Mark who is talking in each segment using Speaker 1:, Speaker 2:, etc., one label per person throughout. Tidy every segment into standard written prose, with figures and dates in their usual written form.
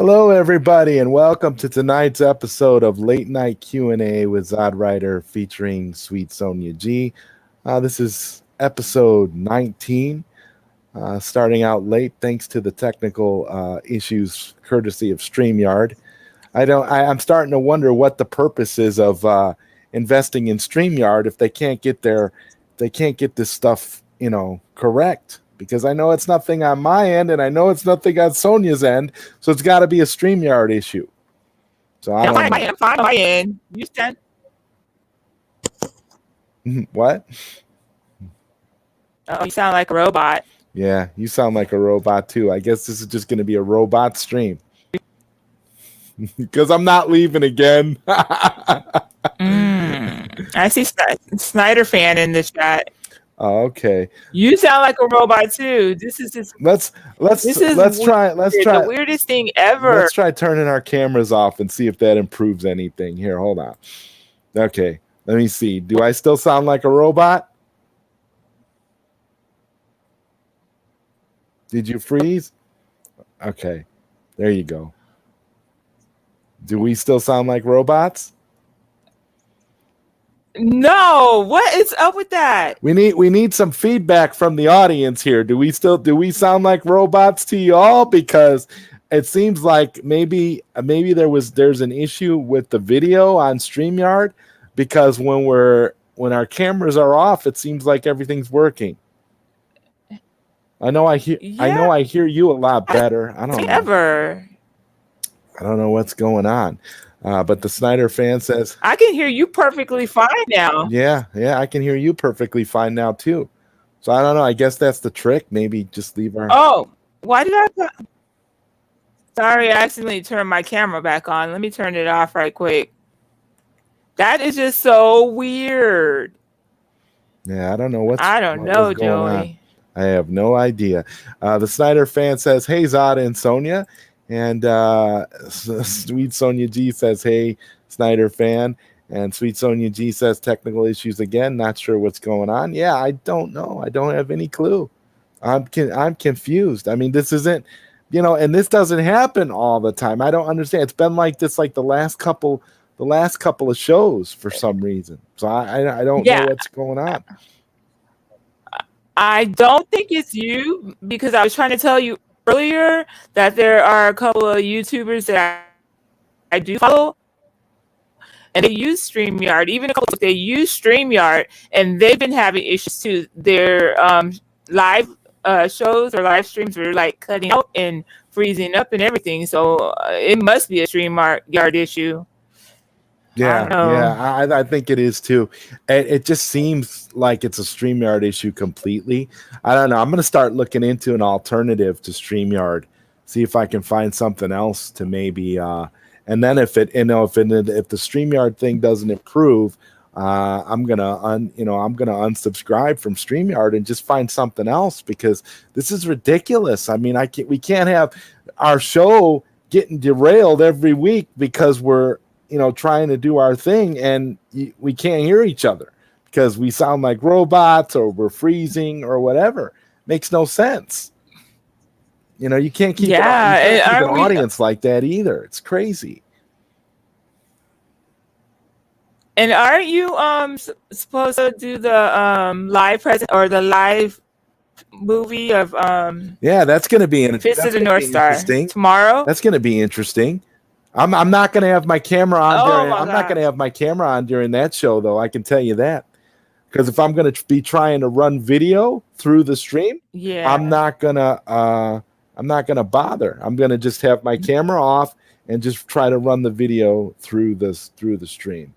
Speaker 1: Hello, everybody, and welcome to tonight's episode of Late Night Q&A with ZodWriter featuring Sweet Sonia G. This is episode 19, starting out late thanks to the technical issues courtesy of StreamYard. I'm starting to wonder what the purpose is of investing in StreamYard if they can't get this stuff, correct. Because I know it's nothing on my end, and I know it's nothing on Sonia's end, so it's got to be a StreamYard issue. So I'm
Speaker 2: fine on my end. You said
Speaker 1: what?
Speaker 2: Oh, you sound like a robot.
Speaker 1: Yeah, you sound like a robot too. I guess this is just going to be a robot stream. Because I'm not leaving again.
Speaker 2: I see Snyder fan in the chat.
Speaker 1: Oh, okay.
Speaker 2: You sound like a robot too. This is just
Speaker 1: let's try
Speaker 2: the weirdest thing ever.
Speaker 1: Let's try turning our cameras off and see if that improves anything. Here, hold on. Okay, let me see. Do I still sound like a robot? Did you freeze? Okay, there you go. Do we still sound like robots?
Speaker 2: No, what is up with that?
Speaker 1: We need some feedback from the audience here. Do we sound like robots to you all? Because it seems like maybe there's an issue with the video on StreamYard, because when our cameras are off, it seems like everything's working. I know I hear you a lot better. I don't know what's going on. But the Snyder fan says,
Speaker 2: I can hear you perfectly fine now.
Speaker 1: Yeah, I can hear you perfectly fine now too. So I don't know. I guess that's the trick. Maybe just leave our...
Speaker 2: Oh, why did I... Sorry, I accidentally turned my camera back on. Let me turn it off right quick. That is just so weird.
Speaker 1: Yeah, I don't know
Speaker 2: I don't know, Joey.
Speaker 1: I have no idea. The Snyder fan says, hey, Zada and Sonia. And Sweet Sonia G says, hey, Snyder fan. And Sweet Sonia G says, technical issues again. Not sure what's going on. Yeah, I don't know. I don't have any clue. I'm confused. I mean, this isn't, and this doesn't happen all the time. I don't understand. It's been like this like the last couple of shows for some reason. So I don't know what's going on.
Speaker 2: I don't think it's you, because I was trying to tell you earlier that there are a couple of YouTubers that I do follow, and they use StreamYard. Even a couple, they use StreamYard, and they've been having issues too. Their live shows or live streams were like cutting out and freezing up and everything. So it must be a StreamYard issue.
Speaker 1: I think it is too. It just seems like it's a StreamYard issue completely. I don't know. I'm going to start looking into an alternative to StreamYard, see if I can find something else to maybe. And then if the StreamYard thing doesn't improve, I'm gonna unsubscribe from StreamYard and just find something else, because this is ridiculous. I mean, we can't have our show getting derailed every week because we're trying to do our thing and we can't hear each other because we sound like robots or we're freezing or whatever. Makes no sense. You can't keep an audience like that either. It's crazy.
Speaker 2: And aren't you supposed to do the live present or the live movie of
Speaker 1: that's going to be
Speaker 2: Fist of the North Star tomorrow?
Speaker 1: That's going to be interesting. I'm not going to have my camera on. I'm not going to have my camera on during that show, though. I can tell you that, because if I'm going to be trying to run video through the stream, I'm not gonna bother. I'm going to just have my camera off and just try to run the video through the stream.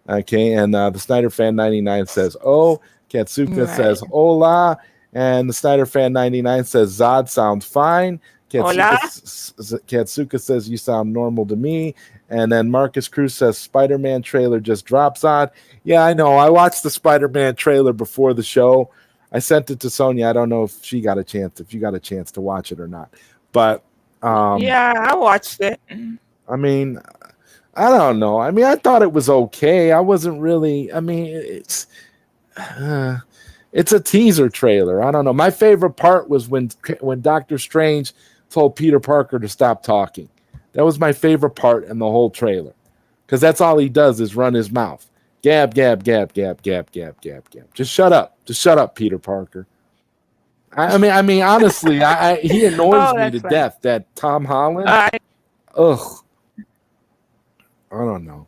Speaker 1: Okay, and the Snyder fan 99 says, "Oh," Katsuka says, "Hola," and the Snyder fan 99 says, "Zod sounds fine." Katsuka says, you sound normal to me. And then Marcus Cruz says, Spider-Man trailer just drops on. Yeah, I know. I watched the Spider-Man trailer before the show. I sent it to Sonia. I don't know if you got a chance to watch it or not. But
Speaker 2: I watched it.
Speaker 1: I mean, I don't know. I mean, I thought it was okay. I wasn't really, I mean, it's a teaser trailer. I don't know. My favorite part was when Doctor Strange told Peter Parker to stop talking. That was my favorite part in the whole trailer, because that's all he does is run his mouth. Gab, gab, gab, gab, gab, gab, gab, gab. Just shut up. Just shut up, Peter Parker. I mean, honestly, he annoys
Speaker 2: Oh,
Speaker 1: me to
Speaker 2: that's funny.
Speaker 1: death. That Tom Holland.
Speaker 2: I
Speaker 1: Ugh. I don't know.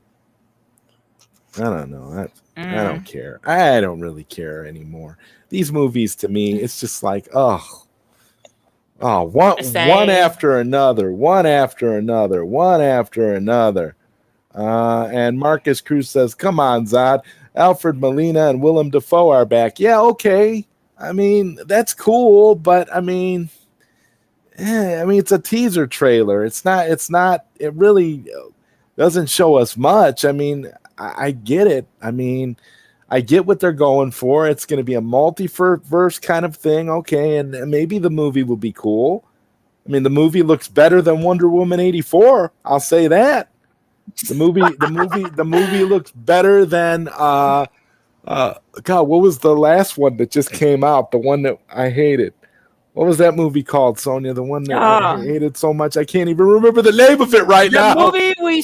Speaker 1: I don't know. I don't care. I don't really care anymore. These movies, to me, it's just like, one
Speaker 2: same.
Speaker 1: after another, one after another, one after another. And Marcus Cruz says, "Come on, Zod. Alfred Molina and Willem Dafoe are back." Yeah, okay. I mean, that's cool, but I mean, it's a teaser trailer. It's not. It really doesn't show us much. I mean, I get it. I mean, I get what they're going for. It's going to be a multiverse kind of thing, okay, and maybe the movie will be cool. I mean, the movie looks better than Wonder Woman 84. I'll say that. The movie looks better than God, what was the last one that just came out? The one that I hated. What was that movie called, Sonia? The one that I hated so much I can't even remember the name of it right now.
Speaker 2: The movie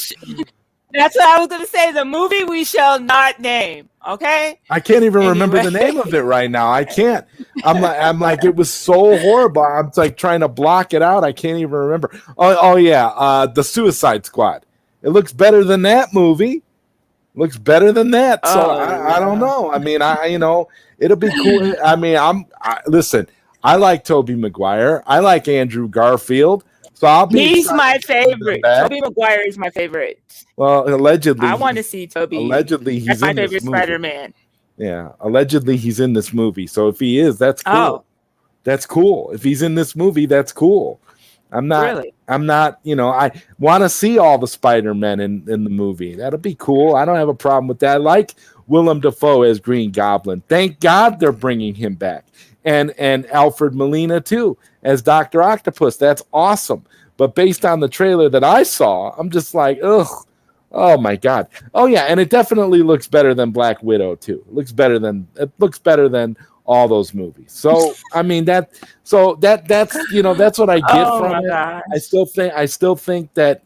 Speaker 2: that's what I was going to say. The movie we shall not name. Okay.
Speaker 1: I can't even remember the name of it right now. I can't. I'm like, it was so horrible. I'm like trying to block it out. I can't even remember. Oh yeah, the Suicide Squad. It looks better than that movie. Looks better than that. So I don't know. I mean, it'll be cool. I mean, listen. I like Tobey Maguire. I like Andrew Garfield. So
Speaker 2: he's my favorite. Tobey Maguire is my favorite.
Speaker 1: Well, allegedly,
Speaker 2: I want to see Tobey.
Speaker 1: Allegedly, he's
Speaker 2: my favorite Spider-Man.
Speaker 1: Yeah, allegedly he's in this movie. So if he is, that's cool. Oh. That's cool. If he's in this movie, that's cool. I'm not. Really? I'm not. I want to see all the Spider-Men in the movie. That'll be cool. I don't have a problem with that. I like Willem Dafoe as Green Goblin. Thank God they're bringing him back. And Alfred Molina too as Dr. Octopus. That's awesome. But based on the trailer that I saw, I'm just like, ugh. Oh my God. Oh yeah, and it definitely looks better than Black Widow too. It looks better than all those movies. So I mean that's what I get from it. Gosh. I still think that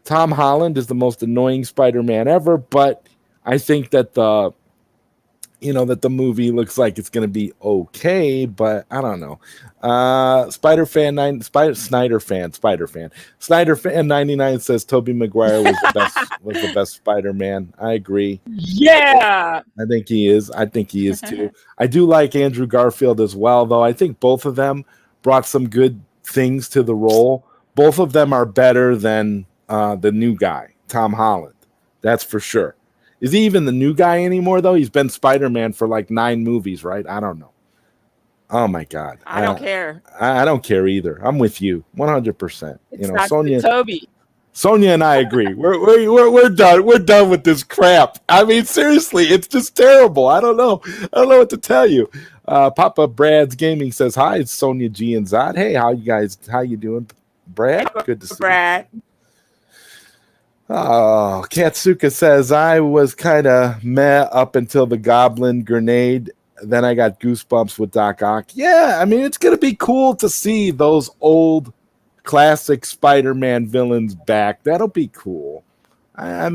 Speaker 1: Tom Holland is the most annoying Spider-Man ever, but I think that the movie looks like it's going to be okay, but I don't know. Snyder fan 99 says Tobey Maguire was the best Spider-Man. I agree.
Speaker 2: Yeah.
Speaker 1: I think he is too. I do like Andrew Garfield as well, though. I think both of them brought some good things to the role. Both of them are better than the new guy, Tom Holland. That's for sure. Is he even the new guy anymore, though? He's been Spider-Man for like 9 movies, right? I don't know. Oh, my God.
Speaker 2: I don't care.
Speaker 1: I don't care either. I'm with you 100%.
Speaker 2: Toby.
Speaker 1: Sonia and I agree. We're done. We're done with this crap. I mean, seriously, it's just terrible. I don't know what to tell you. Papa Brad's Gaming says, "Hi, it's Sonia G and Zod. Hey, how you doing, Brad? Good to see you, Brad." Oh, Katsuka says, "I was kind of meh up until the Goblin grenade. Then I got goosebumps with Doc Ock." Yeah, I mean, it's going to be cool to see those old classic Spider-Man villains back. That'll be cool. I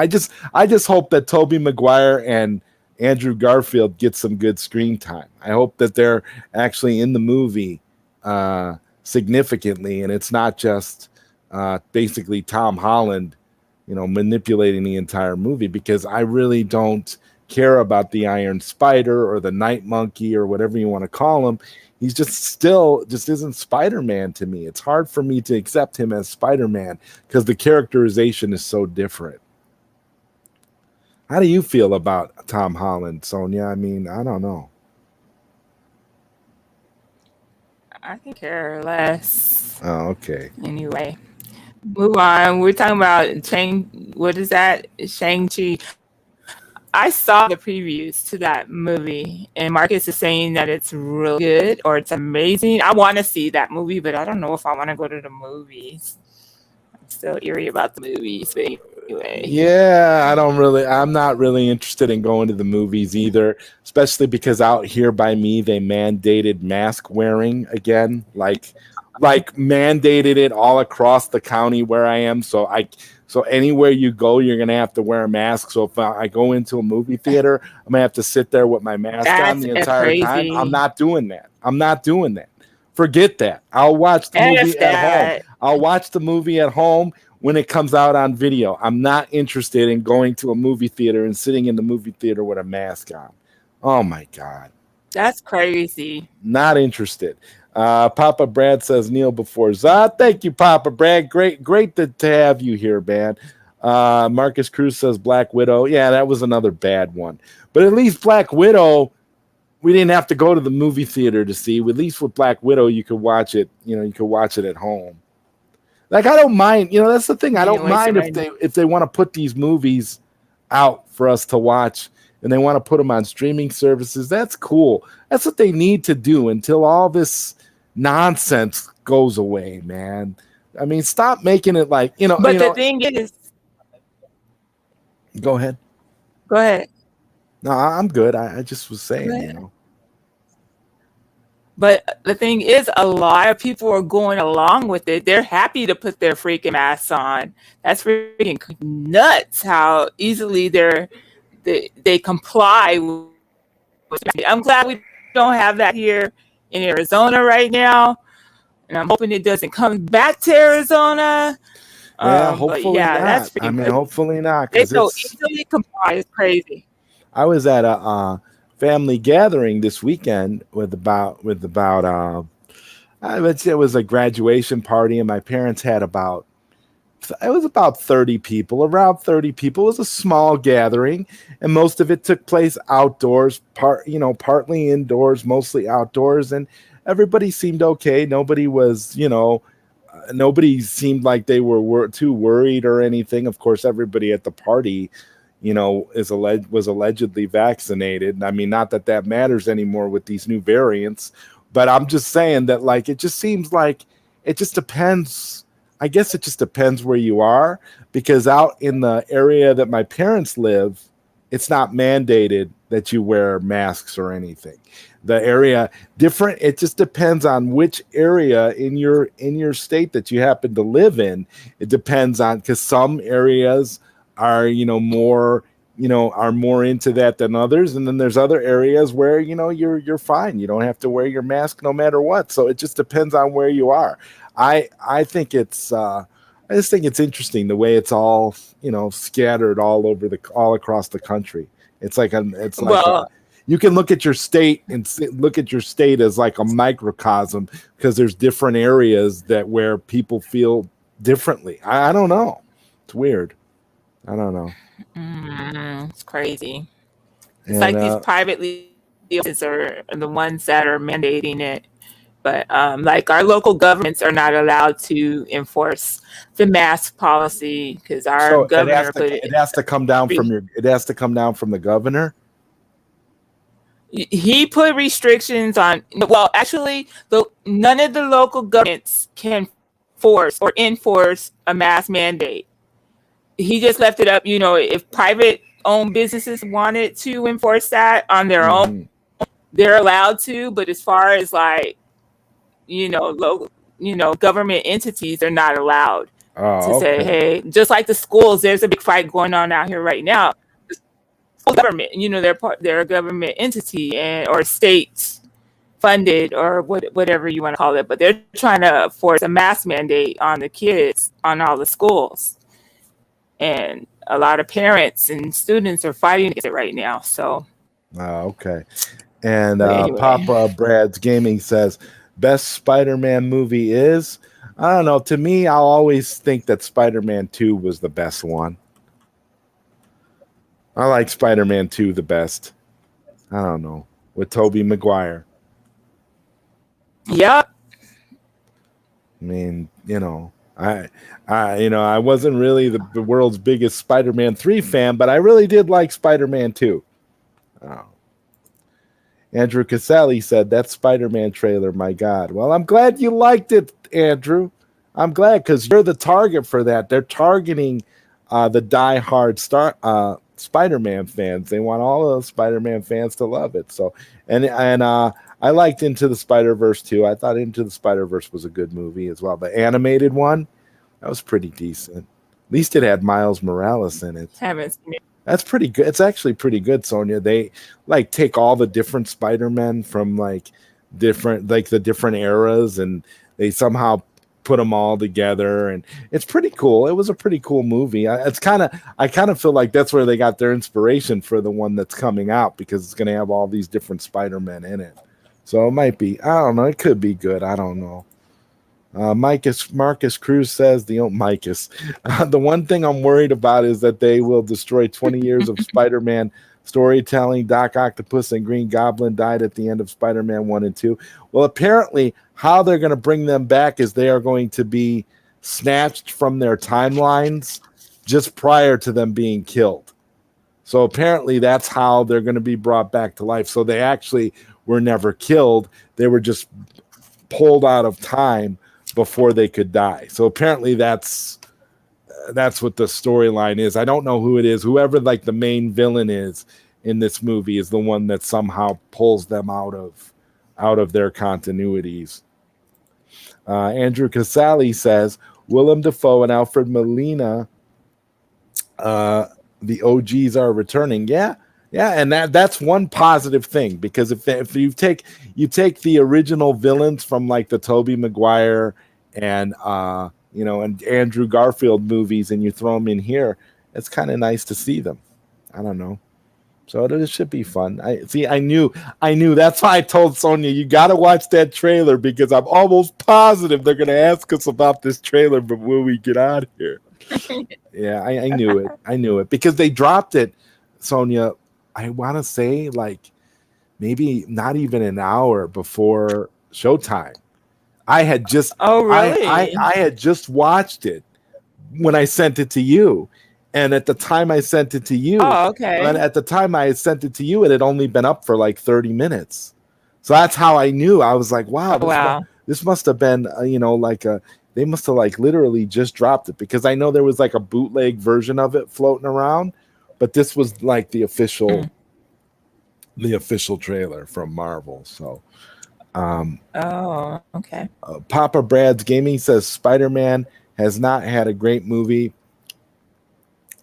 Speaker 1: just hope that Tobey Maguire and Andrew Garfield get some good screen time. I hope that they're actually in the movie significantly, and it's not just basically Tom Holland, manipulating the entire movie, because I really don't care about the Iron Spider or the Night Monkey or whatever you want to call him. He's just isn't Spider-Man to me. It's hard for me to accept him as Spider-Man because the characterization is so different. How do you feel about Tom Holland, Sonia? I mean, I don't know.
Speaker 2: I can care less.
Speaker 1: Oh, okay.
Speaker 2: Anyway. Move on. We're talking about Shang-Chi. I saw the previews to that movie, and Marcus is saying that it's real good or it's amazing. I want to see that movie, but I don't know if I want to go to the movies. I'm still eerie about the movies, but anyway.
Speaker 1: Yeah, I'm not really interested in going to the movies either, especially because out here by me, they mandated mask wearing again. Like like mandated it all across the county where I am. So anywhere you go, you're gonna have to wear a mask. So if I go into a movie theater, I'm gonna have to sit there with my mask on
Speaker 2: That's
Speaker 1: the entire time. I'm
Speaker 2: crazy.
Speaker 1: not doing that. I'm not doing that. Forget that. I'll watch the
Speaker 2: F
Speaker 1: movie at home.
Speaker 2: that.
Speaker 1: I'll watch the movie at home when it comes out on video. I'm not interested in going to a movie theater and sitting in the movie theater with a mask on. Oh my God.
Speaker 2: That's crazy.
Speaker 1: Not interested. Papa Brad says Neil before Zod. Thank you, Papa Brad. Great to have you here, man. Marcus Cruz says Black Widow. Yeah, that was another bad one. But at least Black Widow, we didn't have to go to the movie theater to see. At least with Black Widow, you could watch it. You could watch it at home. Like I don't mind. That's the thing. I don't mind if they want to put these movies out for us to watch and they want to put them on streaming services. That's cool. That's what they need to do until all this nonsense goes away, man. I mean, stop making it like
Speaker 2: But the thing is,
Speaker 1: go ahead.
Speaker 2: go ahead.
Speaker 1: No, I'm good. I just was saying,
Speaker 2: But the thing is, a lot of people are going along with it. They're happy to put their freaking masks on. That's freaking nuts how easily they comply with. I'm glad we don't have that here in Arizona right now, and I'm hoping it doesn't come back to Arizona.
Speaker 1: Yeah, hopefully not.
Speaker 2: That's freaking crazy.
Speaker 1: Hopefully not.
Speaker 2: They so easily comply. It's crazy.
Speaker 1: I was at a family gathering this weekend with about I would say it was a graduation party, and my parents had about 30 people, around 30 people. It was a small gathering, and most of it took place outdoors, partly indoors, mostly outdoors, and everybody seemed okay. Nobody was, nobody seemed like they were too worried or anything. Of course, everybody at the party, was allegedly vaccinated. I mean, not that matters anymore with these new variants, but I'm just saying that, like, it just seems like it just depends. I guess it just depends where you are, because out in the area that my parents live, it's not mandated that you wear masks or anything. The area different. It just depends on which area in your state that you happen to live in. It depends on, because some areas are more into that than others, and then there's other areas where you're fine. You don't have to wear your mask no matter what. So it just depends on where you are. I think it's I just think it's interesting the way it's all scattered all across the country. It's like you can look at your state and look at your state as like a microcosm, because there's different areas where people feel differently. I don't know. It's weird. I don't know.
Speaker 2: It's crazy. It's like these privately offices are the ones that are mandating it. But like our local governments are not allowed to enforce the mask policy because our governor
Speaker 1: it has to come down from the governor.
Speaker 2: He put restrictions on. Well, actually, none of the local governments can force or enforce a mask mandate. He just left it up. If private-owned businesses wanted to enforce that on their own, they're allowed to. But as far as like local, government entities are not allowed to say, hey, just like the schools, there's a big fight going on out here right now. The school government, they're a government entity or state funded or whatever you want to call it, but they're trying to force a mask mandate on the kids on all the schools. And a lot of parents and students are fighting against it right now. So,
Speaker 1: okay. And
Speaker 2: anyway.
Speaker 1: Papa Brad's Gaming says, best Spider-Man movie is, I don't know. To me, I'll always think that Spider-Man 2 was the best one. I like Spider-Man 2 the best. I don't know. With Tobey Maguire.
Speaker 2: Yep.
Speaker 1: I mean, I wasn't really the world's biggest Spider-Man 3 fan, but I really did like Spider-Man 2. Oh. Andrew Casali said, that Spider-Man trailer, my God. Well, I'm glad you liked it, Andrew. I'm glad, because you're the target for that. They're targeting the die-hard Spider-Man fans. They want all of the Spider-Man fans to love it. So, and I liked Into the Spider-Verse too. I thought Into the Spider-Verse was a good movie as well. The animated one, that was pretty decent. At least it had Miles Morales in it.
Speaker 2: Haven't seen it.
Speaker 1: That's pretty good. It's actually pretty good, Sonia. They like take all the different Spider-Men from like the different eras, and they somehow put them all together, and it's pretty cool. It was a pretty cool movie. I kind of feel like that's where they got their inspiration for the one that's coming out, because it's going to have all these different Spider-Men in it. So it might be, I don't know, it could be good. I don't know. Marcus Cruz says the one thing I'm worried about is that they will destroy 20 years of Spider-Man storytelling. Doc Octopus and Green Goblin died at the end of Spider-Man 1 and 2. Well, apparently how they're going to bring them back is they are going to be snatched from their timelines just prior to them being killed. So apparently that's how they're going to be brought back to life. So they actually were never killed. They were just pulled out of time before they could die. So apparently that's what the storyline is. I don't know who it is. Whoever like the main villain is in this movie is the one that somehow pulls them out of their continuities. Andrew Casali says Willem Dafoe and Alfred Molina, the OGs are returning. Yeah, and that's one positive thing, because if you take the original villains from like the Tobey Maguire and and Andrew Garfield movies, and you throw them in here, it's kind of nice to see them. I don't know. So it should be fun. I knew. That's why I told Sonia, you got to watch that trailer, because I'm almost positive they're going to ask us about this trailer, but when we get out of here. Yeah, I knew it. I knew it because they dropped it, Sonia. I want to say like maybe not even an hour before showtime. I had just
Speaker 2: really?
Speaker 1: I had just watched it when I sent it to you. And at the time I sent it to you, at the time I had sent it to you, it had only been up for like 30 minutes. So that's how I knew. I was like, wow, this must have been, they must have like literally just dropped it, because I know there was like a bootleg version of it floating around, but this was like the official trailer from Marvel. So,
Speaker 2: okay.
Speaker 1: Papa Brad's Gaming says Spider-Man has not had a great movie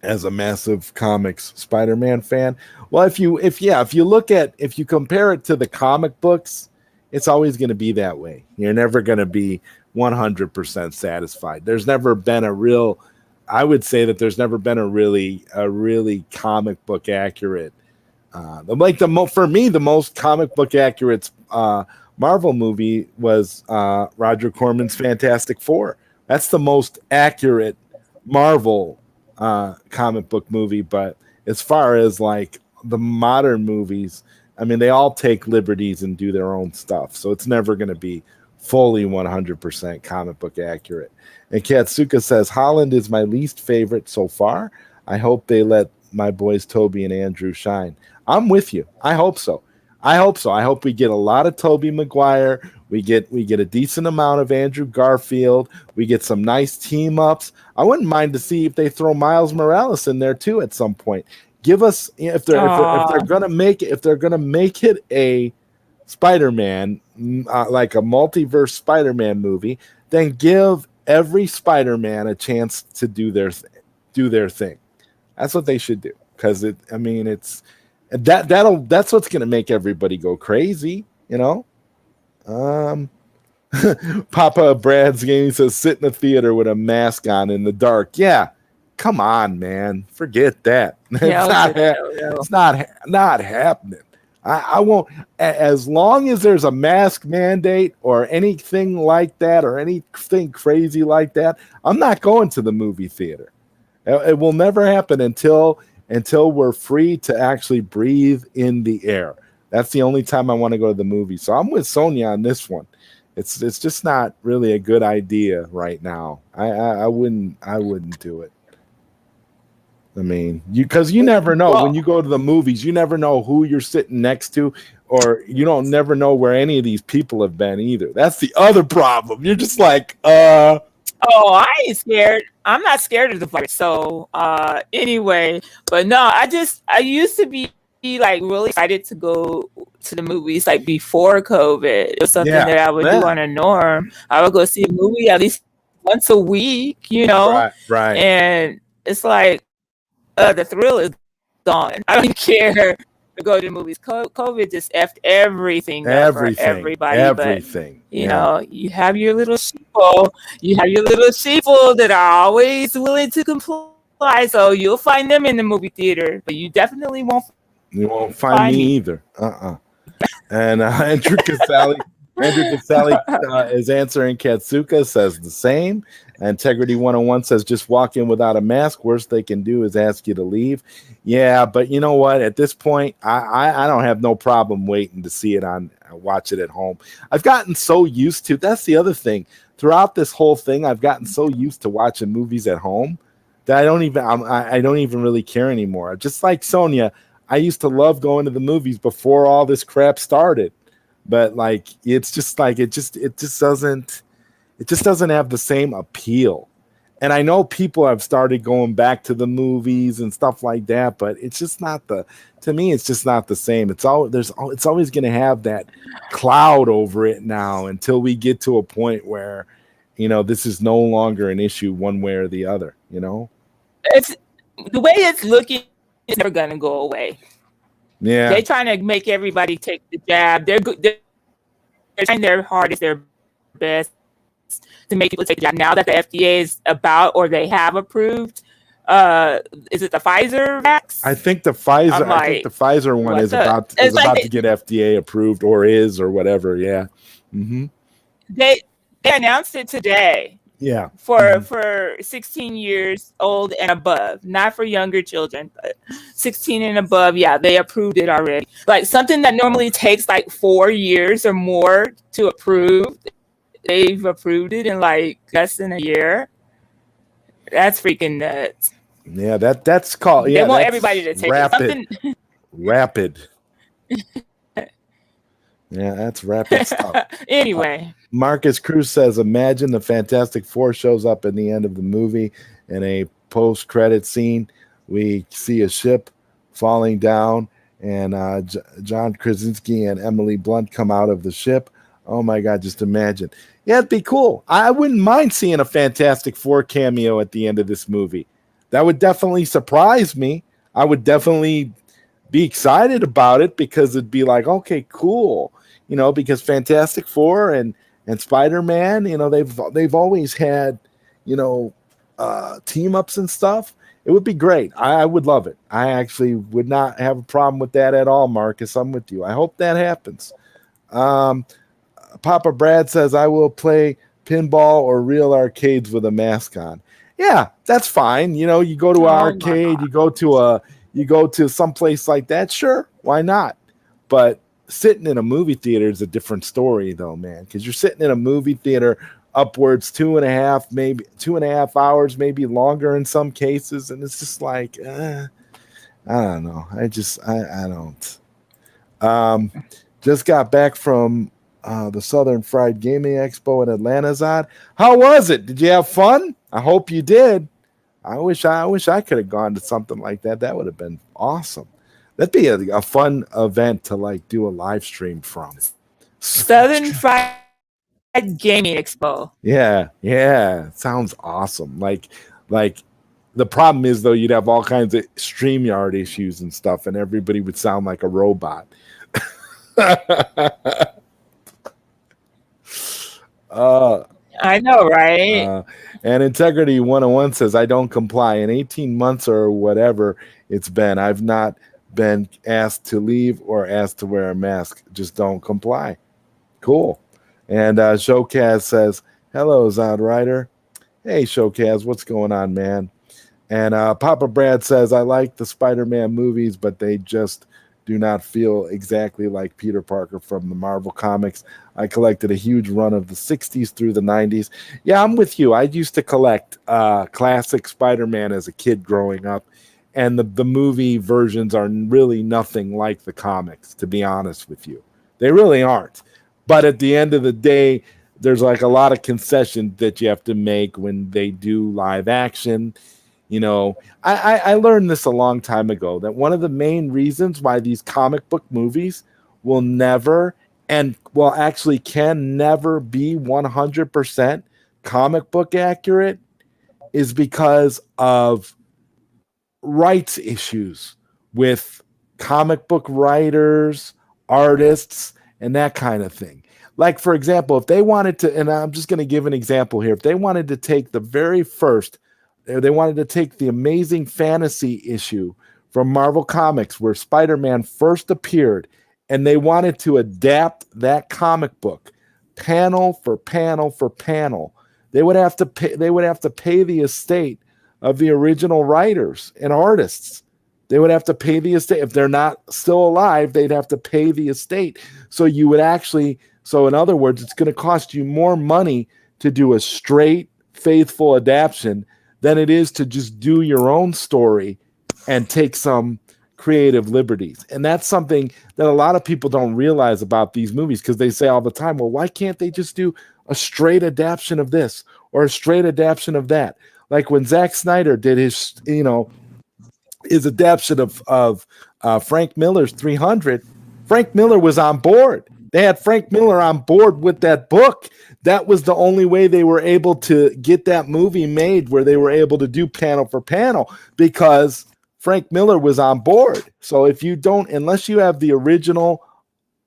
Speaker 1: as a massive comics Spider-Man fan. Well, if you compare it to the comic books, it's always going to be that way. You're never going to be 100% satisfied. There's never been I would say that there's never been a really comic book accurate. For me, the most comic book accurate Marvel movie was Roger Corman's Fantastic Four. That's the most accurate Marvel comic book movie. But as far as like the modern movies, I mean, they all take liberties and do their own stuff. So it's never going to be fully 100% comic book accurate. And Katsuka says, Holland is my least favorite so far. I hope they let my boys Toby and Andrew shine. I'm with you. I hope so. I hope we get a lot of Tobey Maguire. We get a decent amount of Andrew Garfield. We get some nice team ups. I wouldn't mind to see if they throw Miles Morales in there too at some point. Give us, if they're gonna make it a Spider-Man, like a multiverse Spider-Man movie, then give every Spider-Man a chance to do their thing. That's what they should do, because that's what's gonna make everybody go crazy, Papa Brad's Gaming says sit in a theater with a mask on in the dark. Yeah, come on, man, forget that. It's not happening. I won't, as long as there's a mask mandate or anything like that or anything crazy like that, I'm not going to the movie theater. It will never happen until we're free to actually breathe in the air. That's the only time I want to go to the movie. So I'm with Sonia on this one. It's just not really a good idea right now. I wouldn't do it. I mean, because you never know when you go to the movies, you never know who you're sitting next to, or you don't never know where any of these people have been either. That's the other problem. You're just like,
Speaker 2: Oh, I ain't scared. I'm not scared of the virus. So anyway, but no, I used to be like really excited to go to the movies like before COVID. It was something
Speaker 1: Yeah,
Speaker 2: that I would do
Speaker 1: yeah,
Speaker 2: on a norm. I would go see a movie at least once a week,
Speaker 1: right, right.
Speaker 2: and it's like the thrill is gone. I don't even care to go to the movies. COVID just effed everything up for
Speaker 1: Everything,
Speaker 2: everybody. But
Speaker 1: everything. Yeah.
Speaker 2: you have your little sheeple. You have your little sheeple that are always willing to comply. So you'll find them in the movie theater, but you definitely won't find me.
Speaker 1: You won't find me either. And Andrew Casale is answering. Katsuka says the same. Integrity 101 says just walk in without a mask. Worst they can do is ask you to leave. Yeah, but you know what? At this point, I don't have no problem waiting to see it watch it at home. I've gotten so used to. That's the other thing. Throughout this whole thing, I've gotten so used to watching movies at home that I don't even really care anymore. Just like Sonia, I used to love going to the movies before all this crap started, but like it's just like it just doesn't have the same appeal. And I know people have started going back to the movies and stuff like that, but it's just not to me it's just not the same. It's always going to have that cloud over it now until we get to a point where this is no longer an issue one way or the other,
Speaker 2: It's the way it's looking is never gonna go away.
Speaker 1: Yeah.
Speaker 2: They're trying to make everybody take the jab. They're trying their hardest, their best to make people take the jab. Now that the FDA is about or they have approved, is it the Pfizer vax?
Speaker 1: I think the Pfizer one is about to get FDA approved or whatever. Yeah. Mm-hmm.
Speaker 2: They announced it today.
Speaker 1: Yeah.
Speaker 2: For 16 years old and above, not for younger children, but 16 and above. Yeah, they approved it already. Like something that normally takes like 4 years or more to approve, they've approved it in like less than a year. That's freaking nuts.
Speaker 1: Yeah, that's called. Yeah,
Speaker 2: they want everybody to take
Speaker 1: rapid. Rapid. Yeah, that's rapid stuff.
Speaker 2: Anyway,
Speaker 1: Marcus Cruz says, imagine the Fantastic Four shows up in the end of the movie in a post-credit scene. We see a ship falling down, and John Krasinski and Emily Blunt come out of the ship. Oh my God, just imagine. Yeah, it'd be cool. I wouldn't mind seeing a Fantastic Four cameo at the end of this movie. That would definitely surprise me. I would definitely be excited about it because it'd be like, okay, cool. Because Fantastic Four and Spider-Man, they've always had, team ups and stuff. It would be great. I would love it. I actually would not have a problem with that at all, Marcus. I'm with you. I hope that happens. Papa Brad says, I will play pinball or real arcades with a mask on. Yeah, that's fine. You go to an arcade, you go to some place like that. Sure, why not? But sitting in a movie theater is a different story, though, man. Because you're sitting in a movie theater upwards 2.5 hours, maybe longer in some cases, and it's just like, I don't know. I don't. Just got back from the Southern Fried Gaming Expo in Atlanta, Zod. How was it? Did you have fun? I hope you did. I wish I could have gone to something like that. That would have been awesome. That'd be a fun event to like do a live stream from.
Speaker 2: Southern Fried Gaming Expo.
Speaker 1: Yeah. It sounds awesome. Like the problem is though, you'd have all kinds of StreamYard issues and stuff, and everybody would sound like a robot.
Speaker 2: I know, right?
Speaker 1: And Integrity 101 says, I don't comply. In 18 months or whatever it's been, I've not been asked to leave or asked to wear a mask. Just don't comply. Cool. And Showcaz says, hello, ZodWriter. Hey, Showcaz, what's going on, man? And Papa Brad says, I like the Spider-Man movies, but they just do not feel exactly like Peter Parker from the Marvel comics. I collected a huge run of the 60s through the 90s. Yeah, I'm with you. I used to collect classic Spider-Man as a kid growing up, and the movie versions are really nothing like the comics, to be honest with you. They really aren't. But at the end of the day, there's like a lot of concessions that you have to make when they do live action. You know, I learned this a long time ago that one of the main reasons why these comic book movies will never and well actually can never be 100% comic book accurate is because of rights issues with comic book writers, artists, and that kind of thing. Like, for example, if they wanted to, and I'm just going to give an example here, if they wanted to take the very first, they wanted to take the Amazing Fantasy issue from Marvel Comics where Spider Man first appeared, and they wanted to adapt that comic book panel for panel for panel, they would have to pay, the estate of the original writers and artists. They would have to pay the estate. If they're not still alive, they'd have to pay the estate. So you would actually, so in other words, it's going to cost you more money to do a straight, faithful adaptation than it is to just do your own story and take some creative liberties. And that's something that a lot of people don't realize about these movies, because they say all the time, well, why can't they just do a straight adaptation of this or a straight adaptation of that? Like when Zack Snyder did his, his adaptation of Frank Miller's 300, Frank Miller was on board. They had Frank Miller on board with that book. That was the only way they were able to get that movie made, where they were able to do panel for panel, because Frank Miller was on board. So if you don't, unless you have the original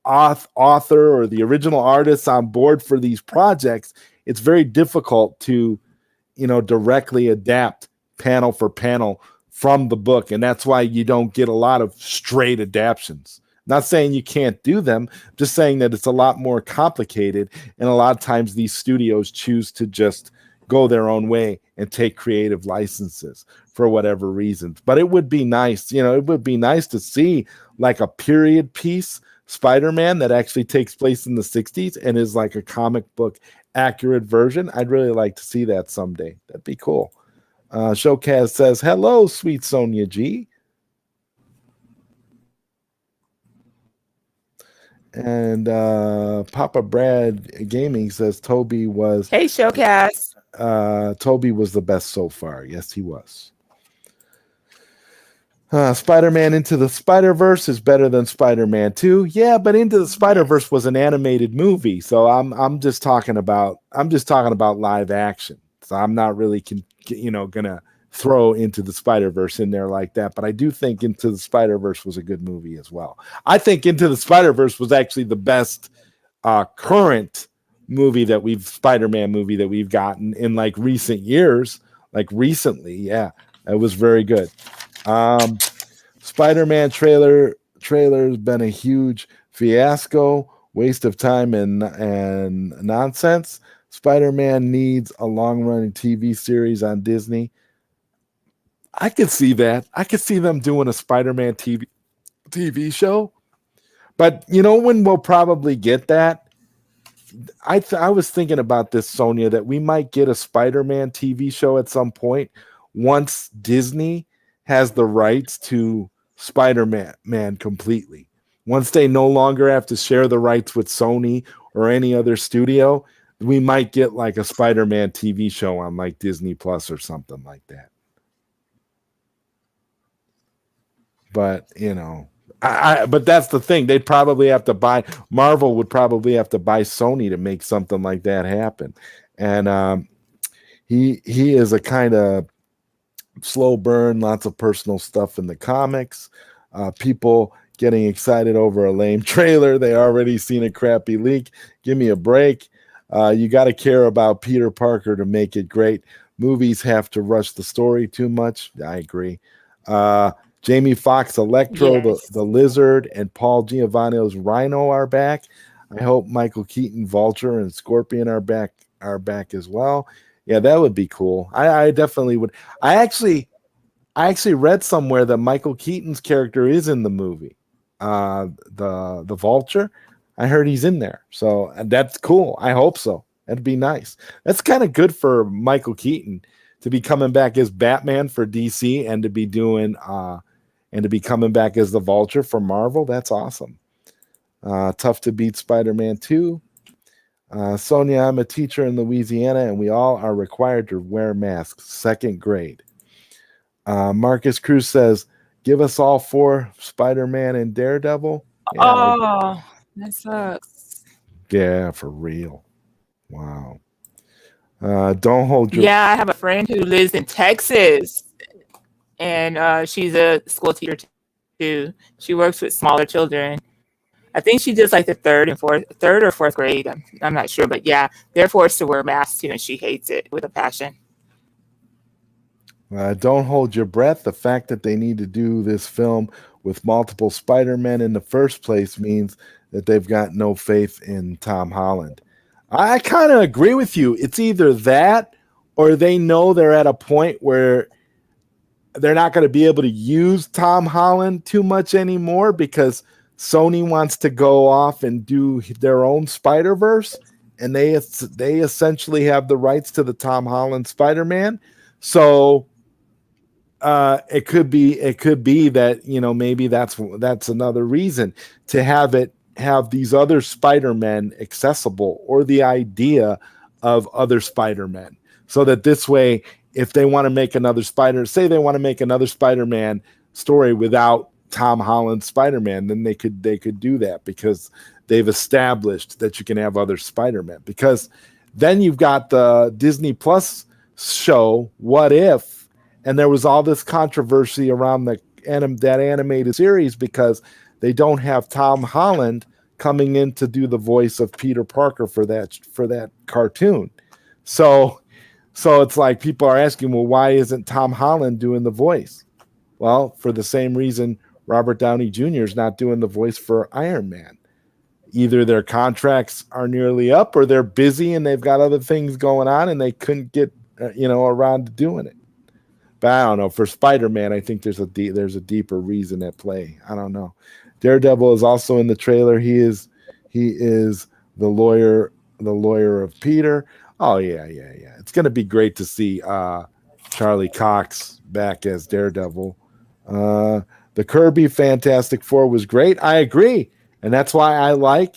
Speaker 1: author or the original artists on board for these projects, it's very difficult to directly adapt panel for panel from the book. And that's why you don't get a lot of straight adaptions. Not saying you can't do them, just saying that it's a lot more complicated. And a lot of times these studios choose to just go their own way and take creative licenses for whatever reasons. But it would be nice, it would be nice to see like a period piece Spider-Man that actually takes place in the 60s and is like a comic book accurate version. I'd really like to see that someday. That'd be cool. Showcast says, hello, sweet Sonia G. And Papa Brad Gaming says Toby was...
Speaker 2: Hey, Showcast.
Speaker 1: Toby was the best so far. Yes, he was. Spider-Man Into the Spider-Verse is better than Spider-Man 2. Yeah, but Into the Spider-Verse was an animated movie, so I'm just talking about live action. So I'm not really gonna throw Into the Spider-Verse in there like that. But I do think Into the Spider-Verse was a good movie as well. I think Into the Spider-Verse was actually the best current Spider-Man movie that we've gotten in like recent years, like recently. Yeah, it was very good. Spider-Man trailer's been a huge fiasco, waste of time and nonsense. Spider-Man needs a long-running TV series on Disney. I could see that. I could see them doing a Spider-Man TV show. But when we'll probably get that? I was thinking about this, Sonia, that we might get a Spider-Man TV show at some point once Disney has the rights to Spider-Man completely. Once they no longer have to share the rights with Sony or any other studio, we might get like a Spider-Man TV show on like Disney Plus or something like that. But, but that's the thing. They'd probably have to Marvel would probably have to buy Sony to make something like that happen. And he is a kind of slow burn, lots of personal stuff in the comics. People getting excited over a lame trailer. They already seen a crappy leak. Give me a break. You got to care about Peter Parker to make it great. Movies have to rush the story too much. I agree. Jamie Foxx, Electro, yes. the Lizard, and Paul Giovanni's Rhino are back. I hope Michael Keaton, Vulture, and Scorpion are back as well. Yeah, that would be cool. I definitely would. I actually read somewhere that Michael Keaton's character is in the movie, the Vulture. I heard he's in there, so that's cool. I hope so. That'd be nice. That's kind of good for Michael Keaton to be coming back as Batman for DC and to be doing and to be coming back as the Vulture for Marvel. That's awesome. Tough to beat Spider-Man 2. Sonia, I'm a teacher in Louisiana, and we all are required to wear masks. Second grade. Marcus Cruz says, "Give us all four Spider-Man and Daredevil." Yeah,
Speaker 2: Oh, that sucks.
Speaker 1: yeah, for real. Wow. Don't hold your.
Speaker 2: Yeah, I have a friend who lives in Texas, and she's a school teacher too. She works with smaller children. I think she does like the third or fourth grade. I'm not sure, but yeah, they're forced to wear masks too, and she hates it with a passion.
Speaker 1: Don't hold your breath. The fact that they need to do this film with multiple Spider-Men in the first place means that they've got no faith in Tom Holland. I kind of agree with you. It's either that or they know they're at a point where they're not going to be able to use Tom Holland too much anymore because Sony wants to go off and do their own Spider-Verse, and they essentially have the rights to the Tom Holland Spider-Man. So it could be that, you know, maybe that's another reason to have these other Spider-Men accessible, or the idea of other Spider-Men, so that this way, if they want to make another Spider-Man story without Tom Holland's Spider-Man, then they could do that, because they've established that you can have other Spider-Man. Because then you've got the Disney Plus show What If, and there was all this controversy around that animated series because they don't have Tom Holland coming in to do the voice of Peter Parker for that cartoon. So it's like people are asking, well, why isn't Tom Holland doing the voice? Well, for the same reason Robert Downey Jr. is not doing the voice for Iron Man. Either their contracts are nearly up, or they're busy and they've got other things going on and they couldn't get around to doing it. But I don't know. For Spider-Man, I think there's a deeper reason at play. I don't know. Daredevil is also in the trailer. He is the lawyer of Peter. Oh yeah. It's gonna be great to see Charlie Cox back as Daredevil. The Kirby Fantastic Four was great. I agree, and that's why I like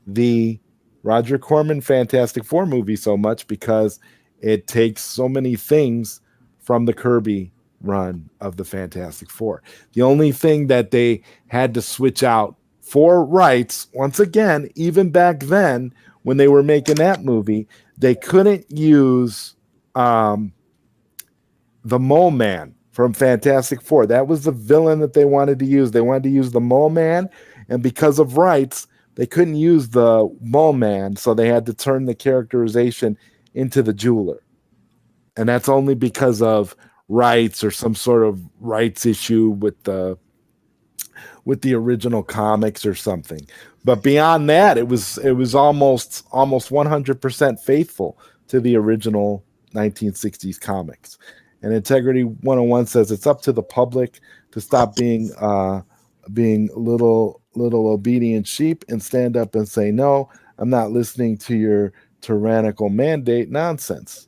Speaker 1: the Roger Corman Fantastic Four movie so much, because it takes so many things from the Kirby run of the Fantastic Four. The only thing that they had to switch out for rights, once again, even back then when they were making that movie, they couldn't use the Mole Man from Fantastic Four. That was the villain that they wanted to use. They wanted to use the Mole Man, and because of rights, they couldn't use the Mole Man, so they had to turn the characterization into the Jeweler. And that's only because of rights, or some sort of rights issue with the original comics or something. But beyond that, it was almost 100% faithful to the original 1960s comics. And Integrity 101 says it's up to the public to stop being little obedient sheep and stand up and say, no, I'm not listening to your tyrannical mandate nonsense.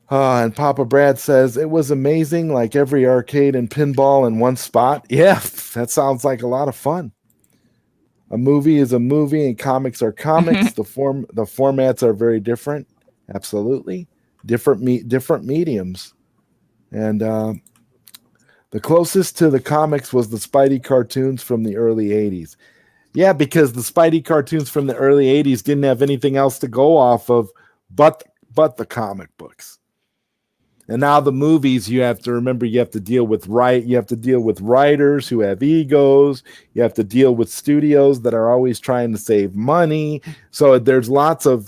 Speaker 1: And Papa Brad says it was amazing, like every arcade and pinball in one spot. Yeah, that sounds like a lot of fun. A movie is a movie and comics are comics. The formats are very different. Absolutely. Different mediums. And the closest to the comics was the Spidey cartoons from the early 80s. Yeah, because the Spidey cartoons from the early 80s didn't have anything else to go off of but the comic books. And now the movies, you have to remember, you have to deal with writers who have egos. You have to deal with studios that are always trying to save money. So there's lots of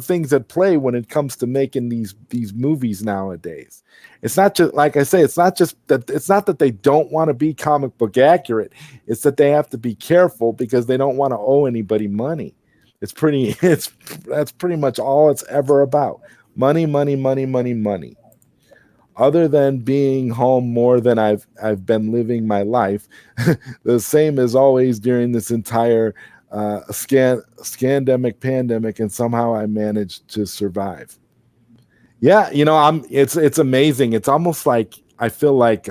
Speaker 1: things at play when it comes to making these movies nowadays. It's not just, like I say, it's not that they don't want to be comic book accurate. It's that they have to be careful because they don't want to owe anybody money. That's pretty much all it's ever about. Money. Other than being home more than I've been living my life, the same as always during this entire scandemic pandemic, and somehow I managed to survive. Yeah, it's amazing. It's almost like I feel like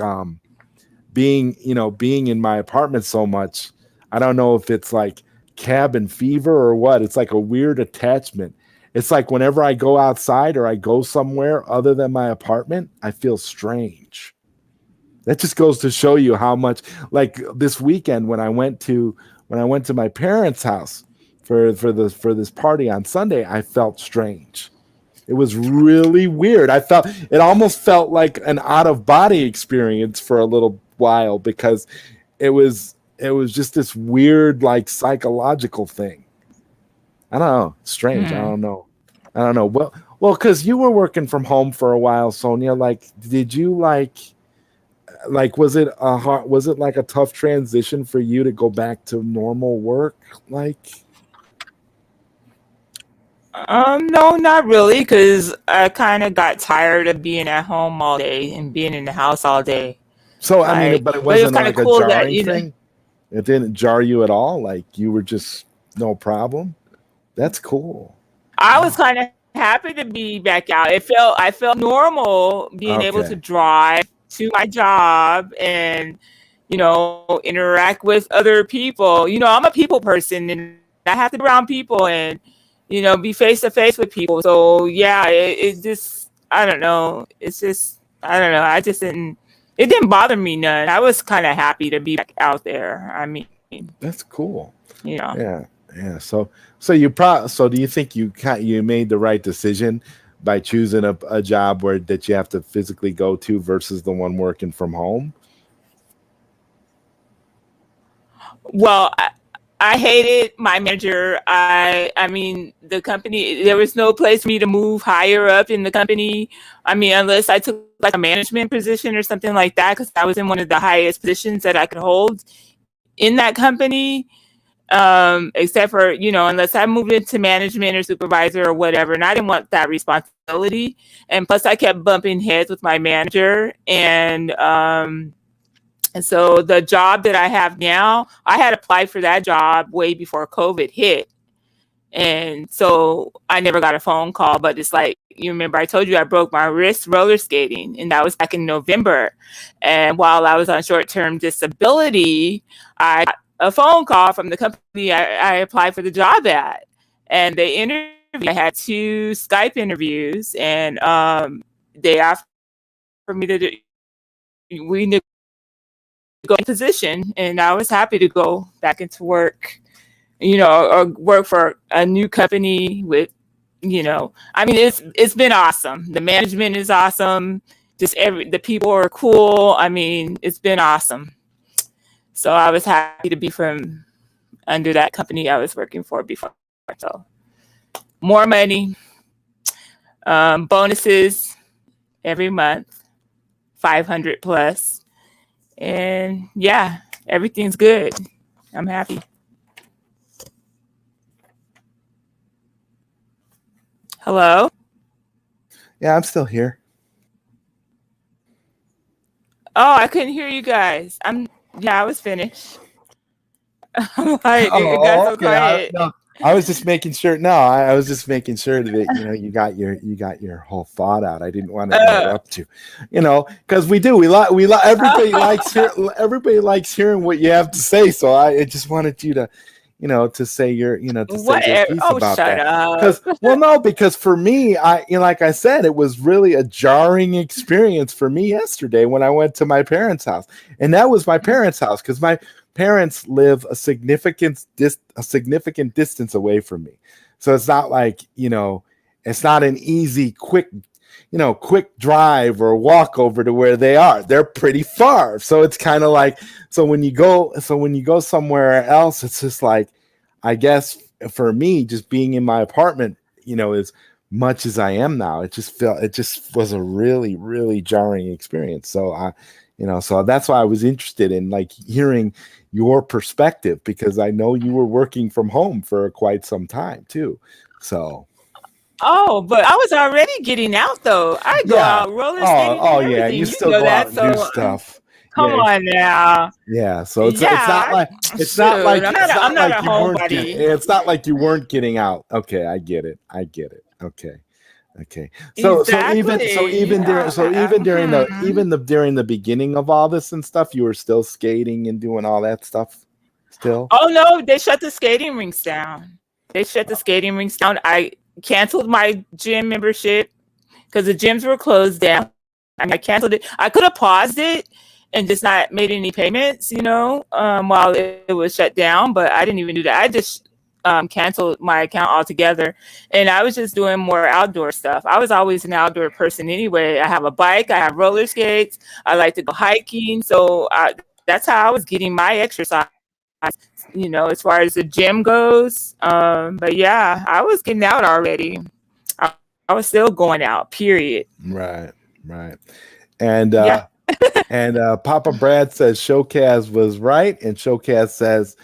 Speaker 1: being in my apartment so much. I don't know if it's like cabin fever or what. It's like a weird attachment. It's like whenever I go outside or I go somewhere other than my apartment, I feel strange. That just goes to show you how much, like this weekend when I went to my parents' house for this party on Sunday, I felt strange. It was really weird. It almost felt like an out of body experience for a little while because it was just this weird like psychological thing. I don't know. Strange. I don't know. Well, because you were working from home for a while, Sonia. Like, did you like was it like a tough transition for you to go back to normal work? Like,
Speaker 2: No, not really, because I kind of got tired of being at home all day and being in the house all day.
Speaker 1: so I mean, but it
Speaker 2: But it was
Speaker 1: wasn't
Speaker 2: kind of
Speaker 1: like a
Speaker 2: cool that
Speaker 1: jarring thing. It didn't jar you at all. Like you were just no problem. That's cool.
Speaker 2: I was kind of happy to be back out. I felt normal being able to
Speaker 1: Okay.
Speaker 2: drive to my job and interact with other people. I'm a people person and I have to be around people and be face to face with people. So yeah, it just I don't know. It's just I don't know. I just didn't. It didn't bother me none. I was kind of happy to be back out there. I mean,
Speaker 1: That's cool.
Speaker 2: you know.
Speaker 1: Yeah. Yeah. So do you think you made the right decision by choosing a job that you have to physically go to versus the one working from home?
Speaker 2: Well, I hated my manager. I mean, the company, there was no place for me to move higher up in the company. I mean, unless I took like a management position or something like that, because I was in one of the highest positions that I could hold in that company. Except for, unless I moved into management or supervisor or whatever, and I didn't want that responsibility. And plus I kept bumping heads with my manager and so the job that I have now, I had applied for that job way before COVID hit. And so I never got a phone call, but it's like, you remember I told you I broke my wrist roller skating, and that was back in November. And while I was on short-term disability, I got a phone call from the company I applied for the job at. And they interviewed, I had 2 Skype interviews, and they offered me we go in position, and I was happy to go back into work, or work for a new company with, I mean, it's been awesome. The management is awesome. Just the people are cool. I mean, it's been awesome. So I was happy to be from under that company I was working for before. So more money, bonuses every month, 500 plus. And yeah, everything's good. I'm happy. Hello?
Speaker 1: Yeah, I'm still here.
Speaker 2: Oh, I couldn't hear you guys. I was finished. I'm like, it got so
Speaker 1: Okay.
Speaker 2: quiet.
Speaker 1: I was just making sure. No, I was just making sure that you got your whole thought out. I didn't want to interrupt you, because we everybody likes hearing what you have to say. So I just wanted you to, to say your say your piece about
Speaker 2: shut
Speaker 1: that. Because for me, like I said, it was really a jarring experience for me yesterday when I went to my parents' house, and that was my parents' house because my parents live a significant distance away from me. So it's not like, it's not an easy, quick drive or walk over to where they are. They're pretty far. So it's kind of like, so when you go somewhere else, it's just like, I guess for me, just being in my apartment, as much as I am now, it just was a really, really jarring experience. So so that's why I was interested in like hearing your perspective, because I know you were working from home for quite some time too. So.
Speaker 2: Oh, but I was already getting out though. I go out roller skating. And
Speaker 1: Yeah,
Speaker 2: everything.
Speaker 1: you still go out and do stuff.
Speaker 2: Come on now.
Speaker 1: Yeah, so it's not like
Speaker 2: I'm not a homebody.
Speaker 1: It's not like you weren't getting out. Okay, I get it. Okay. So even during the beginning of all this and stuff, you were still skating and doing all that stuff. still?
Speaker 2: Oh no, they shut the skating rinks down. They shut the skating rinks down. I canceled my gym membership because the gyms were closed down. I mean, I canceled it. I could have paused it and just not made any payments, while it was shut down, but I didn't even do that. I just canceled my account altogether, and I was just doing more outdoor stuff. I was always an outdoor person anyway. I have a bike, I have roller skates, I like to go hiking, so that's how I was getting my exercise. As far as the gym goes. But yeah, I was getting out already. I was still going out, period.
Speaker 1: Right. And
Speaker 2: Yeah.
Speaker 1: Papa Brad says Showcast was right, and Showcast says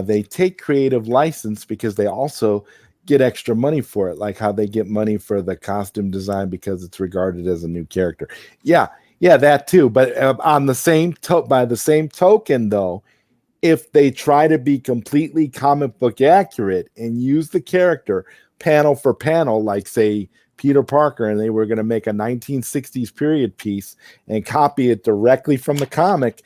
Speaker 1: they take creative license because they also get extra money for it, like how they get money for the costume design because it's regarded as a new character. Yeah, that too. But on the same by the same token, though, if they try to be completely comic book accurate and use the character panel for panel, like say Peter Parker, and they were going to make a 1960s period piece and copy it directly from the comic,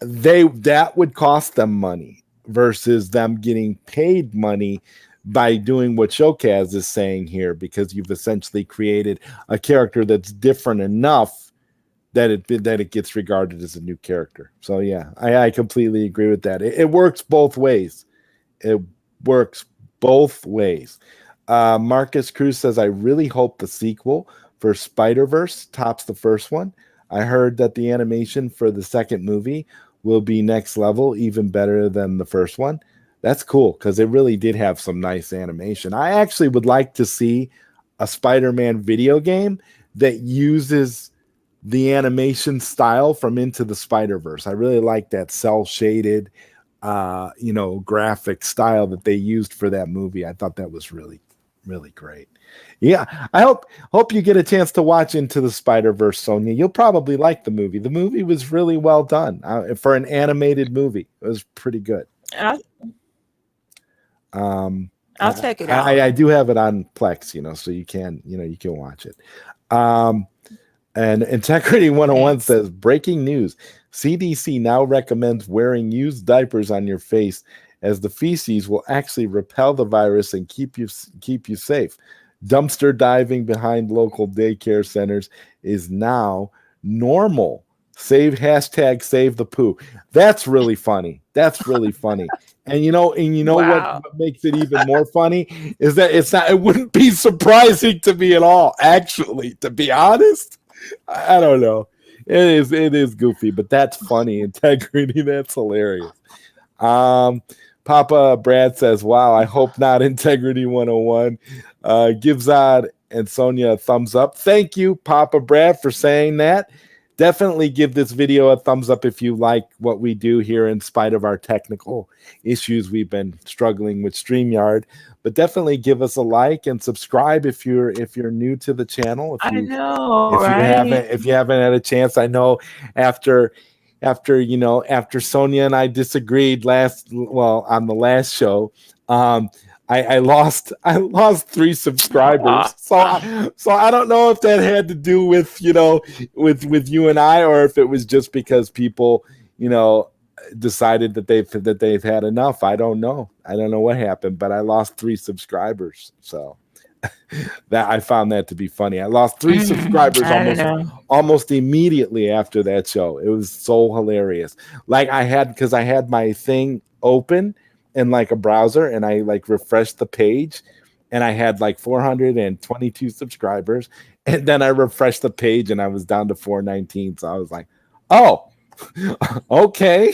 Speaker 1: that would cost them money versus them getting paid money by doing what Showcast is saying here, because you've essentially created a character that's different enough that it gets regarded as a new character. So yeah, I completely agree with that. It works both ways. Marcus Cruz says, I really hope the sequel for Spider-Verse tops the first one. I heard that the animation for the second movie will be next level, even better than the first one. That's cool, because it really did have some nice animation. I actually would like to see a Spider-Man video game that uses the animation style from Into the Spider-Verse. I really like that cel-shaded, graphic style that they used for that movie. I thought that was really, really great. Yeah, I hope you get a chance to watch Into the Spider-Verse, Sonia. You'll probably like the movie. The movie was really well done for an animated movie. It was pretty good.
Speaker 2: I'll check it out.
Speaker 1: I do have it on Plex, so you can watch it. And Integrity 101 says, breaking news: CDC now recommends wearing used diapers on your face, as the feces will actually repel the virus and keep you safe. Dumpster diving behind local daycare centers is now normal. Save the poo. That's really funny. And
Speaker 2: Wow.
Speaker 1: what makes it even more funny is that it wouldn't be surprising to me at all, actually, to be honest. I don't know. It is goofy, but that's funny. Integrity, that's hilarious. Papa Brad says, wow, I hope not. Integrity 101. Give Zod and Sonia a thumbs up. Thank you, Papa Brad, for saying that. Definitely give this video a thumbs up if you like what we do here, in spite of our technical issues. We've been struggling with StreamYard, but definitely give us a like and subscribe if you're new to the channel.
Speaker 2: I know, right?
Speaker 1: If you haven't had a chance, I know after Sonia and I disagreed on the last show, I lost 3 subscribers. So I don't know if that had to do with with you and I, or if it was just because people decided that they've had enough. I don't know what happened, but I lost 3 subscribers. So that I found that to be funny. I lost 3 subscribers almost immediately after that show. It was so hilarious. Because I had my thing open in like a browser, and I refreshed the page, and I had 422 subscribers, and then I refreshed the page and I was down to 419. So I was like, oh, okay.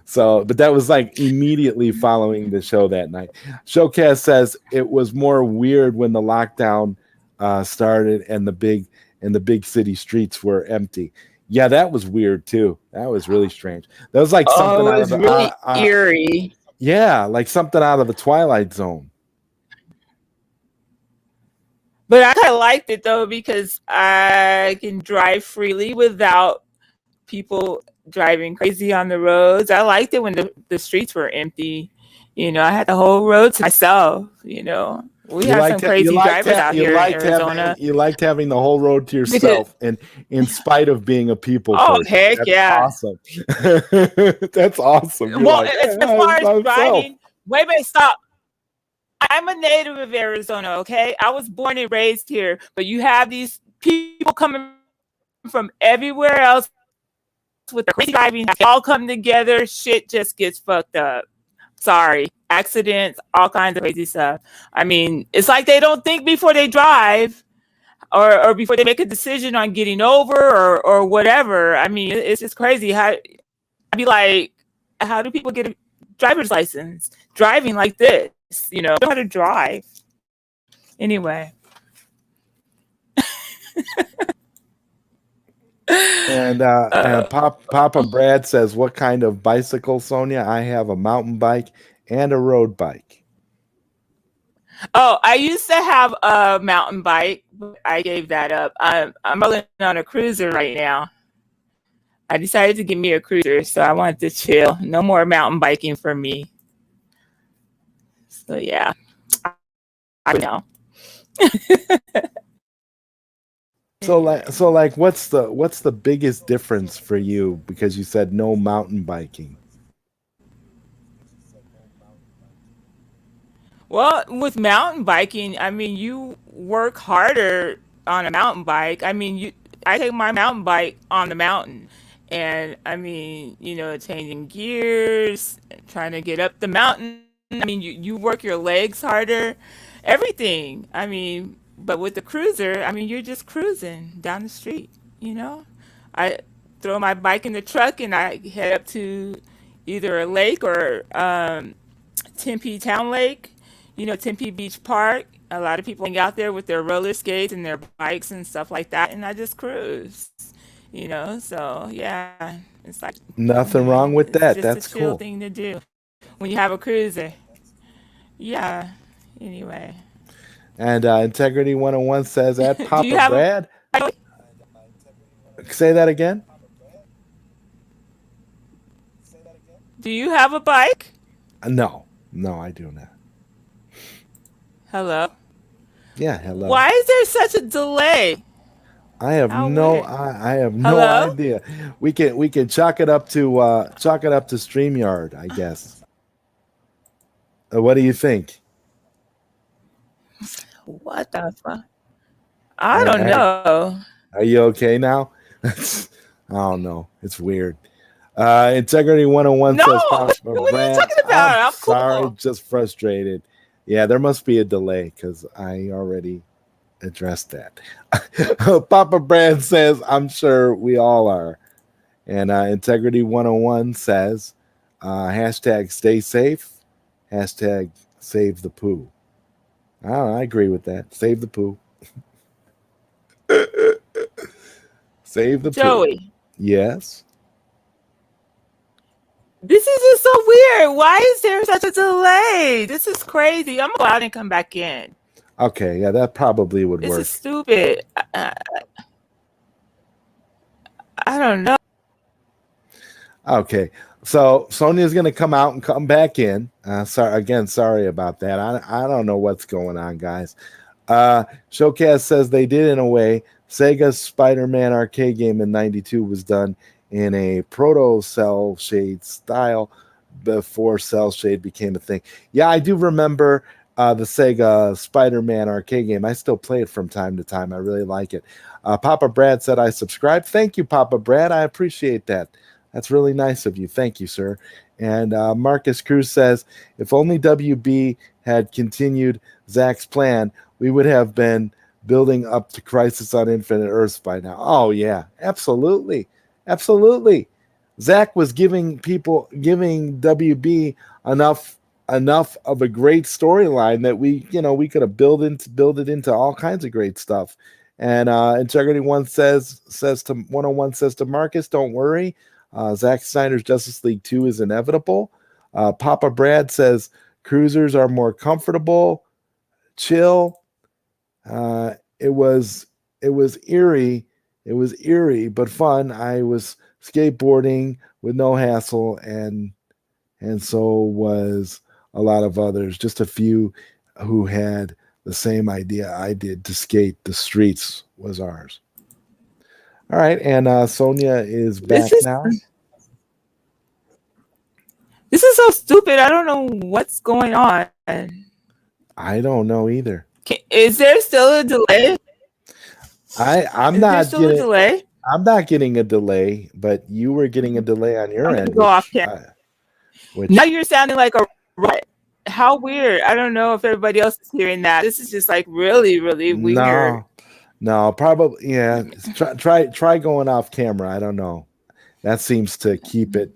Speaker 1: So, but that was immediately following the show that night. Showcast says it was more weird when the lockdown started and the big city streets were empty. Yeah, that was weird too. That was really strange. That was something out of the
Speaker 2: really eerie.
Speaker 1: Yeah, like something out of the Twilight Zone.
Speaker 2: But I kind of liked it though, because I can drive freely without people driving crazy on the roads. I liked it when the streets were empty. I had the whole road to myself. We
Speaker 1: You
Speaker 2: have
Speaker 1: liked
Speaker 2: some crazy drivers out
Speaker 1: you
Speaker 2: here in
Speaker 1: liked
Speaker 2: Arizona
Speaker 1: having the whole road to
Speaker 2: because
Speaker 1: yourself, and in spite of being a people
Speaker 2: oh
Speaker 1: person.
Speaker 2: heck
Speaker 1: That's
Speaker 2: yeah.
Speaker 1: awesome. That's awesome. You're
Speaker 2: Well,
Speaker 1: like,
Speaker 2: as far
Speaker 1: it's
Speaker 2: as
Speaker 1: myself.
Speaker 2: driving, wait, stop. I'm a native of Arizona, okay? I was born and raised here, but you have these people coming from everywhere else with their crazy driving. They all come together, shit just gets fucked up. Sorry. Accidents, all kinds of crazy stuff. I mean, it's like they don't think before they drive or before they make a decision on getting over or whatever. I mean, it's just crazy. I'd be like, how do people get a driver's license driving like this? Don't know how to drive. Anyway.
Speaker 1: And Papa Brad says, "What kind of bicycle, Sonia? I have a mountain bike and a road bike."
Speaker 2: Oh, I used to have a mountain bike, but I gave that up. I'm rolling on a cruiser right now. I decided to give me a cruiser, so I wanted to chill. No more mountain biking for me. So yeah, I know.
Speaker 1: So like, what's the biggest difference for you? Because you said no mountain biking.
Speaker 2: Well, with mountain biking, I mean, you work harder on a mountain bike. I mean, I take my mountain bike on the mountain, and I mean, changing gears, trying to get up the mountain. I mean, you work your legs harder, everything. I mean, but with the cruiser, I mean, you're just cruising down the street. You know, I throw my bike in the truck and I head up to either a lake or Tempe Town Lake, Tempe Beach Park. A lot of people hang out there with their roller skates and their bikes and stuff like that, and I just cruise. So yeah, it's like,
Speaker 1: Nothing wrong with
Speaker 2: it's
Speaker 1: that.
Speaker 2: just a
Speaker 1: That's
Speaker 2: chill
Speaker 1: cool.
Speaker 2: thing to do when you have a cruiser. Yeah. Anyway,
Speaker 1: And Integrity 101 says, "At
Speaker 2: do you
Speaker 1: Papa
Speaker 2: have a
Speaker 1: Brad." Say that again.
Speaker 2: do you have a bike?
Speaker 1: No, no, I do not.
Speaker 2: Hello.
Speaker 1: Yeah, hello.
Speaker 2: Why is there such a delay? How weird.
Speaker 1: I have no
Speaker 2: Hello.
Speaker 1: idea. We can chalk it up to StreamYard, I guess. What do you think?
Speaker 2: What the fuck? I
Speaker 1: Are,
Speaker 2: don't
Speaker 1: are,
Speaker 2: know.
Speaker 1: are you okay now? I don't know. It's weird. Integrity 101
Speaker 2: No.
Speaker 1: says, Papa
Speaker 2: What are you
Speaker 1: Brad,
Speaker 2: talking
Speaker 1: I'm
Speaker 2: about? I'm
Speaker 1: sorry,
Speaker 2: cool.
Speaker 1: just frustrated. Yeah, there must be a delay because I already addressed that. Papa Brad says, I'm sure we all are. And Integrity 101 says, hashtag stay safe, hashtag save the poo. I agree with that. Save the poo. Save the poo.
Speaker 2: Joey,
Speaker 1: Yes.
Speaker 2: this is just so weird. Why is there such a delay? This is crazy. I'm gonna go out and come back in.
Speaker 1: Okay. Yeah, that probably would
Speaker 2: This is
Speaker 1: work.
Speaker 2: stupid. I don't know.
Speaker 1: Okay. So Sonia's going to come out and come back in. Sorry about that. I don't know what's going on, guys. Showcast says they did in a way. Sega's Spider-Man arcade game in '92 was done in a proto cell shade style before cell shade became a thing. Yeah, I do remember the Sega Spider-Man arcade game. I still play it from time to time. I really like it. Papa Brad said I subscribed. Thank you, Papa Brad. I appreciate that. That's really nice of you. Thank you, sir. And Marcus Cruz says, if only WB had continued Zach's plan, we would have been building up to Crisis on Infinite Earths by now. Oh, yeah, absolutely. Absolutely. Zach was giving WB enough of a great storyline that we could have build it into all kinds of great stuff. And Integrity One says to 101 says to Marcus, don't worry. Zack Snyder's Justice League 2 is inevitable. Papa Brad says cruisers are more comfortable, chill. It was eerie. It was eerie but fun. I was skateboarding with no hassle, and so was a lot of others, just a few who had the same idea I did to skate the streets was ours. All right, and Sonia is back
Speaker 2: This is
Speaker 1: now.
Speaker 2: this is so stupid. I don't know what's going on.
Speaker 1: I don't know either.
Speaker 2: Is there still a delay?
Speaker 1: I'm
Speaker 2: Is there
Speaker 1: not
Speaker 2: still a
Speaker 1: getting.
Speaker 2: delay?
Speaker 1: I'm not getting a delay, but you were getting a delay on your
Speaker 2: I'm
Speaker 1: end,
Speaker 2: gonna go off camera.
Speaker 1: which
Speaker 2: Now you're sounding like a robot. How weird. I don't know if everybody else is hearing that. This is just like really, really weird.
Speaker 1: no, probably yeah. Try going off camera. I don't know. That seems to keep it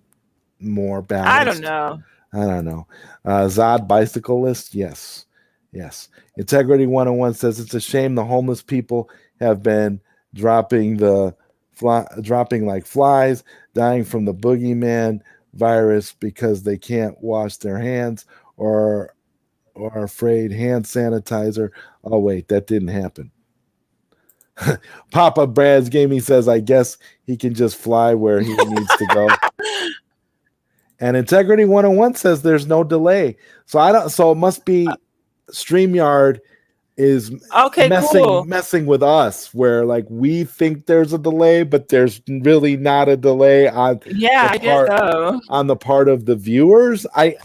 Speaker 1: more
Speaker 2: I don't
Speaker 1: balanced.
Speaker 2: know.
Speaker 1: I don't know. Zod bicyclist, yes. Integrity 101 says it's a shame the homeless people have been dropping like flies, dying from the boogeyman virus because they can't wash their hands or are afraid hand sanitizer. Oh wait, that didn't happen. Papa Brad's Gaming says, I guess he can just fly where he needs to go. And Integrity 101 says there's no delay. So it must be StreamYard is messing with us, where like we think there's a delay, but there's really not a delay on
Speaker 2: I guess so.
Speaker 1: on the part of the viewers. It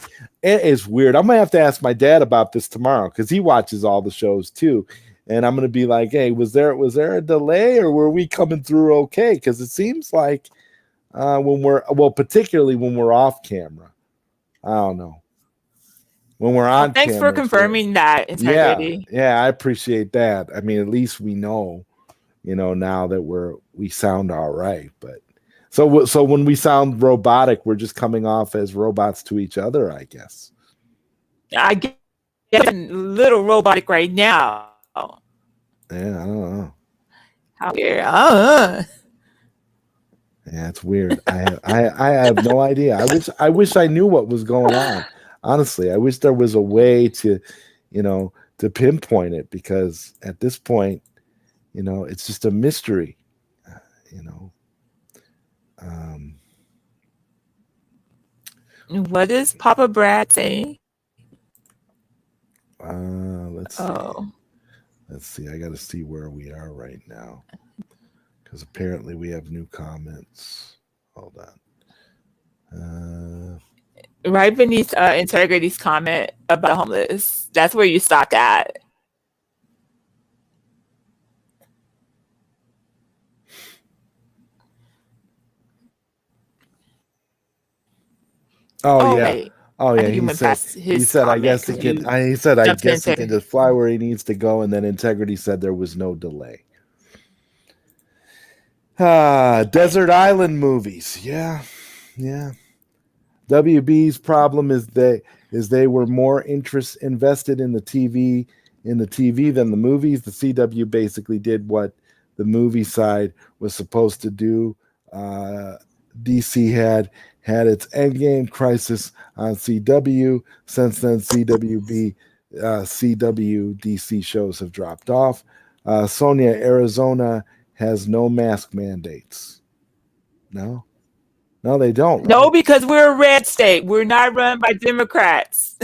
Speaker 1: is weird. I'm gonna have to ask my dad about this tomorrow because he watches all the shows too. And I'm gonna be like, hey, was there a delay or were we coming through okay? Because it seems like particularly when we're off camera. I don't know. When we're on
Speaker 2: thanks
Speaker 1: camera,
Speaker 2: for confirming that, Integrity.
Speaker 1: Yeah, I appreciate that. I mean, at least we know, now that we sound all right. But so when we sound robotic, we're just coming off as robots to each other, I guess.
Speaker 2: I get a little robotic right now.
Speaker 1: Yeah, I don't know.
Speaker 2: How weird.
Speaker 1: Yeah, it's weird. I have no idea. I wish I knew what was going on. Honestly, I wish there was a way to pinpoint it, because at this point, it's just a mystery.
Speaker 2: What is Papa Brad saying?
Speaker 1: Let's see. Let's see. I got to see where we are right now, because apparently we have new comments. Hold on.
Speaker 2: Right beneath Integrity's comment about homeless. That's where you stop at.
Speaker 1: Oh yeah.
Speaker 2: Wait.
Speaker 1: Oh yeah.
Speaker 2: He
Speaker 1: said I guess he can. He said I guess he can just fly where he needs to go, and then Integrity said there was no delay. Desert Island movies. Yeah. WB's problem is they were more invested in the TV than the movies. The CW basically did what the movie side was supposed to do. DC had its Endgame crisis on CW. Since then, CW DC shows have dropped off. Sonia, Arizona has no mask mandates. No, they don't. Right?
Speaker 2: No, because we're a red state. We're not run by Democrats.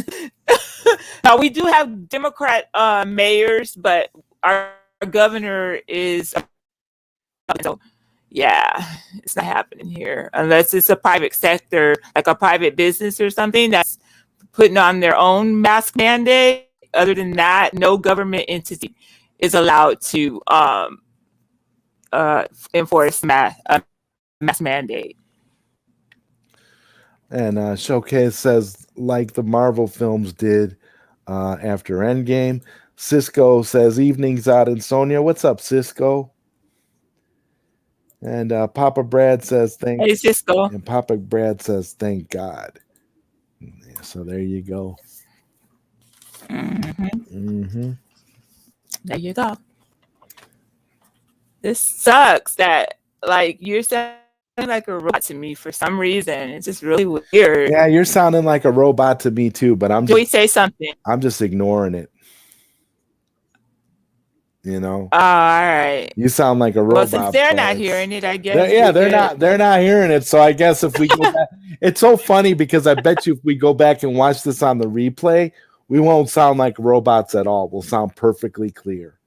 Speaker 2: Now, we do have Democrat mayors, but our governor is. So, yeah, it's not happening here unless it's a private sector, like a private business or something that's putting on their own mask mandate. Other than that, no government entity is allowed to enforce mask mandate.
Speaker 1: And Showcase says, like the Marvel films did after Endgame. Cisco says, evenings out in Sonia. What's up, Cisco? And Papa Brad says,
Speaker 2: Hey, Cisco.
Speaker 1: And Papa Brad says, thank God. Yeah, so there you go.
Speaker 2: Mm-hmm. There you go. This sucks that, like, you're sounding like a robot to me for some reason. It's just really weird.
Speaker 1: Yeah, you're sounding like a robot to me too, but I'm just...
Speaker 2: Joey, say something.
Speaker 1: I'm just ignoring it. You know,
Speaker 2: Oh, all right.
Speaker 1: you sound like a
Speaker 2: Well, since
Speaker 1: robot.
Speaker 2: they're
Speaker 1: But
Speaker 2: not hearing it, I guess
Speaker 1: yeah,
Speaker 2: we're good.
Speaker 1: they're not hearing it. So I guess if we go back, it's so funny because I bet you if we go back and watch this on the replay, we won't sound like robots at all. We'll sound perfectly clear.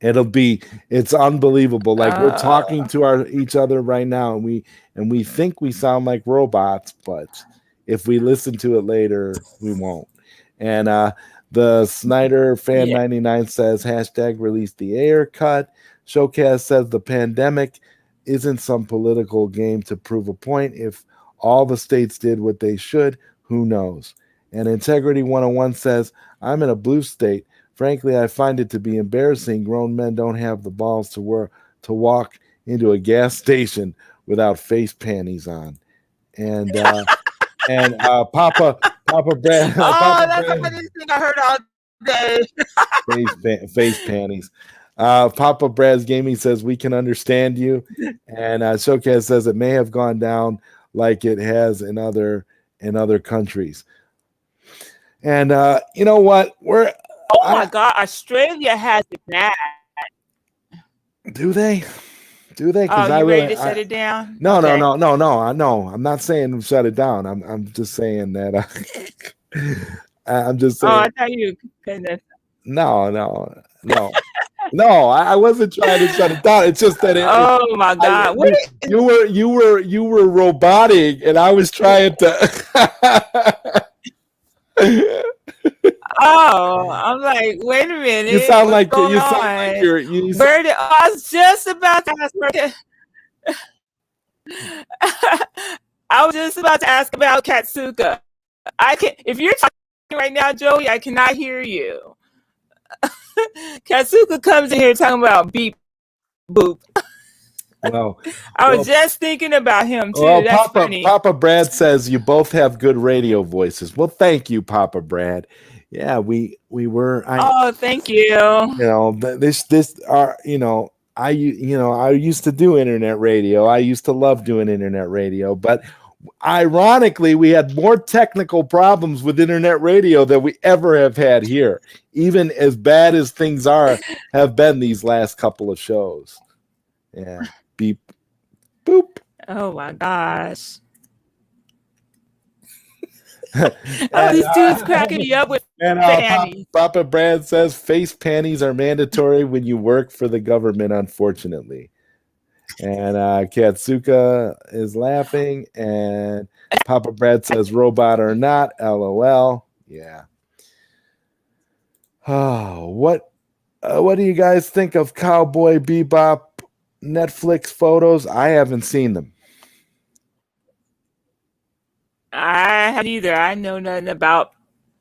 Speaker 1: It's unbelievable. Like we're talking to each other right now, and we think we sound like robots, but if we listen to it later, we won't. And the Snyder fan
Speaker 2: Yeah.
Speaker 1: 99 says hashtag release the air cut. Showcast says the pandemic isn't some political game to prove a point. If all the states did what they should, who knows? And Integrity 101 says, I'm in a blue state. Frankly, I find it to be embarrassing. Grown men don't have the balls to walk into a gas station without face panties on. And Papa Brad
Speaker 2: Oh,
Speaker 1: Papa
Speaker 2: that's the
Speaker 1: Brad
Speaker 2: funniest thing I heard all day.
Speaker 1: face panties. Papa Brad's Gaming says we can understand you, and Showcase says it may have gone down like it has in other countries. And you know what?
Speaker 2: Oh my God, Australia has it bad.
Speaker 1: Do they?
Speaker 2: Oh,
Speaker 1: Because
Speaker 2: you ready to shut it down?
Speaker 1: No,
Speaker 2: Okay.
Speaker 1: no. I'm not saying shut it down. I'm just saying that. I'm just saying.
Speaker 2: Oh, I thought you couldn't.
Speaker 1: No. I wasn't trying to shut it down. It's just that
Speaker 2: Oh my God!
Speaker 1: you were robotic, and I was trying to.
Speaker 2: Oh, I'm like, wait a minute.
Speaker 1: You sound
Speaker 2: What's
Speaker 1: like
Speaker 2: going
Speaker 1: you
Speaker 2: on?
Speaker 1: sound like you're.
Speaker 2: I was just about to ask. I was just about to ask about Katsuka. I can, if you're talking right now, Joey, I cannot hear you. Katsuka comes in here talking about beep boop.
Speaker 1: Well,
Speaker 2: I was just thinking about him too.
Speaker 1: Well,
Speaker 2: That's funny.
Speaker 1: Papa Brad says you both have good radio voices. Well, thank you, Papa Brad. Yeah, we were.
Speaker 2: Oh, thank you.
Speaker 1: You know, this are I used to do internet radio. I used to love doing internet radio, but ironically, we had more technical problems with internet radio than we ever have had here. Even as bad as things have been these last couple of shows. Yeah. Beep. Boop.
Speaker 2: Oh my gosh. These dudes cracking me up with panties.
Speaker 1: Papa Brad says face panties are mandatory when you work for the government, unfortunately. And Katsuka is laughing, and Papa Brad says robot or not, LOL. Yeah. Oh, what do you guys think of Cowboy Bebop Netflix photos? I haven't seen them.
Speaker 2: I haven't either. I know nothing about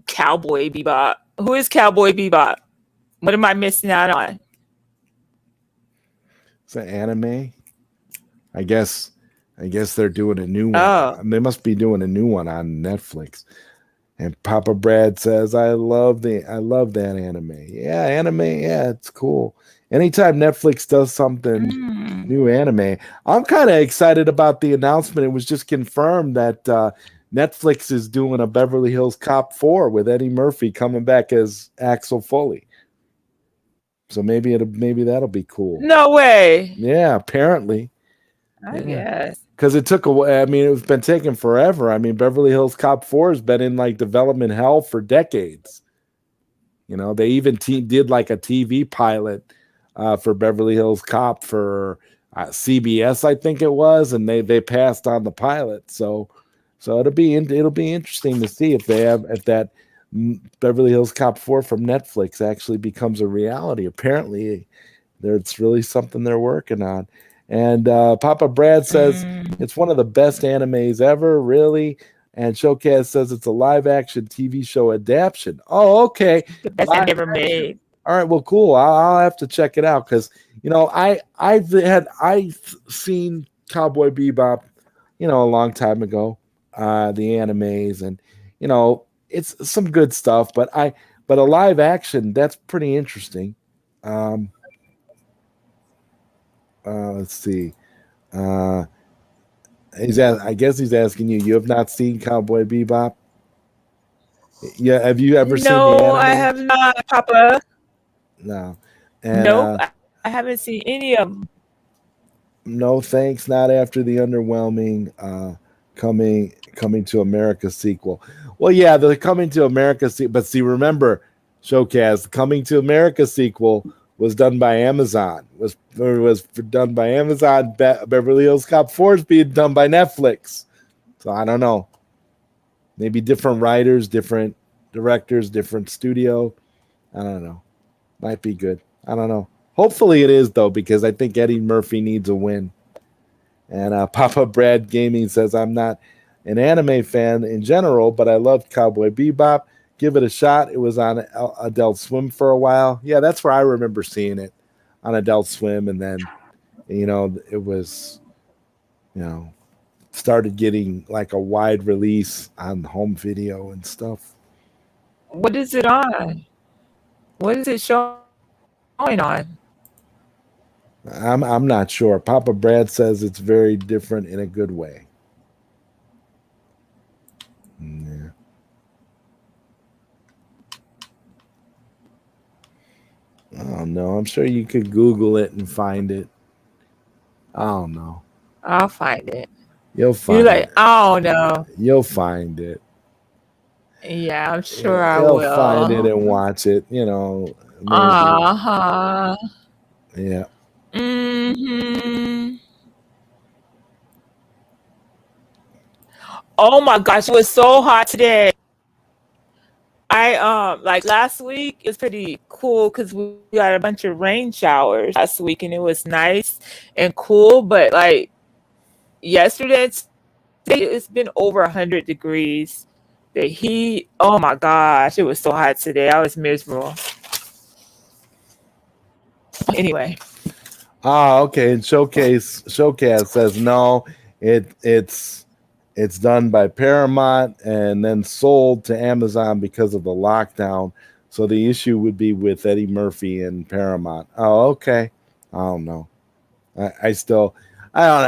Speaker 2: Cowboy Bebop. Who is Cowboy Bebop? What am I missing out on?
Speaker 1: It's an anime. I guess they're doing a new one.
Speaker 2: Oh.
Speaker 1: They must be doing a new one on Netflix. And Papa Brad says, I love that anime. Yeah, anime, yeah, it's cool. Anytime Netflix does something new anime, I'm kind of excited about the announcement. It was just confirmed that Netflix is doing a Beverly Hills Cop 4 with Eddie Murphy coming back as Axel Foley. So maybe that'll be cool.
Speaker 2: No way.
Speaker 1: Yeah, apparently.
Speaker 2: I guess.
Speaker 1: Because it took away. I mean, it's been taking forever. I mean, Beverly Hills Cop 4 has been in like development hell for decades. You know, they even did like a TV pilot for Beverly Hills Cop for CBS, I think it was, and they passed on the pilot. So it'll be interesting to see if that Beverly Hills Cop 4 from Netflix actually becomes a reality. Apparently, it's really something they're working on. And Papa Brad says it's one of the best animes ever, really. And Showcast says it's a live-action TV show adaptation. Oh, okay.
Speaker 2: The best I ever made.
Speaker 1: All right, well, cool. I'll have to check it out because I've seen Cowboy Bebop, a long time ago, the animes, and it's some good stuff. But a live action, that's pretty interesting. Let's see. I guess he's asking you. You have not seen Cowboy Bebop? Yeah. Have you ever seen the anime?
Speaker 2: No, I have not, Papa.
Speaker 1: No. And
Speaker 2: I haven't seen any of them.
Speaker 1: no thanks, not after the underwhelming coming to America sequel. Well, yeah, the Coming to America but see, remember, Showcast, the Coming to America sequel was done by Amazon. Was done by Amazon. Beverly Hills Cop 4 is being done by Netflix. So I don't know. Maybe different writers, different directors, different studio. I don't know. Might be good. I don't know. Hopefully it is though, because I think Eddie Murphy needs a win. And Papa Brad Gaming says, I'm not an anime fan in general, but I loved Cowboy Bebop. Give it a shot. It was on Adult Swim for a while. Yeah, that's where I remember seeing it, on Adult Swim. And then, it was, started getting like a wide release on home video and stuff.
Speaker 2: What is it on? What is it showing on?
Speaker 1: I'm not sure. Papa Brad says it's very different in a good way. Yeah. I don't know. I'm sure you could Google it and find it. I don't know.
Speaker 2: I'll find it.
Speaker 1: You'll
Speaker 2: You're
Speaker 1: find
Speaker 2: like,
Speaker 1: it.
Speaker 2: oh no.
Speaker 1: You'll find it.
Speaker 2: Yeah, I'm sure I
Speaker 1: You'll find it
Speaker 2: will.
Speaker 1: and watch it. Maybe.
Speaker 2: Uh-huh.
Speaker 1: Yeah.
Speaker 2: Mm-hmm. Oh my gosh, it was so hot today. I like last week it's pretty cool because we got a bunch of rain showers last week and it was nice and cool, but like yesterday it's been over 100 degrees. The heat, oh my gosh, it was so hot today. I was miserable. Anyway.
Speaker 1: Okay. And Showcase says no. It's done by Paramount and then sold to Amazon because of the lockdown. So the issue would be with Eddie Murphy and Paramount. Oh, okay. I don't know. I don't know.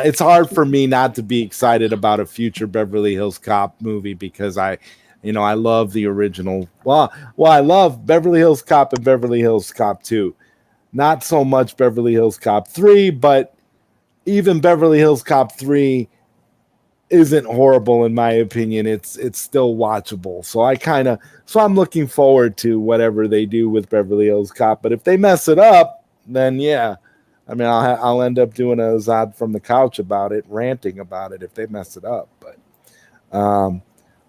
Speaker 1: It's hard for me not to be excited about a future Beverly Hills Cop movie because I love the original. Well, I love Beverly Hills Cop and Beverly Hills Cop 2. Not so much Beverly Hills Cop 3, but even Beverly Hills Cop 3 isn't horrible in my opinion. It's still watchable. So I'm looking forward to whatever they do with Beverly Hills Cop. But if they mess it up, then yeah, I mean I'll end up doing a Zod from the couch about it, ranting about it if they mess it up. But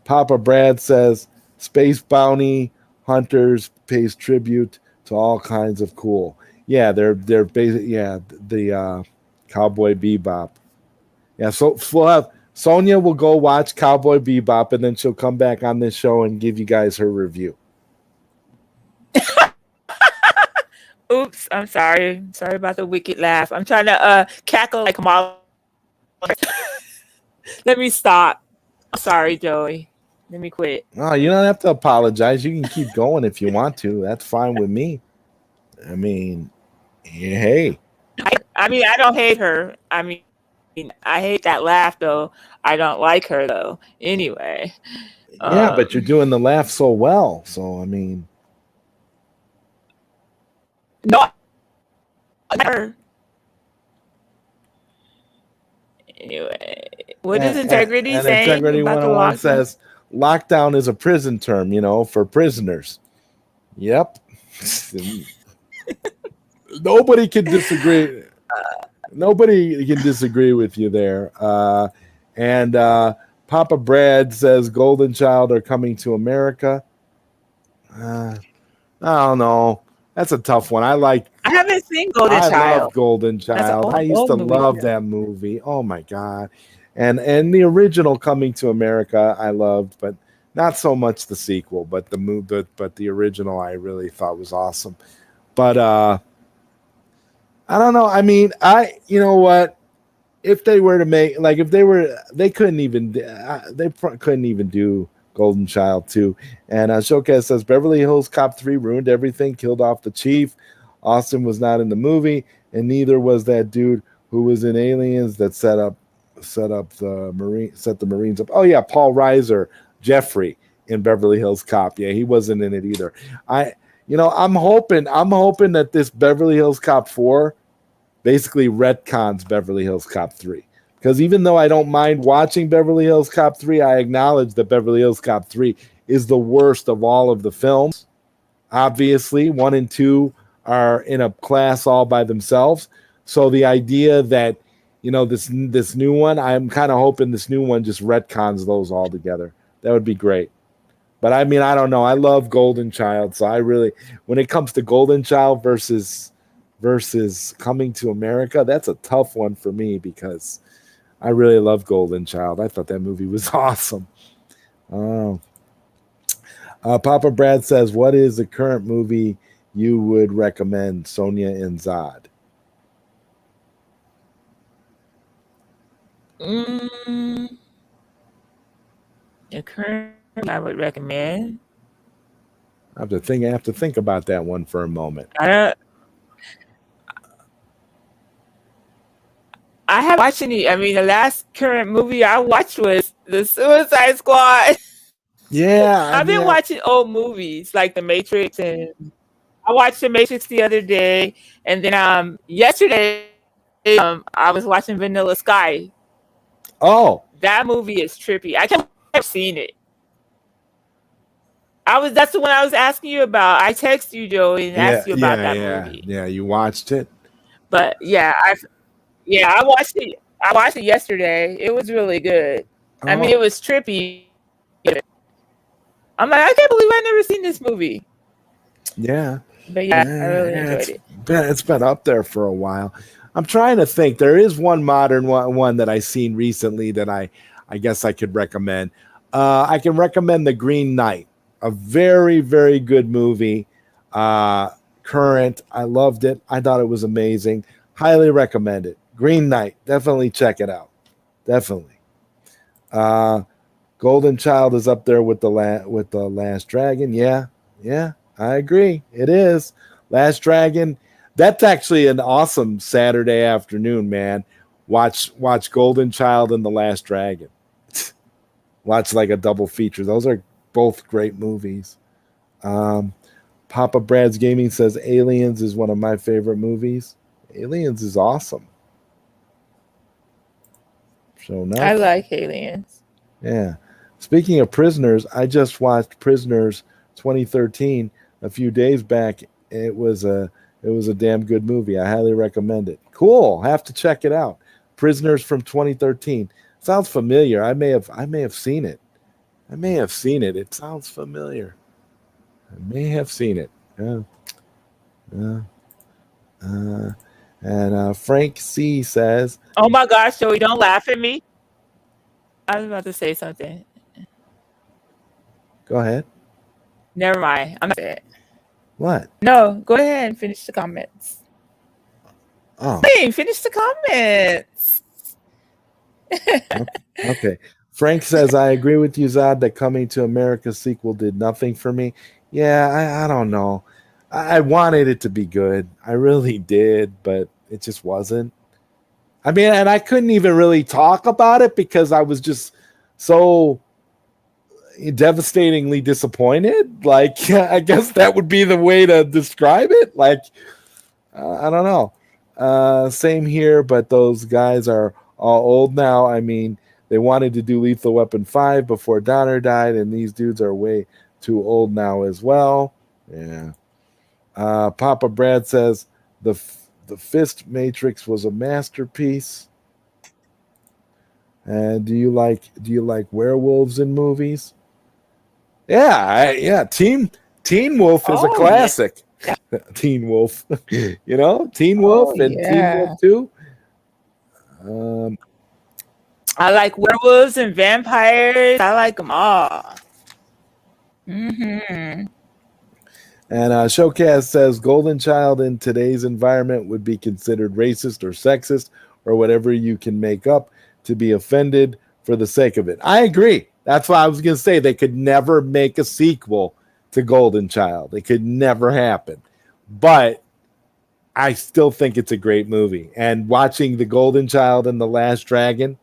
Speaker 1: Papa Brad says Space Bounty Hunters pays tribute to all kinds of cool. Yeah, they're basic. Yeah, the Cowboy Bebop. Yeah, so we'll have Sonia will go watch Cowboy Bebop, and then she'll come back on this show and give you guys her review.
Speaker 2: Oops, I'm sorry. Sorry about the wicked laugh. I'm trying to cackle like Molly. Let me stop. I'm sorry, Joey. Let me quit.
Speaker 1: No, you don't have to apologize. You can keep going if you want to. That's fine with me. I mean, hey.
Speaker 2: I mean, I don't hate her. I mean, I hate that laugh, though. I don't like her, though. Anyway.
Speaker 1: Yeah, but you're doing the laugh so well. So, I mean.
Speaker 2: No. Her. Anyway. What is Integrity saying?
Speaker 1: Integrity
Speaker 2: about
Speaker 1: 101 says lockdown is a prison term, for prisoners. Yep. Nobody can disagree. Nobody can disagree with you there. And Papa Brad says Golden Child are coming to America. I don't know. That's a tough one. I
Speaker 2: haven't seen Golden Child.
Speaker 1: I love Golden Child. I used to love that movie. Oh my God. And the original Coming to America I loved, but not so much the sequel, but the original I really thought was awesome. But I don't know. I mean, you know what? If they were to make they couldn't even do Golden Child 2. And Showcase says Beverly Hills Cop 3 ruined everything, killed off the chief. Austin was not in the movie, and neither was that dude who was in Aliens that set the Marines up. Oh yeah, Paul Reiser, Jeffrey in Beverly Hills Cop. Yeah, he wasn't in it either. I'm hoping that this Beverly Hills Cop 4 basically retcons Beverly Hills Cop 3. Because even though I don't mind watching Beverly Hills Cop 3, I acknowledge that Beverly Hills Cop 3 is the worst of all of the films. Obviously, 1 and 2 are in a class all by themselves. So the idea that, this new one, I'm kind of hoping this new one just retcons those all together. That would be great. But I mean, I don't know. I love Golden Child, so I really, when it comes to Golden Child versus Coming to America, that's a tough one for me because I really love Golden Child. I thought that movie was awesome. Papa Brad says, what is the current movie you would recommend, Sonia and Zod?
Speaker 2: The current I would recommend.
Speaker 1: I have to think about that one for a moment.
Speaker 2: I haven't watched any. I mean, the last current movie I watched was The Suicide Squad.
Speaker 1: Yeah,
Speaker 2: I've been watching old movies like The Matrix, and I watched The Matrix the other day, and then yesterday I was watching Vanilla Sky.
Speaker 1: Oh,
Speaker 2: that movie is trippy. I can't have seen it. That's the one I was asking you about. I texted you, Joey, and asked you about that movie.
Speaker 1: Yeah, you watched it.
Speaker 2: But I watched it. I watched it yesterday. It was really good. Oh. I mean, it was trippy. I'm like, I can't believe I've never seen this movie.
Speaker 1: Yeah.
Speaker 2: But I really enjoyed it.
Speaker 1: It's been up there for a while. I'm trying to think. There is one modern one that I've seen recently that I guess I could recommend. I can recommend The Green Knight, a very, very good movie. Current. I loved it. I thought it was amazing. Highly recommend it. Green Knight. Definitely check it out. Definitely. Golden Child is up there with the Last Dragon. Yeah, I agree. It is. Last Dragon. That's actually an awesome Saturday afternoon, man. Watch Golden Child and The Last Dragon. Watch like a double feature. Those are both great movies. Papa Brad's Gaming says Aliens is one of my favorite movies. Aliens is awesome. So no,
Speaker 2: I like Aliens.
Speaker 1: Yeah. Speaking of Prisoners, I just watched Prisoners 2013 a few days back. It was a damn good movie. I highly recommend it. Cool. Have to check it out. Prisoners from 2013. Sounds familiar. I may have seen it. It sounds familiar. I may have seen it. Yeah. And Frank C says,
Speaker 2: "Oh my gosh, Joey, don't laugh at me." I was about to say something.
Speaker 1: Go ahead.
Speaker 2: Never mind. I'm not it.
Speaker 1: What?
Speaker 2: No, go ahead and finish the comments.
Speaker 1: Oh.
Speaker 2: Hey, finish the comments.
Speaker 1: Okay. Frank says, I agree with you, Zod, that Coming to America sequel did nothing for me. Yeah, I don't know. I wanted it to be good. I really did, but it just wasn't. I mean, and I couldn't even really talk about it because I was just so devastatingly disappointed. Like, I guess that would be the way to describe it. Like, I don't know. Same here, but those guys are all old now. I mean, they wanted to do Lethal Weapon 5 before Donner died, and these dudes are way too old now as well. Yeah. Papa Brad says the Fist Matrix was a masterpiece. And do you like werewolves in movies? Yeah, Teen Wolf is a classic. Yeah. Teen Wolf, Teen Wolf and Teen Wolf 2.
Speaker 2: I like werewolves and vampires. I like them all. Mm-hmm.
Speaker 1: And Showcast says Golden Child in today's environment would be considered racist or sexist or whatever you can make up to be offended for the sake of it. I agree. That's why I was going to say they could never make a sequel to Golden Child. It could never happen. But I still think it's a great movie. And watching The Golden Child and The Last Dragon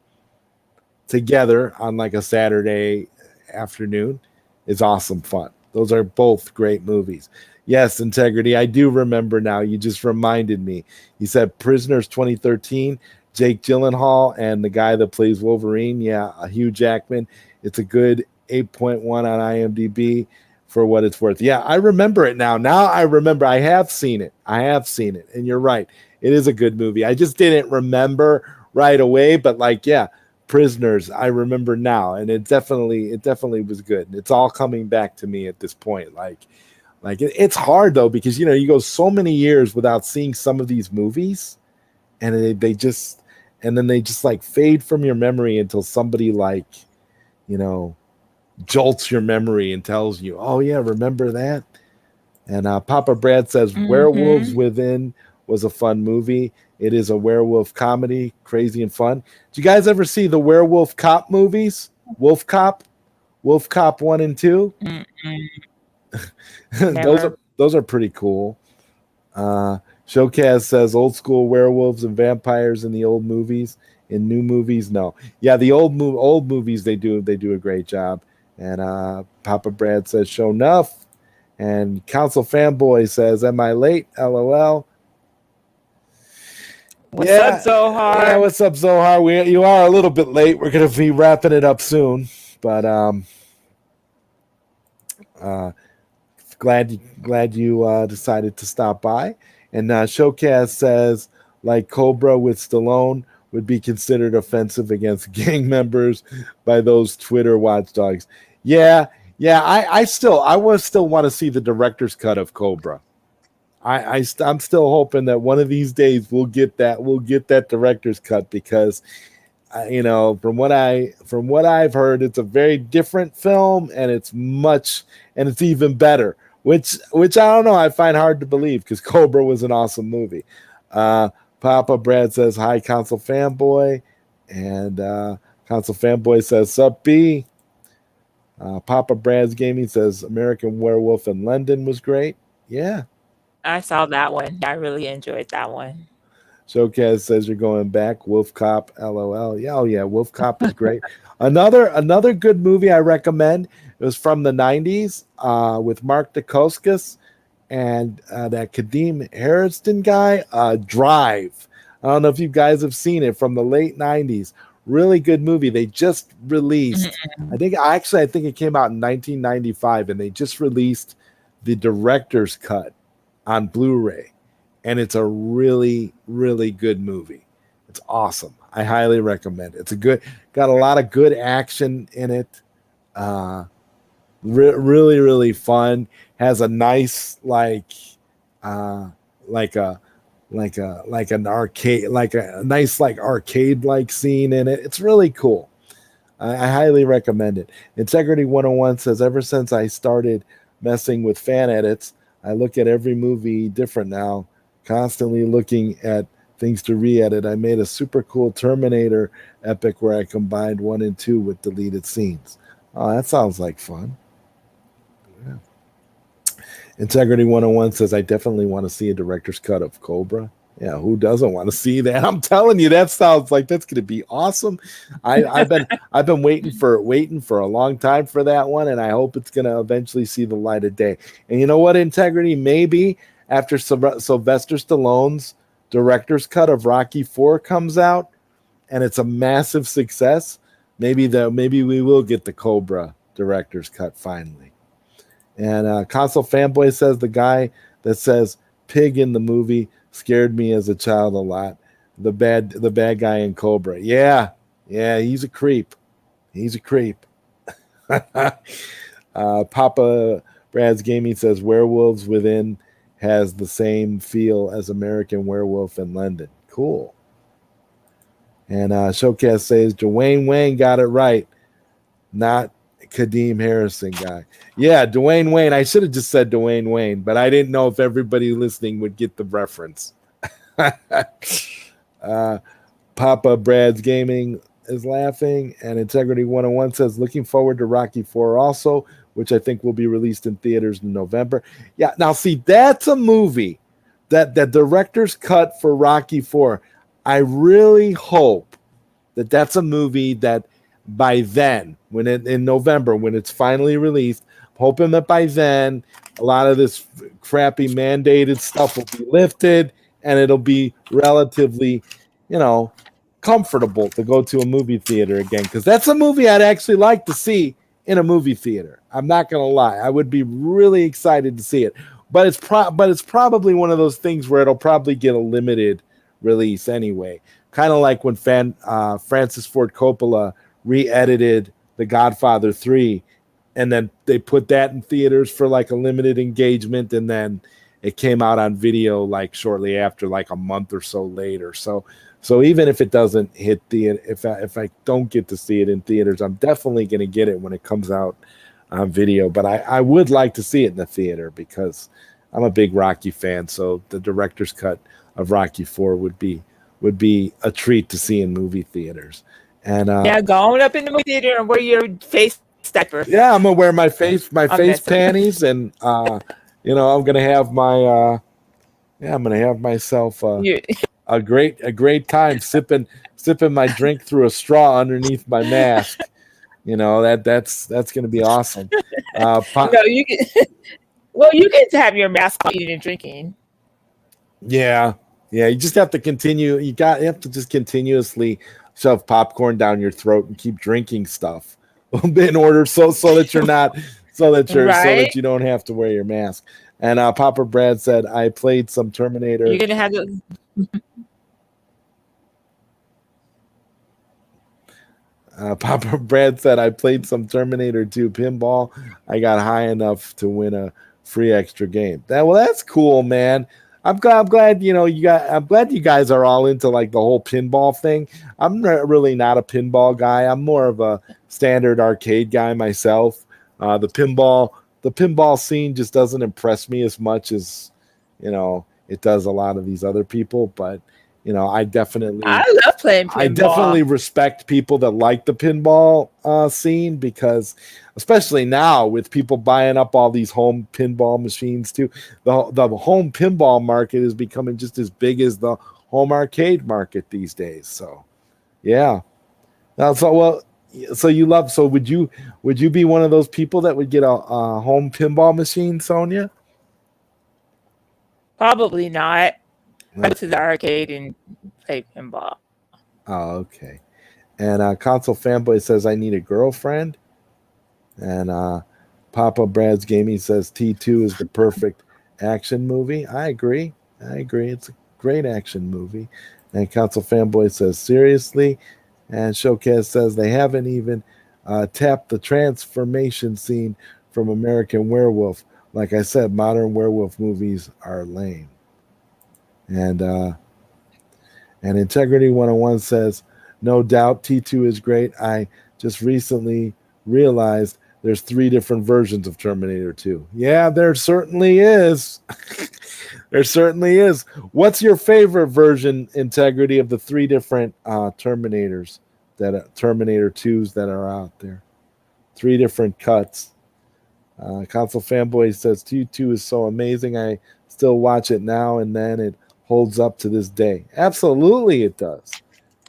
Speaker 1: together on like a Saturday afternoon is awesome fun. Those are both great movies. Yes, integrity. I do remember now. You just reminded me. He said Prisoners 2013, Jake Gyllenhaal, and the guy that plays Wolverine. Yeah, Hugh Jackman. It's a good 8.1 on IMDb for what it's worth. Yeah, I remember it now. Now I remember. I have seen it. I have seen it. And you're right. It is a good movie. I just didn't remember right away. But like, yeah, Prisoners, I remember now. And it definitely was good. It's all coming back to me at this point. It's hard though, because you go so many years without seeing some of these movies, and then they just like fade from your memory until somebody like you know jolts your memory and tells you, oh yeah, remember that. And Papa Brad says Werewolves
Speaker 2: Mm-hmm.
Speaker 1: Within was a fun movie. It is a werewolf comedy, crazy and fun. Did you guys ever see the werewolf cop movies? Wolf Cop 1 and 2?
Speaker 2: Mm-mm.
Speaker 1: those
Speaker 2: Never.
Speaker 1: are those are pretty cool. Showcast says old school werewolves and vampires in the old movies. In new movies, no. Yeah, the old movies they do a great job. And Papa Brad says show enough. And Council Fanboy says, "Am I late? LOL."
Speaker 2: What's up,
Speaker 1: Yeah, yeah.
Speaker 2: Zohar?
Speaker 1: What's up, Zohar? You are a little bit late. We're gonna be wrapping it up soon, but uh, glad you decided to stop by. And Showcast says, like Cobra with Stallone would be considered offensive against gang members by those Twitter watchdogs. Yeah, yeah. I still want to see the director's cut of Cobra. I'm still hoping that one of these days we'll get that director's cut because from what I've heard, it's a very different film, and it's even better. Which I don't know. I find hard to believe because Cobra was an awesome movie. Uh, Papa Brad says hi, Council Fanboy, and Council Fanboy says sup B. Papa Brad's Gaming says American Werewolf in London was great. Yeah.
Speaker 2: I saw that one. I really enjoyed that one.
Speaker 1: Showcase says you're going back. Wolf Cop, LOL. Yeah, oh yeah, Wolf Cop is great. Another good movie I recommend. It was from the '90s with Mark Dacascos and that Kadeem Hairston guy. Drive. I don't know if you guys have seen it from the late '90s. Really good movie. They just released. I think it came out in 1995, and they just released the director's cut on Blu-ray, and it's a really, really good movie. It's awesome. I highly recommend it. Got a lot of good action in it. Uh, really, really fun. Has a nice uh, like a like an arcade, like a nice arcade scene in it. It's really cool. I highly recommend it. Integrity 101 says ever since I started messing with fan edits, I look at every movie different now, constantly looking at things to re-edit. I made a super cool Terminator epic where I combined 1 and 2 with deleted scenes. Oh, that sounds like fun. Yeah. Integrity 101 says I definitely want to see a director's cut of Cobra. Yeah, who doesn't want to see that? I'm telling you, that sounds like that's going to be awesome. I've been waiting for a long time for that one, and I hope it's going to eventually see the light of day. And you know what, Integrity? Maybe after Sylvester Stallone's director's cut of Rocky 4 comes out, and it's a massive success, maybe we will get the Cobra director's cut finally. And Console Fanboy says the guy that says pig in the movie scared me as a child a lot. The bad guy in Cobra. Yeah, he's a creep. He's a creep. Papa Brad's Gaming says Werewolves Within has the same feel as American Werewolf in London. Cool. And Showcast says Dwayne Wayne got it right, not Kadeem Harrison guy. Yeah, Dwayne Wayne. I should have just said Dwayne Wayne, but I didn't know if everybody listening would get the reference. Papa Brad's Gaming is laughing, and Integrity 101 says looking forward to Rocky 4 also, which I think will be released in theaters in November. Yeah, now see, that's a movie that the director's cut for Rocky 4. I really hope that that's a movie that by then, in November, when it's finally released, I'm hoping that by then a lot of this crappy mandated stuff will be lifted, and it'll be relatively, you know, comfortable to go to a movie theater again, because that's a movie I'd actually like to see in a movie theater. I'm not gonna lie, I would be really excited to see it, but it's probably one of those things where it'll probably get a limited release anyway, kind of like when Francis Ford Coppola re-edited The Godfather 3, and then they put that in theaters for like a limited engagement, and then it came out on video like shortly after, like a month or so later. So even if it doesn't hit if I don't get to see it in theaters, I'm definitely going to get it when it comes out on video. But I would like to see it in the theater because I'm a big Rocky fan. So the director's cut of Rocky 4 would be a treat to see in movie theaters. And
Speaker 2: yeah, going up in the movie theater and wear your face diaper.
Speaker 1: Yeah, I'm gonna wear my face panties, and you know, I'm gonna have myself a great time sipping my drink through a straw underneath my mask. You know, that's going to be awesome.
Speaker 2: No, you can. Well, you get to have your mask on eating and drinking.
Speaker 1: Yeah. You just have to continue. You have to just continuously shove popcorn down your throat and keep drinking stuff in order so that you're not so that you don't have to wear your mask. And Papa Brad said, I played some Terminator.
Speaker 2: You're gonna have to.
Speaker 1: Papa Brad said, I played some Terminator 2 pinball. I got high enough to win a free extra game. That's cool, man. I'm glad I'm glad you guys are all into like the whole pinball thing. I'm really not a pinball guy. I'm more of a standard arcade guy myself. The pinball scene just doesn't impress me as much as, it does a lot of these other people, but I love playing pinball. I definitely respect people that like the pinball scene, because especially now with people buying up all these home pinball machines too, the home pinball market is becoming just as big as the home arcade market these days. So, yeah. So would you be one of those people that would get a home pinball machine, Sonia?
Speaker 2: Probably not. I go to the arcade and play pinball.
Speaker 1: Oh, okay. And Console Fanboy says, I need a girlfriend. And Papa Brad's Gaming says T2 is the perfect action movie. I agree. It's a great action movie. And Console Fanboy says, seriously? And Showcase says they haven't even tapped the transformation scene from American Werewolf. Like I said, modern werewolf movies are lame. And Integrity 101 says, no doubt T2 is great. I just recently realized there's 3 different versions of Terminator 2. Yeah, there certainly is. There certainly is. What's your favorite version, Integrity, of the 3 different Terminators, Terminator 2s that are out there? 3 different cuts. Console Fanboy says T2 is so amazing. I still watch it now and then. It holds up to this day. Absolutely, it does.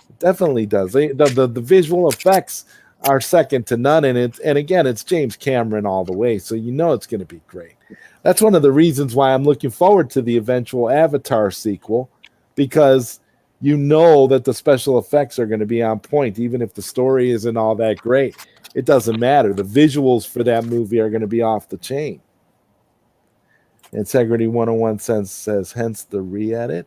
Speaker 1: It definitely does. The visual effects are second to none, and again, it's James Cameron all the way, so it's going to be great. That's one of the reasons why I'm looking forward to the eventual Avatar sequel, because that the special effects are going to be on point, even if the story isn't all that great. It doesn't matter. The visuals for that movie are going to be off the chain. Integrity 101 says, hence the re-edit.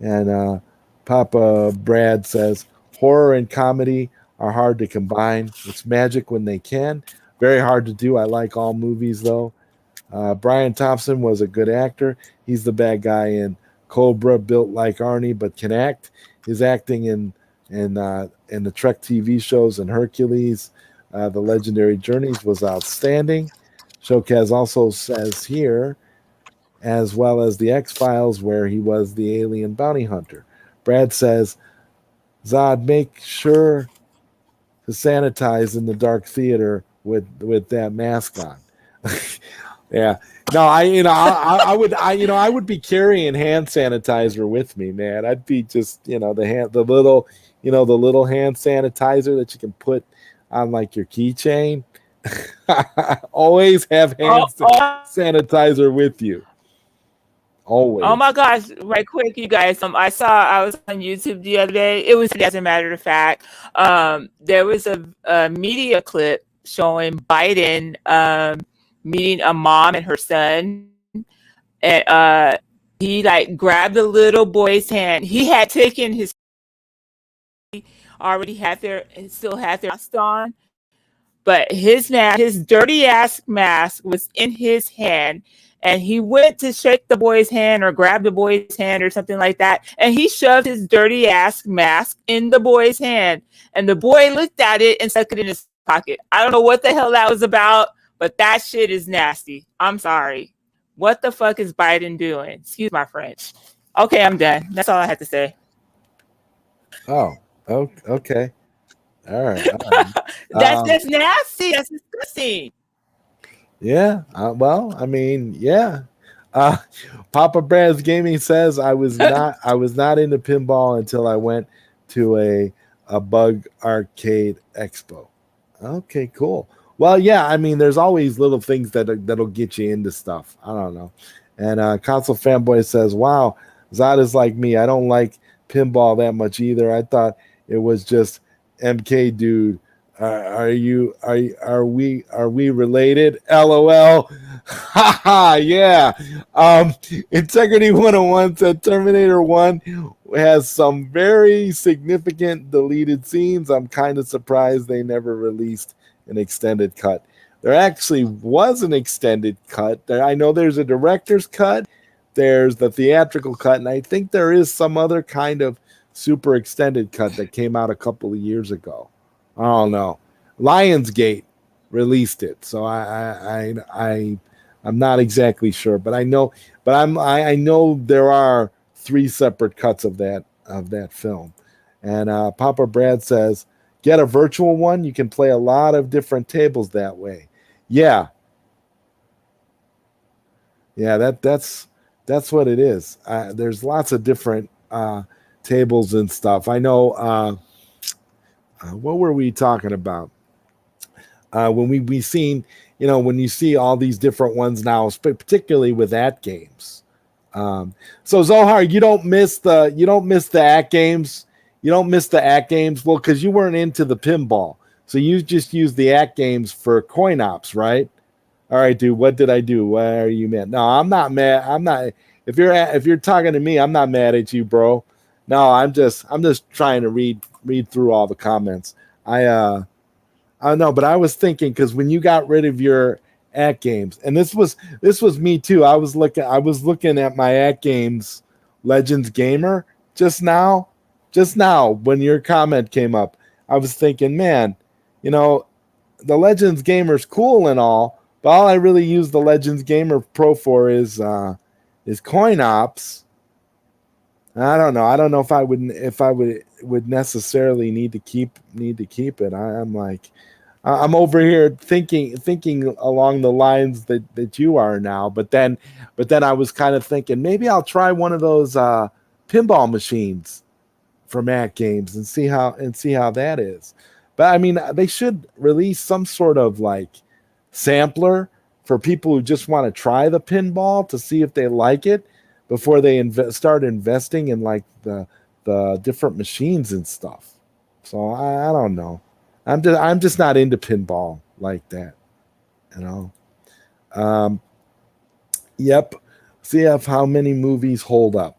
Speaker 1: And Papa Brad says, horror and comedy are hard to combine. It's magic when they can. Very hard to do. I like all movies, though. Brian Thompson was a good actor. He's the bad guy in Cobra, built like Arnie, but can act. His acting in the Trek TV shows and Hercules, The Legendary Journeys, was outstanding. Showcase also says here, as well as the X-Files, where he was the alien bounty hunter. Brad says, Zod, make sure to sanitize in the dark theater with that mask on. Yeah. No, I would be carrying hand sanitizer with me, man. I'd be just, the little hand sanitizer that you can put on like your keychain. Always have hand
Speaker 2: Oh, oh,
Speaker 1: sanitizer with you.
Speaker 2: oh my
Speaker 1: Always.
Speaker 2: gosh! Right quick, you guys. I was on YouTube the other day. It was, as a matter of fact, there was a media clip showing Biden meeting a mom and her son, and he like grabbed the little boy's hand. He had taken his already had their still had their mask on, but his dirty ass mask was in his hand, and he went to shake the boy's hand or grab the boy's hand or something like that, and he shoved his dirty ass mask in the boy's hand, and the boy looked at it and stuck it in his pocket. I don't know what the hell that was about, but that shit is nasty. I'm sorry. What the fuck is Biden doing? Excuse my French. Okay, I'm done. That's all I had to say.
Speaker 1: Oh, okay. All right. All right.
Speaker 2: That's nasty. That's disgusting.
Speaker 1: Yeah. Well, I mean, yeah. Uh, Papa Brad's Gaming says I was not into pinball until I went to a bug arcade expo. Okay, cool. Well, yeah, I mean, there's always little things that'll get you into stuff. I don't know. And console fanboy says, "Wow, Zod is like me. I don't like pinball that much either. I thought it was just MK dude. Are we related? LOL. Haha, yeah. Integrity 101 said Terminator 1 has some very significant deleted scenes. I'm kind of surprised they never released an extended cut. There actually was an extended cut. I know there's a director's cut, there's the theatrical cut, and I think there is some other kind of super extended cut that came out a couple of years ago. I don't know. Lionsgate released it, so I'm not exactly sure, but I know, I know there are 3 separate cuts of that film. And Papa Brad says, get a virtual one. You can play a lot of different tables that way. Yeah, yeah. That's what it is. There's lots of different tables and stuff. I know. What were we talking about? When we seen, when you see all these different ones now, particularly with at games. So Zohar, you don't miss the at games. You don't miss the at games. Well, because you weren't into the pinball, so you just use the at games for coin ops, right? All right, dude. What did I do? Why are you mad? No, I'm not mad. I'm not. If you're talking to me, I'm not mad at you, bro. No, I'm just trying to read through all the comments. I don't know, but I was thinking because when you got rid of your at games, and this was me too. I was looking at my at games Legends Gamer just now when your comment came up. I was thinking, man, the Legends Gamer's cool and all, but all I really use the Legends Gamer Pro for is coin ops. I don't know. I don't know if I would necessarily need to keep it. I'm like, I'm over here thinking along the lines that you are now. But then I was kind of thinking maybe I'll try one of those pinball machines from At Games and see how that is. But I mean, they should release some sort of like sampler for people who just want to try the pinball to see if they like it before they start investing in like the different machines and stuff. So I don't know. I'm just not into pinball like that, you know. Yep. See if how many movies hold up.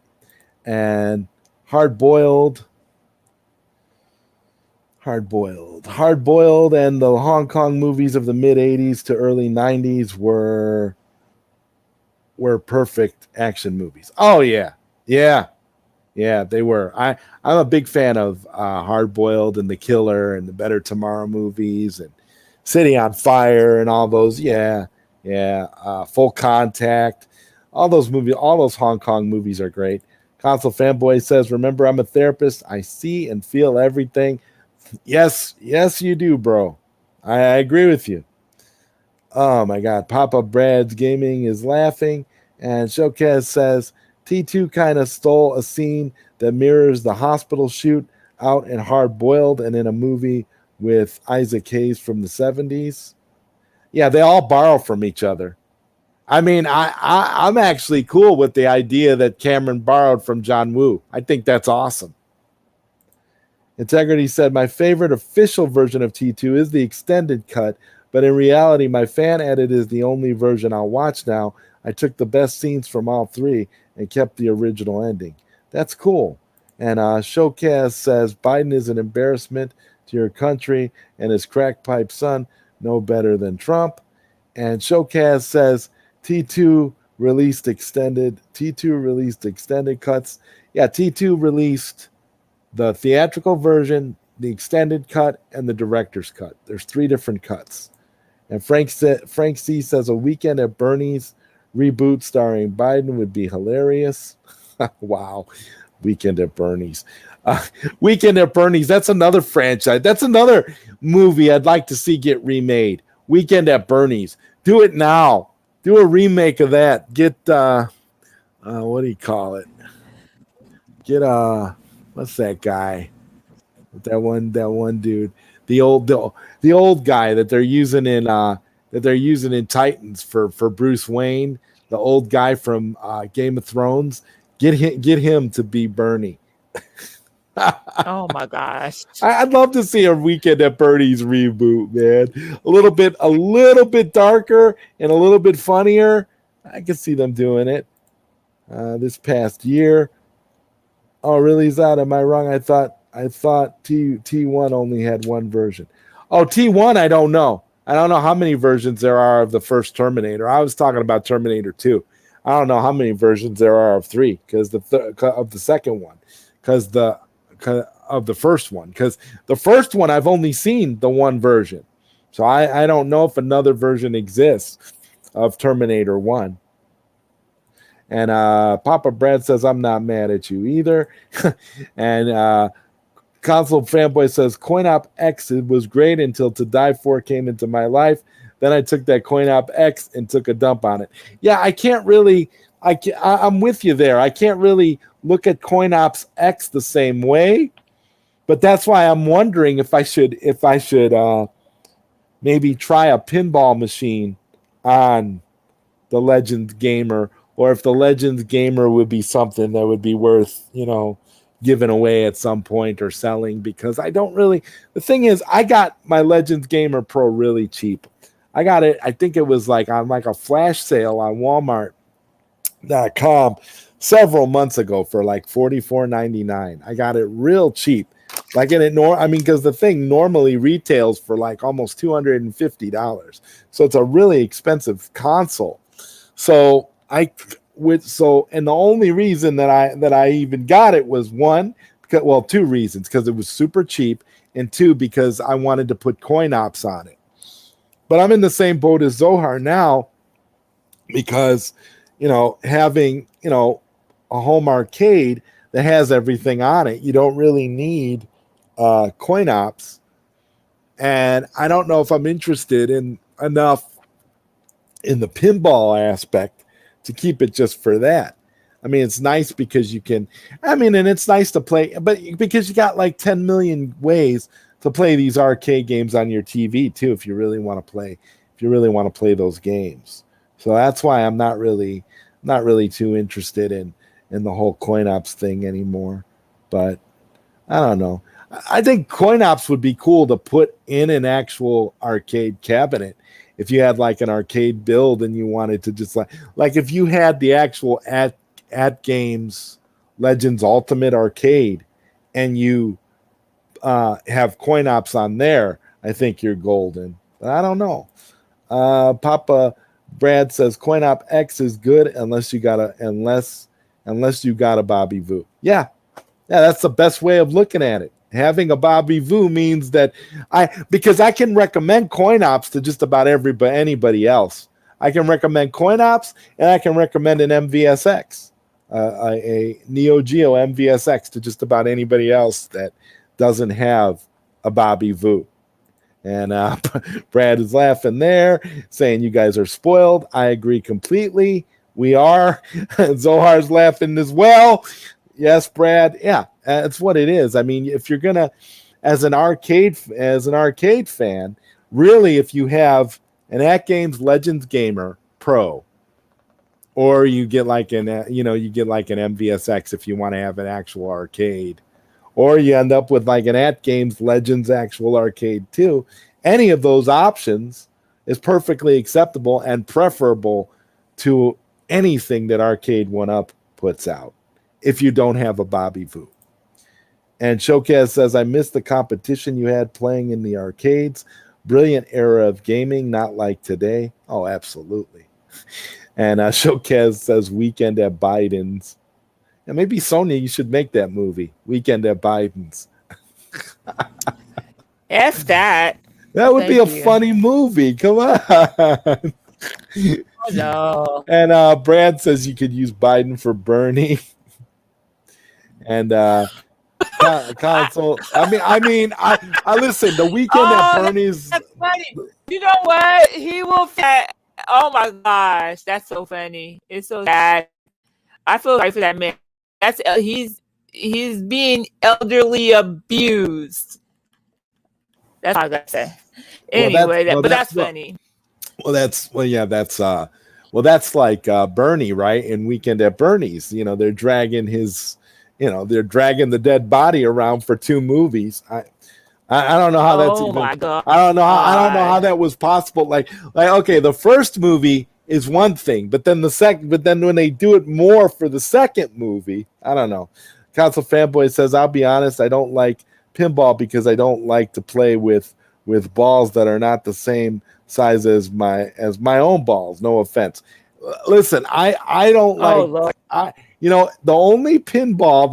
Speaker 1: And hard boiled, and the Hong Kong movies of the mid '80s to early '90s were perfect action movies. Oh yeah, yeah, they were. I'm a big fan of Hard Boiled and The Killer and the Better Tomorrow movies and City on Fire and all those. Yeah, yeah. Full Contact, all those movies, all those Hong Kong movies are great. Console Fanboy says, "Remember, I'm a therapist. I see and feel everything." Yes, you do, bro. I agree with you. Oh my God, Papa Brad's Gaming is laughing, and Showcase says T2 kind of stole a scene that mirrors the hospital shoot out in Hard Boiled and in a movie with Isaac Hayes from the 70s. Yeah, they all borrow from each other. I mean, I'm actually cool with the idea that Cameron borrowed from John Woo. I think that's awesome. Integrity said, my favorite official version of T2 is the extended cut, but in reality, my fan edit is the only version I'll watch now. I took the best scenes from all three and kept the original ending. That's cool. And Showcast says, Biden is an embarrassment to your country, and his crackpipe son no better than Trump. And Showcast says, T2 released extended cuts. Yeah, T2 released the theatrical version, the extended cut, and the director's cut. There's 3 different cuts. And Frank C says a Weekend at Bernie's reboot starring Biden would be hilarious. Wow. Weekend at Bernie's. Weekend at Bernie's, that's another franchise. That's another movie I'd like to see get remade. Weekend at Bernie's. Do it now. Do a remake of that. Get, what do you call it? Get, what's that guy? That one dude, the old guy that they're using in Titans for Bruce Wayne, the old guy from Game of Thrones. Get him to be Bernie.
Speaker 2: Oh my gosh!
Speaker 1: I'd love to see a Weekend at Bernie's reboot, man. A little bit darker and a little bit funnier. I could see them doing it this past year. Oh, really, Zod? Am I wrong? I thought T1 only had one version. Oh, T1, I don't know. I don't know how many versions there are of the first Terminator. I was talking about Terminator 2. I don't know how many versions there are of 3 because of the second one, because of the first one, because the first one I've only seen the one version, so I don't know if another version exists of Terminator 1. And Papa Brad says, I'm not mad at you either. And Console Fanboy says, CoinOp X was great until To Die For came into my life. Then I took that CoinOp X and took a dump on it. Yeah, I can't really, I'm with you there. I can't really look at CoinOps X the same way. But that's why I'm wondering if I should maybe try a pinball machine on the Legends Gamer, or if the Legends Gamer would be something that would be worth, giving away at some point or selling, because I don't really, the thing is, I got my Legends Gamer Pro really cheap. I got it, I think it was like on like a flash sale on Walmart.com several months ago for like $44.99. I got it real cheap. Like because the thing normally retails for like almost $250. So it's a really expensive console. So and the only reason that I even got it was two reasons, because it was super cheap, and 2, because I wanted to put CoinOps on it. But I'm in the same boat as Zohar now, because having a home arcade that has everything on it, you don't really need CoinOps, and I don't know if I'm interested in enough in the pinball aspect to keep it just for that. I mean, it's nice because you can, and it's nice to play, but because you got like 10 million ways to play these arcade games on your TV too, if you really want to play those games. So that's why I'm not really too interested in the whole CoinOps thing anymore. But I don't know. I think CoinOps would be cool to put in an actual arcade cabinet. If you had like an arcade build and you wanted to just like if you had the actual at Games Legends Ultimate Arcade and you have CoinOps on there, I think you're golden. But I don't know. Papa Brad says CoinOp X is good unless you got a Bobby Vu. Yeah, that's the best way of looking at it. Having a Bobby Vu means that because I can recommend CoinOps to just about anybody else. I can recommend CoinOps, and I can recommend an MVSX, a Neo Geo MVSX, to just about anybody else that doesn't have a Bobby Vu. And Brad is laughing there, saying you guys are spoiled. I agree completely. We are. Zohar's laughing as well. Yes, Brad. Yeah, it's what it is. I mean, if you're gonna, as an arcade fan, really, if you have an At Games Legends Gamer Pro, or you get like you get like an MVSX if you want to have an actual arcade, or you end up with like an At Games Legends actual arcade too. Any of those options is perfectly acceptable and preferable to anything that Arcade One Up puts out if you don't have a Bobby Voo. And Showcase says, I missed the competition you had playing in the arcades. Brilliant era of gaming, not like today. Oh, absolutely. And Showcase says, Weekend at Biden's. And maybe Sonia, you should make that movie, Weekend at Biden's.
Speaker 2: F that.
Speaker 1: That would be a funny movie. Come on.
Speaker 2: Oh, no.
Speaker 1: And Brad says you could use Biden for Bernie. And console. I listen. The Weekend at Bernie's.
Speaker 2: That's funny. You know what? He will. Oh my gosh, that's so funny. It's so sad. I feel sorry for that man. That's he's being elderly abused. That's all I gotta say. Anyway, that's funny.
Speaker 1: That's like Bernie, right? In Weekend at Bernie's, they're dragging they're dragging the dead body around for 2 movies. I don't know how that's even.
Speaker 2: My God.
Speaker 1: I don't know how that was possible. Like okay, the first movie is one thing, but then when they do it more for the second movie, I don't know. Console Fanboy says, I'll be honest, I don't like pinball because I don't like to play with balls that are not the same size as my own balls. No offense. Listen, I don't like.
Speaker 2: Oh, Lord.
Speaker 1: The only pinball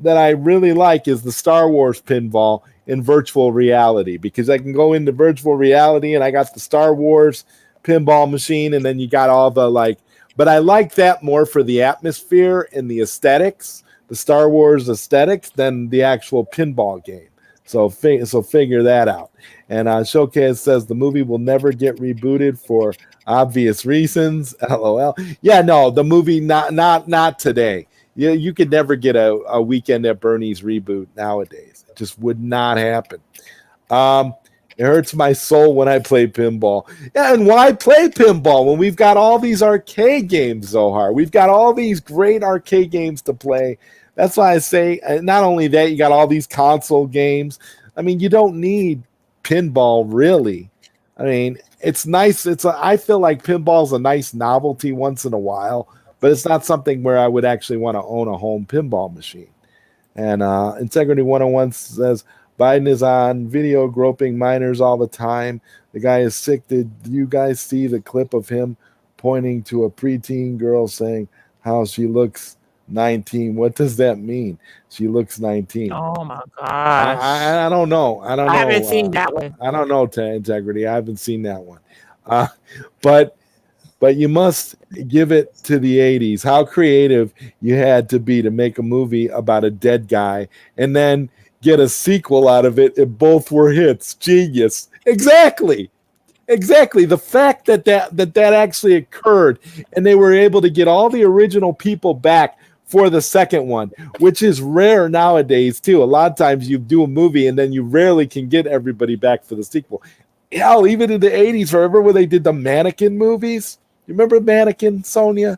Speaker 1: that I really like is the Star Wars pinball in virtual reality, because I can go into virtual reality and I got the Star Wars pinball machine, and then you got all the but I like that more for the atmosphere and the aesthetics, the Star Wars aesthetics, than the actual pinball game. So figure that out. And Showcase says the movie will never get rebooted for obvious reasons. LOL. Yeah, no, the movie not today. You could never get a Weekend at Bernie's reboot nowadays. It just would not happen. It hurts my soul when I play pinball. Yeah, and why play pinball when we've got all these arcade games, Zohar? We've got all these great arcade games to play. That's why I say, not only that, you got all these console games. I mean, you don't need pinball, really. I mean, it's nice. I feel like pinball's a nice novelty once in a while, but it's not something where I would actually want to own a home pinball machine. And Integrity 101 says, Biden is on video groping minors all the time. The guy is sick. Did you guys see the clip of him pointing to a preteen girl saying how she looks 19? What does that mean? She looks 19.
Speaker 2: Oh my gosh.
Speaker 1: I don't know. I
Speaker 2: haven't seen that one.
Speaker 1: I don't know, Integrity. I haven't seen that one. But you must give it to the 80s. How creative you had to be to make a movie about a dead guy and then get a sequel out of it if both were hits. Genius. Exactly. The fact that actually occurred and they were able to get all the original people back for the second one, which is rare nowadays too. A lot of times you do a movie and then you rarely can get everybody back for the sequel. Hell, even in the 80s, remember when they did the Mannequin movies? You remember Mannequin, Sonia?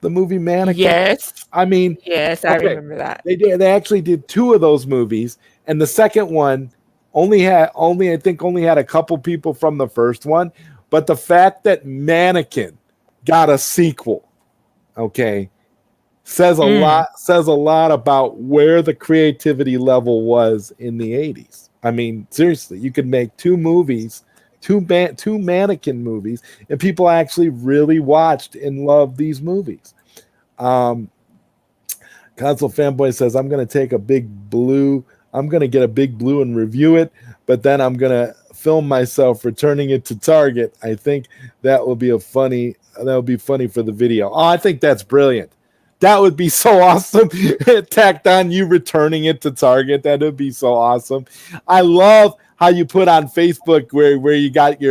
Speaker 1: The movie Mannequin?
Speaker 2: Yes.
Speaker 1: I mean,
Speaker 2: yes, I remember that.
Speaker 1: They actually did 2 of those movies, and the second one only had a couple people from the first one. But the fact that Mannequin got a sequel, okay, says a lot about where the creativity level was in the 80s. I mean, seriously, you could make 2 movies, two Mannequin movies, and people actually really watched and loved these movies. Console Fanboy says, I'm going to get a big blue and review it, but then I'm going to film myself returning it to Target. I think that will be funny for the video. Oh, I think that's brilliant. That would be so awesome. Tacked on you returning it to Target. That would be so awesome. I love how you put on Facebook where you got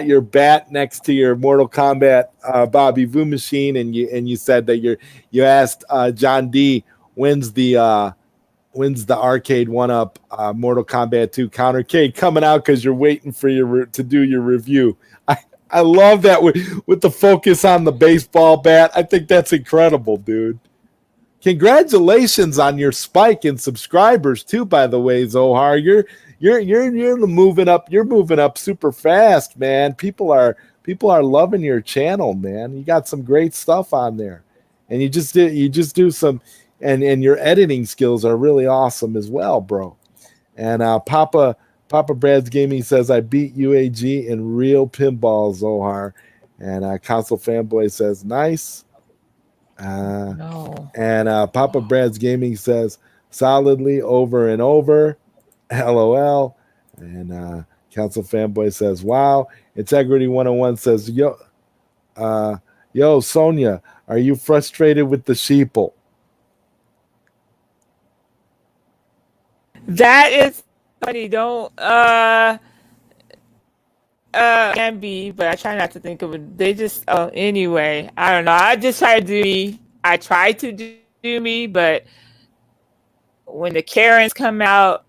Speaker 1: your bat next to your Mortal Kombat Bobby Voo machine, and you said that you asked John D when's the Arcade 1-Up Mortal Kombat 2 Countercade coming out because you're waiting for to do your review. I love that with the focus on the baseball bat. I think that's incredible, dude. Congratulations on your spike in subscribers too, by the way, Zohar. You're moving up. You're moving up super fast, man. People are loving your channel, man. You got some great stuff on there, and you just do some, and your editing skills are really awesome as well, bro. And Papa Brad's Gaming says I beat UAG in real pinball, Zohar, and Console Fanboy says nice.
Speaker 2: No.
Speaker 1: And Papa Brad's Gaming says solidly over and over. LOL. And Council Fanboy says, wow. Integrity 101 says, yo, Sonia, are you frustrated with the sheeple?
Speaker 2: That is funny. Don't can be, but I try not to think of it. They just anyway, I don't know. I just try to do me. I try to do me, but when the Karens come out,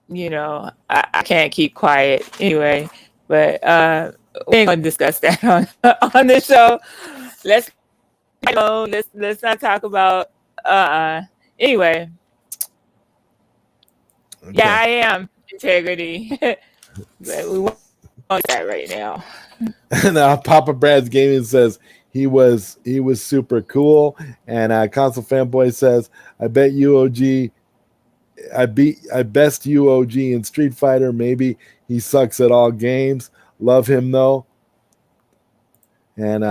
Speaker 2: you know, I can't keep quiet anyway. But we ain't gonna discuss that on the show. Let's go. Let's not talk about anyway. Okay. Yeah, I am integrity. But we won't do that right now.
Speaker 1: And Papa Brad's Gaming says he was super cool. And Console Fanboy says, I bet UOG I best UOG in Street Fighter. Maybe he sucks at all games. Love him though. And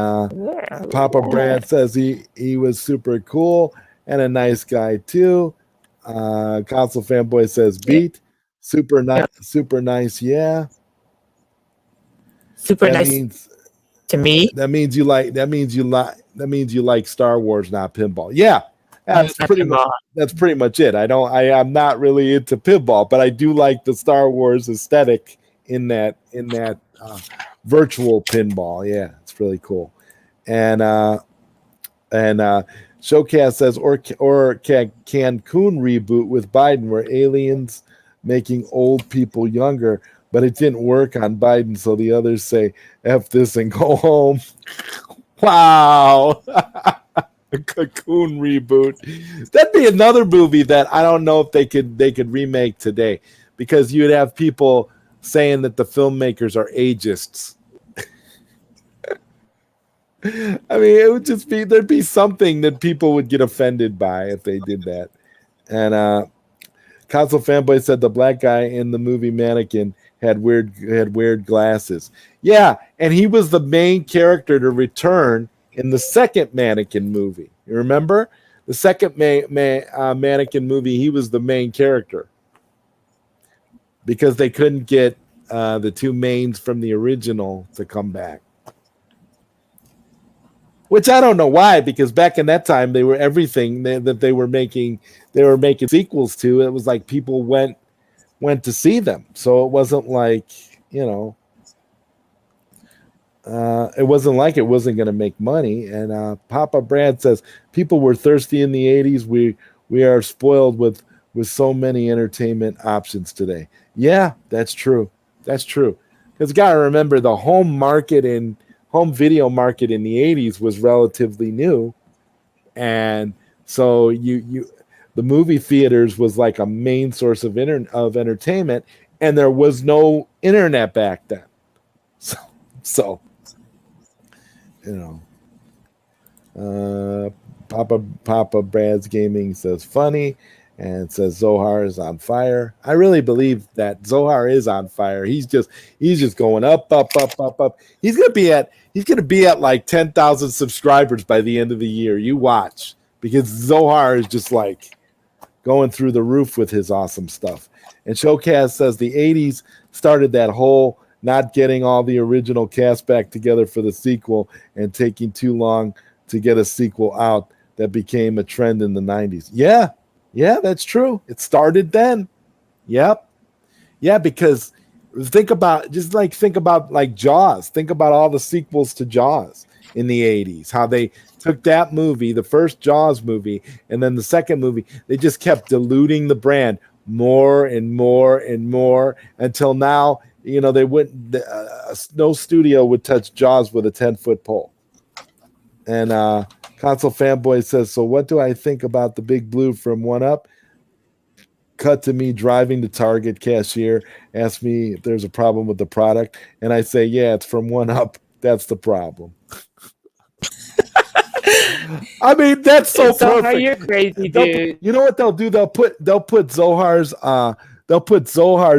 Speaker 1: Papa Brad says he was super cool and a nice guy too. Console Fanboy says beat. Super nice, yeah.
Speaker 2: Super nice to me.
Speaker 1: That means you like Star Wars, not pinball. Yeah. That's pretty much it. I'm not really into pinball, but I do like the Star Wars aesthetic in that virtual pinball. Yeah, it's really cool. And Showcast says or Cancun reboot with Biden where aliens making old people younger, but it didn't work on Biden, so the others say F this and go home. Wow. A Cocoon reboot. That'd be another movie that I don't know if they could remake today, because you'd have people saying that the filmmakers are agists. I mean, it would just be, there'd be something that people would get offended by if they did that. And Console Fanboy said the black guy in the movie Mannequin had weird glasses. Yeah, and he was the main character to return in the second Mannequin movie. You remember? The second Mannequin movie, he was the main character. Because they couldn't get the two mains from the original to come back. Which I don't know why, because back in that time, they were everything that they were making sequels to. It was like people went to see them. So it wasn't like, you know, it wasn't like it wasn't going to make money. And Papa Brad says people were thirsty in the 80s. We are spoiled with so many entertainment options today. Yeah, that's true. That's true. Because you got to remember the home video market in the 80s was relatively new. And so the movie theaters was like a main source of entertainment, and there was no internet back then. So you know, Papa Brad's Gaming says funny, and says Zohar is on fire. I really believe that Zohar is on fire. He's just going up. He's gonna be at like 10,000 subscribers by the end of the year. You watch, because Zohar is just like going through the roof with his awesome stuff. And Showcast says the 80s started that whole not getting all the original cast back together for the sequel and taking too long to get a sequel out that became a trend in the 90s. Yeah, that's true. It started then. Yep. Yeah, because think about like Jaws. Think about all the sequels to Jaws in the 80s, how they took that movie, the first Jaws movie, and then the second movie, they just kept diluting the brand more and more and more until now they wouldn't. No studio would touch Jaws with a 10-foot pole. And Console Fanboy says, so what do I think about the Big Blue from One Up? Cut to me driving to Target cashier, ask me if there's a problem with the product, and I say, yeah, it's from One Up. That's the problem. I mean, that's so
Speaker 2: Zohar,
Speaker 1: perfect.
Speaker 2: you're crazy, dude.
Speaker 1: You know what they'll do? They'll put Zohar's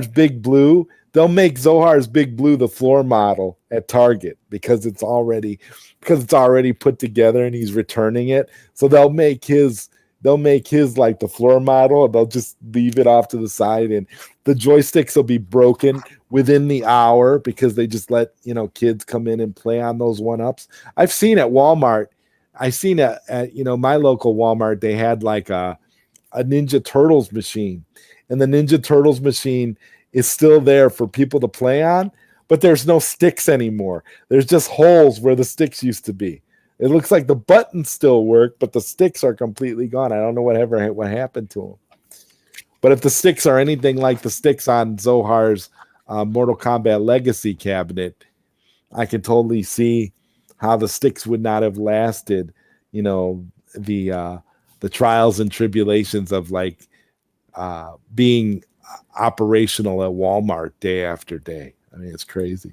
Speaker 1: Big Blue. They'll make Zohar's Big Blue the floor model at Target because it's already put together and he's returning it. So they'll make his like the floor model, and they'll just leave it off to the side, and the joysticks will be broken within the hour because they just let kids come in and play on those One-Ups. I've seen at Walmart. I seen at my local Walmart, they had like a Ninja Turtles machine, and the Ninja Turtles machine is still there for people to play on, but there's no sticks anymore. There's just holes where the sticks used to be. It looks like the buttons still work, but the sticks are completely gone. I don't know what happened to them. But if the sticks are anything like the sticks on Zohar's Mortal Kombat Legacy cabinet, I can totally see how the sticks would not have lasted, the trials and tribulations of like being operational at Walmart day after day. I mean, it's crazy.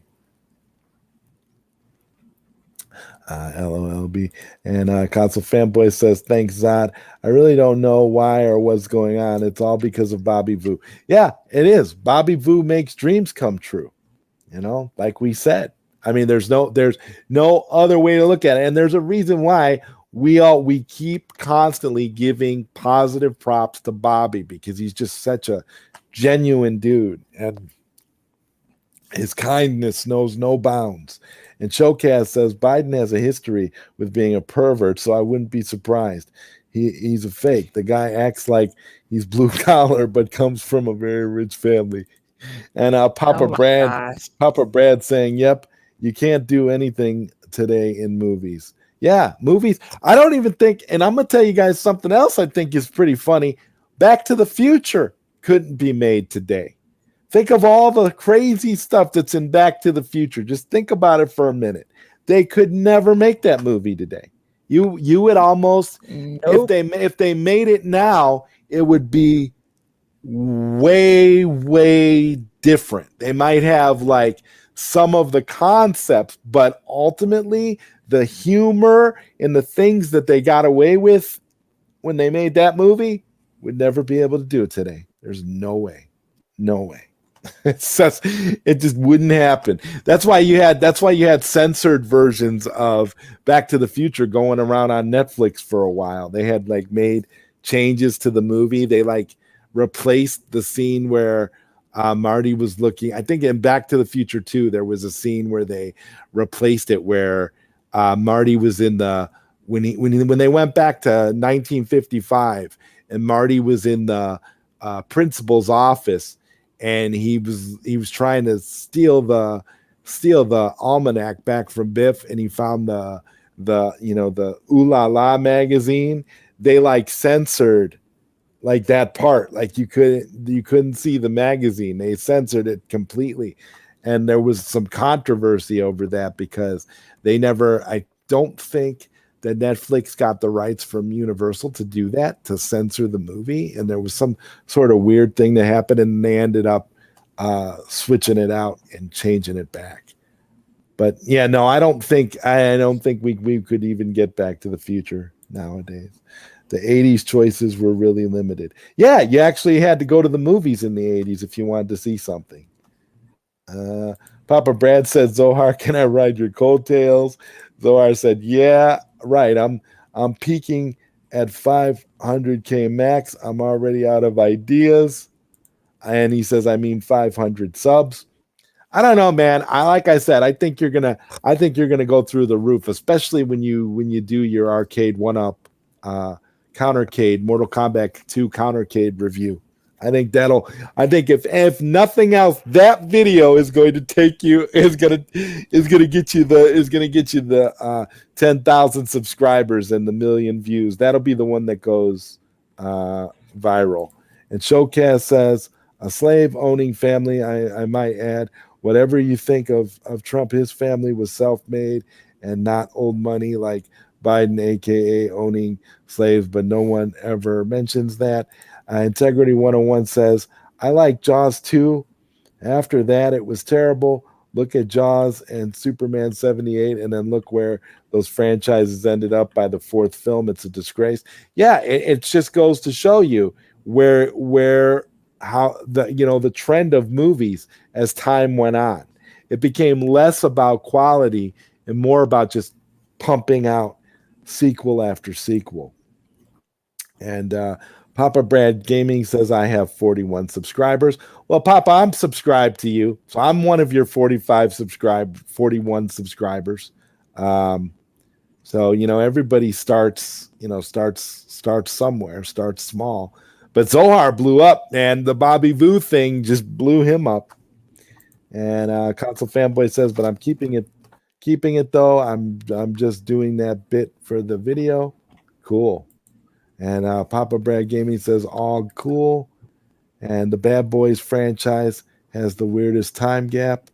Speaker 1: LOLB. And Console Fanboy says, thanks, Zod. I really don't know why or what's going on. It's all because of Bobby Vu. Yeah, it is. Bobby Vu makes dreams come true. Like we said. I mean, there's no other way to look at it. And there's a reason why we keep constantly giving positive props to Bobby, because he's just such a genuine dude. And his kindness knows no bounds. And Showcast says Biden has a history with being a pervert, so I wouldn't be surprised. He's a fake. The guy acts like he's blue collar, but comes from a very rich family. And Papa Brad saying, "Yep, you can't do anything today in movies." Yeah, movies. I don't even think, and I'm gonna tell you guys something else I think is pretty funny. Back to the Future couldn't be made today. Think of all the crazy stuff that's in Back to the Future. Just think about it for a minute. They could never make that movie today. You would almost, nope. if they made it now, it would be way different. They might have like some of the concepts, but ultimately the humor and the things that they got away with when they made that movie would never be able to do it today. There's no way. It just wouldn't happen. That's why you had censored versions of Back to the Future going around on Netflix for a while. They had like made changes to the movie. They like replaced the scene where Marty was looking. I think in Back to the Future 2, there was a scene where they replaced it where Marty was in when they went back to 1955 and Marty was in the principal's office. And he was trying to steal the almanac back from Biff, and he found the Ooh La La magazine. They like censored like that part, like you couldn't see the magazine. They censored it completely, and there was some controversy over that because I don't think that Netflix got the rights from Universal to do that, to censor the movie. And there was some sort of weird thing that happened, and they ended up switching it out and changing it back. But yeah, no, I don't think we could even get Back to the Future nowadays. The 80s choices were really limited. Yeah, you actually had to go to the movies in the 80s if you wanted to see something. Papa Brad said, Zohar, can I ride your coattails? Zohar said, yeah, right. I'm peaking at 500K max. I'm already out of ideas. And he says, I mean 500 subs. I don't know, man. Like I said, I think you're gonna go through the roof, especially when you do your arcade one-up countercade Mortal Kombat 2 countercade review. I think if nothing else, that video is going to get you the 10,000 subscribers and the 1 million views. That'll be the one that goes viral. And Showcast says, a slave owning family, I might add, whatever you think of Trump, his family was self-made and not old money like Biden, aka owning slaves, but no one ever mentions that. Integrity 101 says, I like Jaws 2. After that, it was terrible. Look at Jaws and Superman 78, and then look where those franchises ended up by the fourth film. It's a disgrace. Yeah, it just goes to show you how the trend of movies as time went on. It became less about quality and more about just pumping out sequel after sequel. And Papa Brad Gaming says, I have 41 subscribers. Well, Papa, I'm subscribed to you. So I'm one of your 41 subscribers. So, everybody starts somewhere, starts small. But Zohar blew up, and the Bobby Vu thing just blew him up. And Console Fanboy says, but I'm keeping it though. I'm just doing that bit for the video. Cool. And Papa Brad Gaming says, all cool. And the Bad Boys franchise has the weirdest time gap.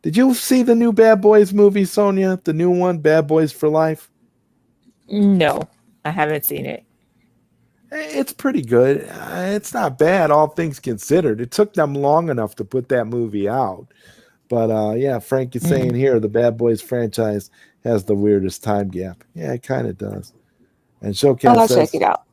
Speaker 1: Did you see the new Bad Boys movie, Sonia? The new one, Bad Boys for Life?
Speaker 2: No, I haven't seen it.
Speaker 1: It's pretty good. It's not bad, all things considered. It took them long enough to put that movie out. But yeah, Frank is saying here, the Bad Boys franchise has the weirdest time gap. Yeah, it kind of does. And Showcast
Speaker 2: I'll
Speaker 1: says,
Speaker 2: check it out.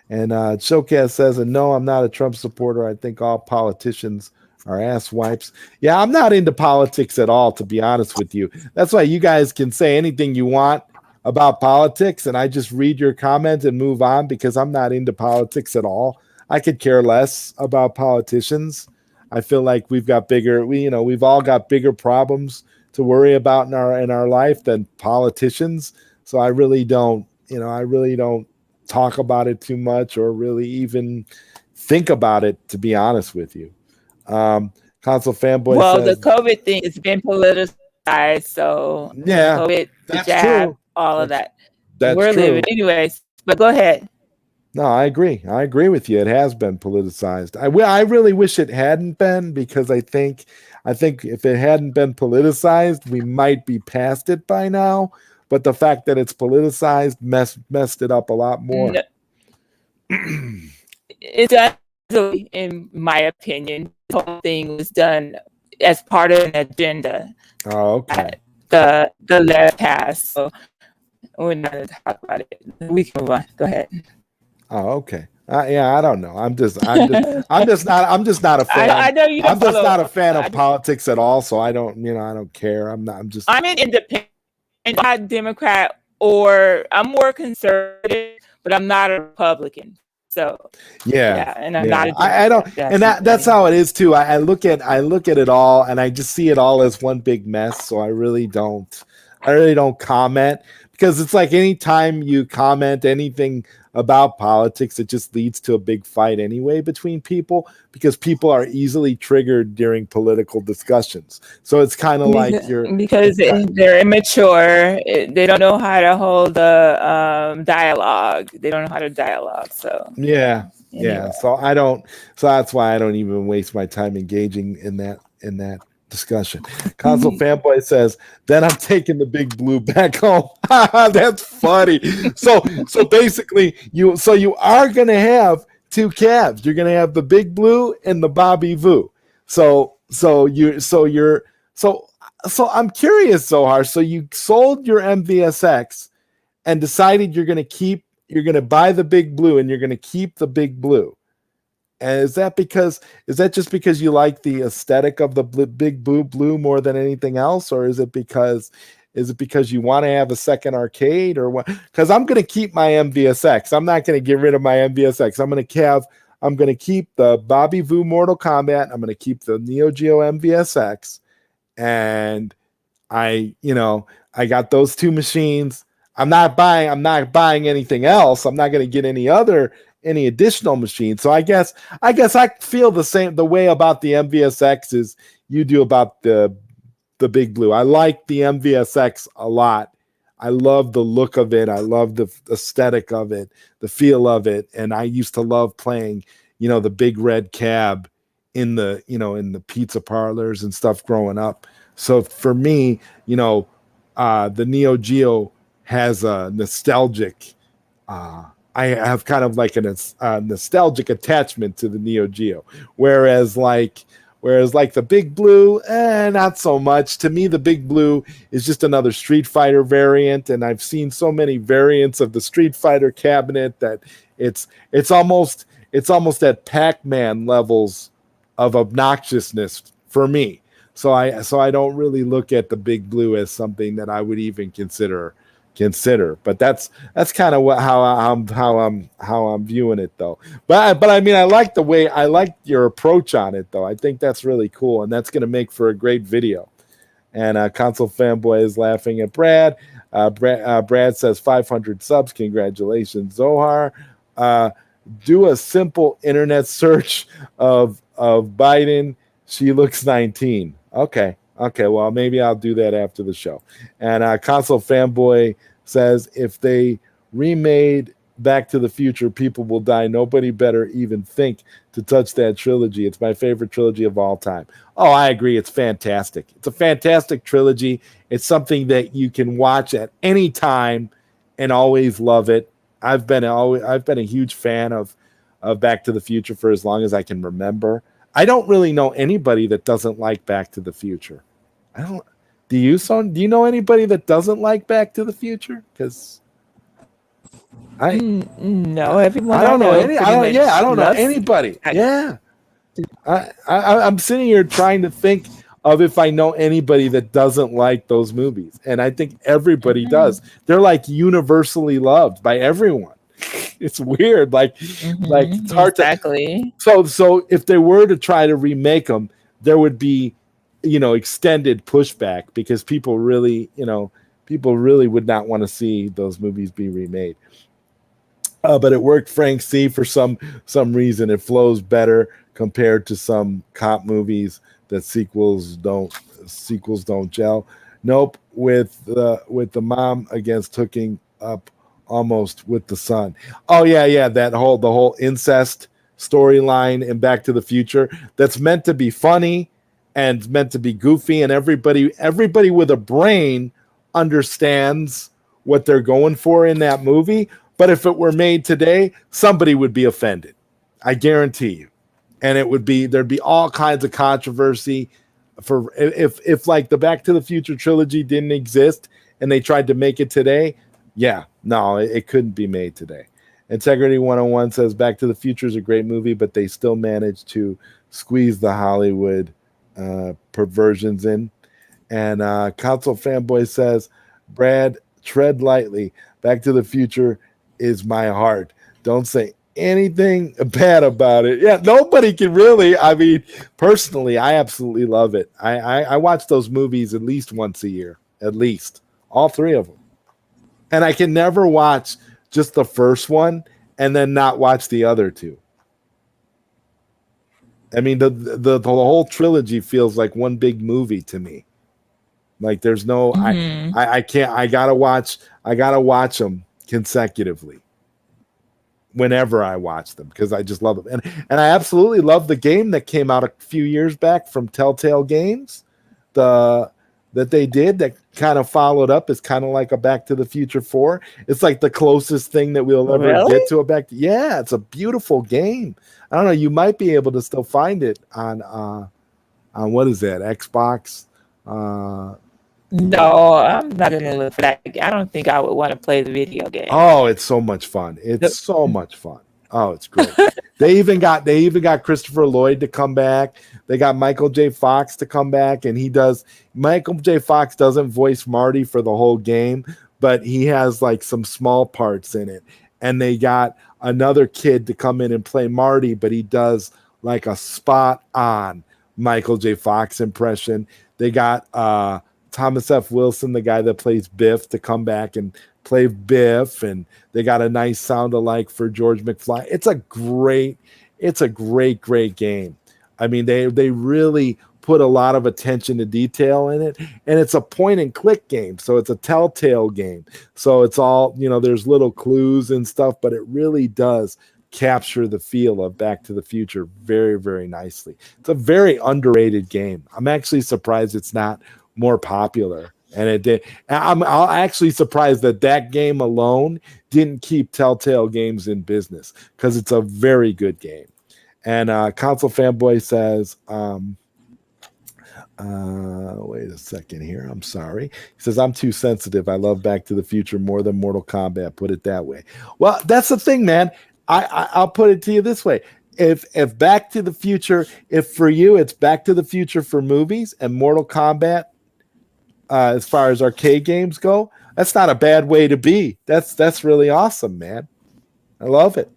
Speaker 1: And Showcast says, and no, I'm not a Trump supporter. I think all politicians are ass wipes. Yeah, I'm not into politics at all, to be honest with you. That's why you guys can say anything you want about politics, and I just read your comment and move on because I'm not into politics at all. I could care less about politicians. I feel like we've all got bigger problems to worry about in our life than politicians. So I really don't talk about it too much or really even think about it, to be honest with you. Console Fanboy says,
Speaker 2: the COVID thing has been politicized, so
Speaker 1: yeah,
Speaker 2: COVID,
Speaker 1: that's
Speaker 2: the jab,
Speaker 1: true.
Speaker 2: all of that.
Speaker 1: That's
Speaker 2: We're
Speaker 1: true.
Speaker 2: living anyways, but go ahead.
Speaker 1: No, I agree. I agree with you. It has been politicized. I really wish it hadn't been, because I think if it hadn't been politicized, we might be past it by now. But the fact that it's politicized messed it up a lot more.
Speaker 2: No. It's done, in my opinion. The whole thing was done as part of an agenda.
Speaker 1: Oh, okay.
Speaker 2: The left passed. So we're not going to talk about it. We can move on. Go ahead.
Speaker 1: Oh, okay. Yeah, I don't know. I'm just not a fan.
Speaker 2: I know you don't
Speaker 1: I'm just
Speaker 2: follow-
Speaker 1: not a fan of politics at all. So I don't care. I'm an
Speaker 2: independent, not Democrat, or I'm more conservative, but I'm not a Republican. So
Speaker 1: yeah,
Speaker 2: and I'm not.
Speaker 1: I don't, and that's how it is too. I look at it all, and I just see it all as one big mess. So I really don't comment, because it's like anytime you comment anything about politics, it just leads to a big fight anyway between people, because people are easily triggered during political discussions. So it's kind of like
Speaker 2: because they're immature. They don't know how to hold the dialogue. They don't know how to dialogue. So
Speaker 1: yeah.
Speaker 2: Anyway.
Speaker 1: So that's why I don't even waste my time engaging in that discussion. Console Fanboy says, then I'm taking the big blue back home. That's funny. So basically you are gonna have two cabs. You're gonna have the big blue and the Bobby Vu. So I'm curious, Zohar. So you sold your MVSX and decided you're gonna buy the big blue and you're gonna keep the big blue. And is that just because you like the aesthetic of the big blue more than anything else, or is it because you want to have a second arcade, or what? Because I'm going to keep my MVSX. I'm not going to get rid of my MVSX. I'm going to keep the Bobby Vu Mortal Kombat. I'm going to keep the Neo Geo MVSX, and I got those two machines. I'm not buying anything else. I'm not going to get any additional machines. So I guess I feel the way about the MVSX as you do about the big blue. I like the MVSX a lot. I love the look of it. I love the aesthetic of it, the feel of it. And I used to love playing, the big red cab in the in the pizza parlors and stuff growing up. So for me, the Neo Geo has a nostalgic. Uh, I have kind of like a nostalgic attachment to the Neo Geo, whereas like the Big Blue, not so much. To me, the Big Blue is just another Street Fighter variant, and I've seen so many variants of the Street Fighter cabinet that it's almost at Pac-Man levels of obnoxiousness for me. So I don't really look at the Big Blue as something that I would even consider. But that's kind of how I'm viewing it though. But I mean, I like your approach on it though. I think that's really cool, and that's going to make for a great video. And console fanboy is laughing at Brad. Brad says 500 subs. Congratulations, Zohar. Do a simple internet search of Biden. She looks 19. Okay. Well, maybe I'll do that after the show. And console fanboy says if they remade Back to the Future, people will die. Nobody better even think to touch that trilogy. It's my favorite trilogy of all time. Oh, I agree. It's fantastic. It's a fantastic trilogy. It's something that you can watch at any time and always love it. I've been a huge fan of Back to the Future for as long as I can remember. I don't really know anybody that doesn't like Back to the Future. I don't. Do you, Son? Do you know anybody that doesn't like Back to the Future? Because
Speaker 2: no, everyone
Speaker 1: I don't know any. I don't know
Speaker 2: loves
Speaker 1: anybody. Yeah, I'm sitting here trying to think of if I know anybody that doesn't like those movies, and I think everybody does. They're like universally loved by everyone. It's weird, like it's hard
Speaker 2: exactly.
Speaker 1: So if they were to try to remake them, there would be extended pushback because people really would not want to see those movies be remade. But it worked, Frank C. For some reason. It flows better compared to some cop movies that sequels don't gel. Nope, with the mom against hooking up almost with the son. Oh yeah, the whole incest storyline in Back to the Future that's meant to be funny and meant to be goofy, and everybody with a brain understands what they're going for in that movie. But if it were made today, somebody would be offended. I guarantee you. And there'd be all kinds of controversy for if like the Back to the Future trilogy didn't exist and they tried to make it today. Yeah, no, it couldn't be made today. Integrity 101 says Back to the Future is a great movie, but they still managed to squeeze the Hollywood perversions in. And console fanboy says, Brad, tread lightly. Back to the Future is my heart. Don't say anything bad about it. Yeah, nobody can really. I mean, personally, I absolutely love it. I watch those movies at least once a year, at least all three of them. And I can never watch just the first one and then not watch the other two. I mean, the whole trilogy feels like one big movie to me. Like there's no, I can't, I gotta watch them consecutively whenever I watch them because I just love them. And I absolutely love the game that came out a few years back from Telltale Games. That they did that kind of followed up is kind of like a Back to the Future 4. It's like the closest thing that we'll ever get to a yeah, it's a beautiful game. I don't know, you might be able to still find it on what is that, Xbox?
Speaker 2: No, I'm not gonna look for that. I don't think I would want to play the video game.
Speaker 1: Oh, it's so much fun. It's so much fun. Oh, it's great. They even got Christopher Lloyd to come back. They got Michael J. Fox to come back, and Michael J. Fox doesn't voice Marty for the whole game, but he has like some small parts in it. And they got another kid to come in and play Marty, but he does like a spot on Michael J. Fox impression. They got Thomas F. Wilson, the guy that plays Biff, to come back and play Biff, and they got a nice sound alike for George McFly. It's a great game. I mean, they really put a lot of attention to detail in it, and it's a point and click game, so it's a Telltale game. So it's all, there's little clues and stuff, but it really does capture the feel of Back to the Future very, very nicely. It's a very underrated game. I'm actually surprised it's not more popular. And it did. I'm actually surprised that that game alone didn't keep Telltale Games in business, because it's a very good game. And Console Fanboy says, wait a second here. I'm sorry. He says, I'm too sensitive. I love Back to the Future more than Mortal Kombat. Put it that way. Well, that's the thing, man. I'll put it to you this way. If Back to the Future, if for you it's Back to the Future for movies and Mortal Kombat, as far as arcade games go, that's not a bad way to be. That's really awesome, man. I love it.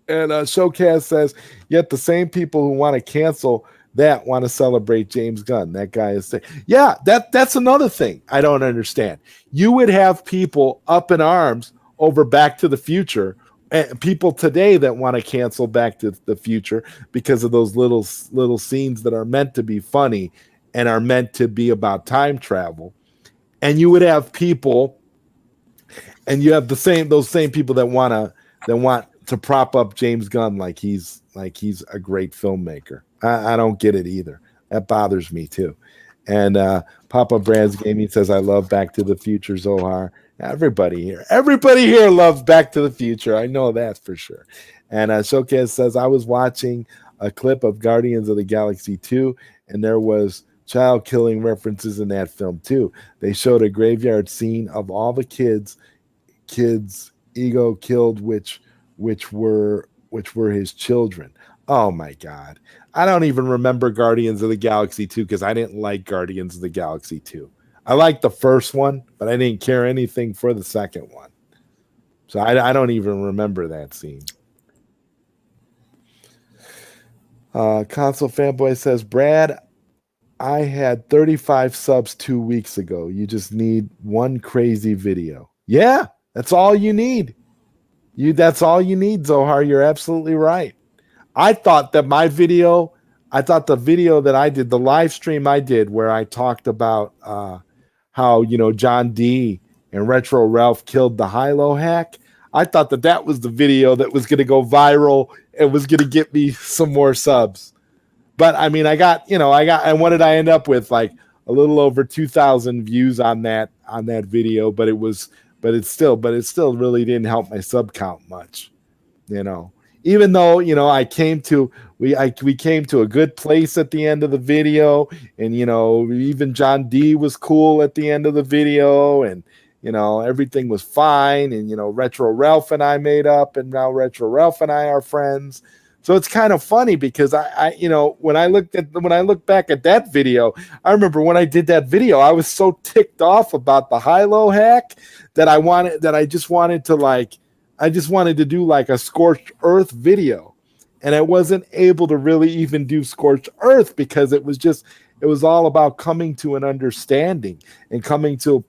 Speaker 1: And Showcast says, yet the same people who want to cancel that want to celebrate James Gunn. That guy is saying, yeah, that's another thing I don't understand. You would have people up in arms over Back to the Future, and people today that want to cancel Back to the Future because of those little scenes that are meant to be funny and are meant to be about time travel. And you would have people, and you have those same people that want to prop up James Gunn like he's a great filmmaker. I don't get it either. That bothers me too. And Papa Brands Gaming says, I love Back to the Future, Zohar. Everybody here loves Back to the Future. I know that for sure. And Showcase says, I was watching a clip of Guardians of the Galaxy 2, and there was child killing references in that film too. They showed a graveyard scene of all the kids Ego killed, which were his children. Oh my God. I don't even remember Guardians of the Galaxy 2 because I didn't like Guardians of the Galaxy 2. I liked the first one, but I didn't care anything for the second one. So I don't even remember that scene. Console Fanboy says, Brad, I had 35 subs 2 weeks ago. You just need one crazy video. Yeah, that's all you need. That's all you need, Zohar. You're absolutely right. I thought the video that I did, the live stream I did where I talked about how, John D and Retro Ralph killed the Hilo hack, I thought that was the video that was going to go viral and was going to get me some more subs. But I mean, and what did I end up with? Like a little over 2,000 views on that video, but it still really didn't help my sub count much, even though, we came to a good place at the end of the video, and, even John D was cool at the end of the video, and, everything was fine. And, Retro Ralph and I made up, and now Retro Ralph and I are friends. So it's kind of funny because when I look back at that video, I remember when I did that video, I was so ticked off about the Hilo hack that I just wanted to do like a Scorched Earth video. And I wasn't able to really even do Scorched Earth because it was all about coming to an understanding and coming to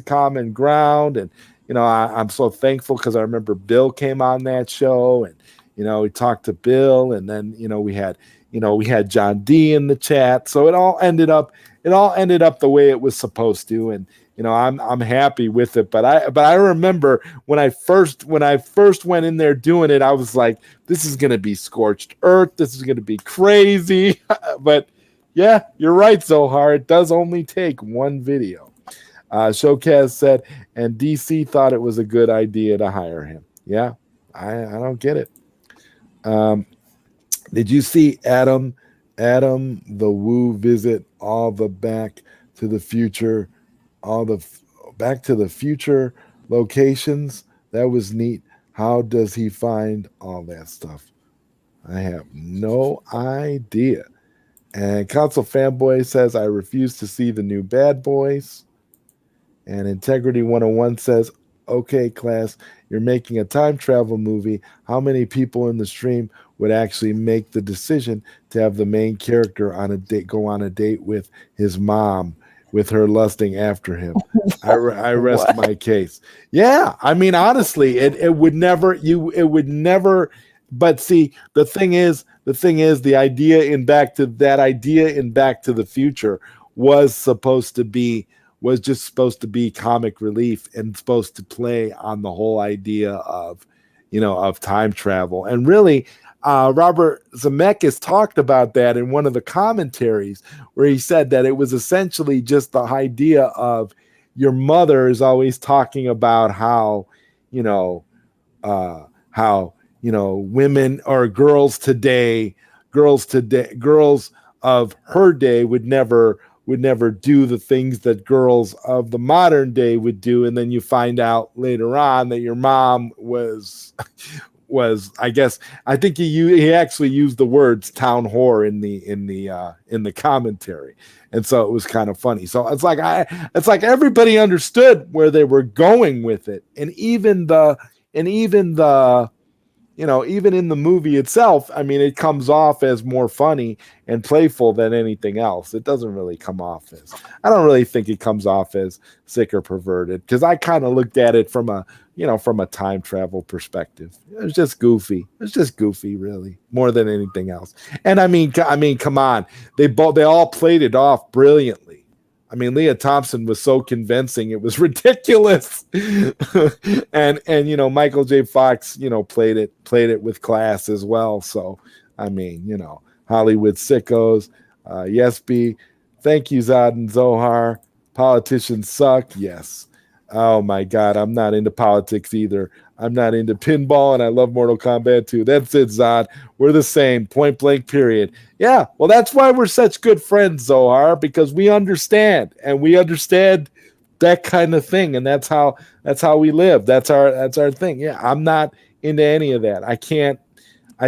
Speaker 1: common ground. And, I'm so thankful because I remember Bill came on that show, and, we talked to Bill, and then, we had John D in the chat. So it all ended up the way it was supposed to. And, I'm happy with it. But I remember when I first went in there doing it, I was like, this is going to be Scorched Earth. This is going to be crazy. But yeah, you're right, Zohar. It does only take one video. Showcast said, and DC thought it was a good idea to hire him. Yeah, I don't get it. Did you see Adam the Woo visit all the Back to the Future locations? That was neat. How does he find all that stuff? I have no idea. And Console Fanboy says, I refuse to see the new Bad Boys. And Integrity 101 says, okay, class, you're making a time travel movie. How many people in the stream would actually make the decision to have the main character go on a date with his mom, with her lusting after him? I rest my case. Yeah, I mean, honestly, it would never. But see, the thing is, the idea in Back to the Future was just supposed to be comic relief and supposed to play on the whole idea of, of time travel. And really, Robert Zemeckis talked about that in one of the commentaries, where he said that it was essentially just the idea of your mother is always talking about how, women or girls of her day would never do the things that girls of the modern day would do. And then you find out later on that your mom was I think he actually used the words town whore in the commentary. And so it was kind of funny. So it's like everybody understood where they were going with it. And even even in the movie itself, I mean, it comes off as more funny and playful than anything else. It doesn't really come off as, I don't really think it comes off as sick or perverted, because I kind of looked at it from a time travel perspective. It was just goofy. Really, more than anything else. And I mean, come on. They all played it off brilliantly. I mean, Leah Thompson was so convincing, it was ridiculous. and Michael J. Fox, played it with class as well. So, I mean, Hollywood sickos. Yes, B. Thank you, Zod and Zohar. Politicians suck. Yes. Oh my God, I'm not into politics either. I'm not into pinball, and I love Mortal Kombat too. That's it, Zod. We're the same, point blank, period. Yeah, well, that's why we're such good friends, Zohar, because we understand, and we understand that kind of thing, and that's how we live. That's our thing. Yeah, I'm not into any of that. I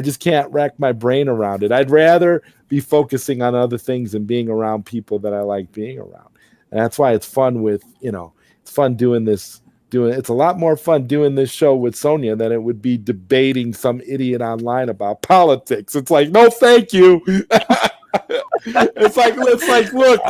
Speaker 1: just can't rack my brain around it. I'd rather be focusing on other things and being around people that I like being around. And that's why it's fun it's fun doing this. It's a lot more fun doing this show with Sonia than it would be debating some idiot online about politics. It's like, no, thank you. It's like, look,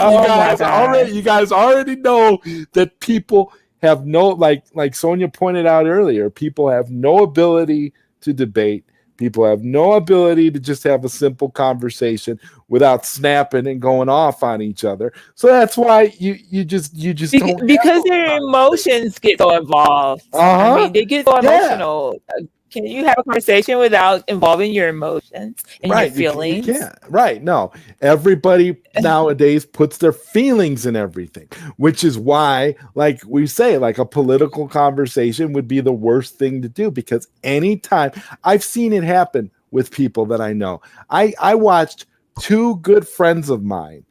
Speaker 1: you guys already know that people have no, like Sonia pointed out earlier, people have no ability to debate. People have no ability to just have a simple conversation without snapping and going off on each other. So that's why you just don't,
Speaker 2: because their emotions get so involved. I mean, they get so emotional. Can you have a conversation without involving your emotions and your feelings?
Speaker 1: You can't. Right. No. Everybody nowadays puts their feelings in everything, which is why, like we say, like a political conversation would be the worst thing to do, because anytime I've seen it happen with people that I know. I watched two good friends of mine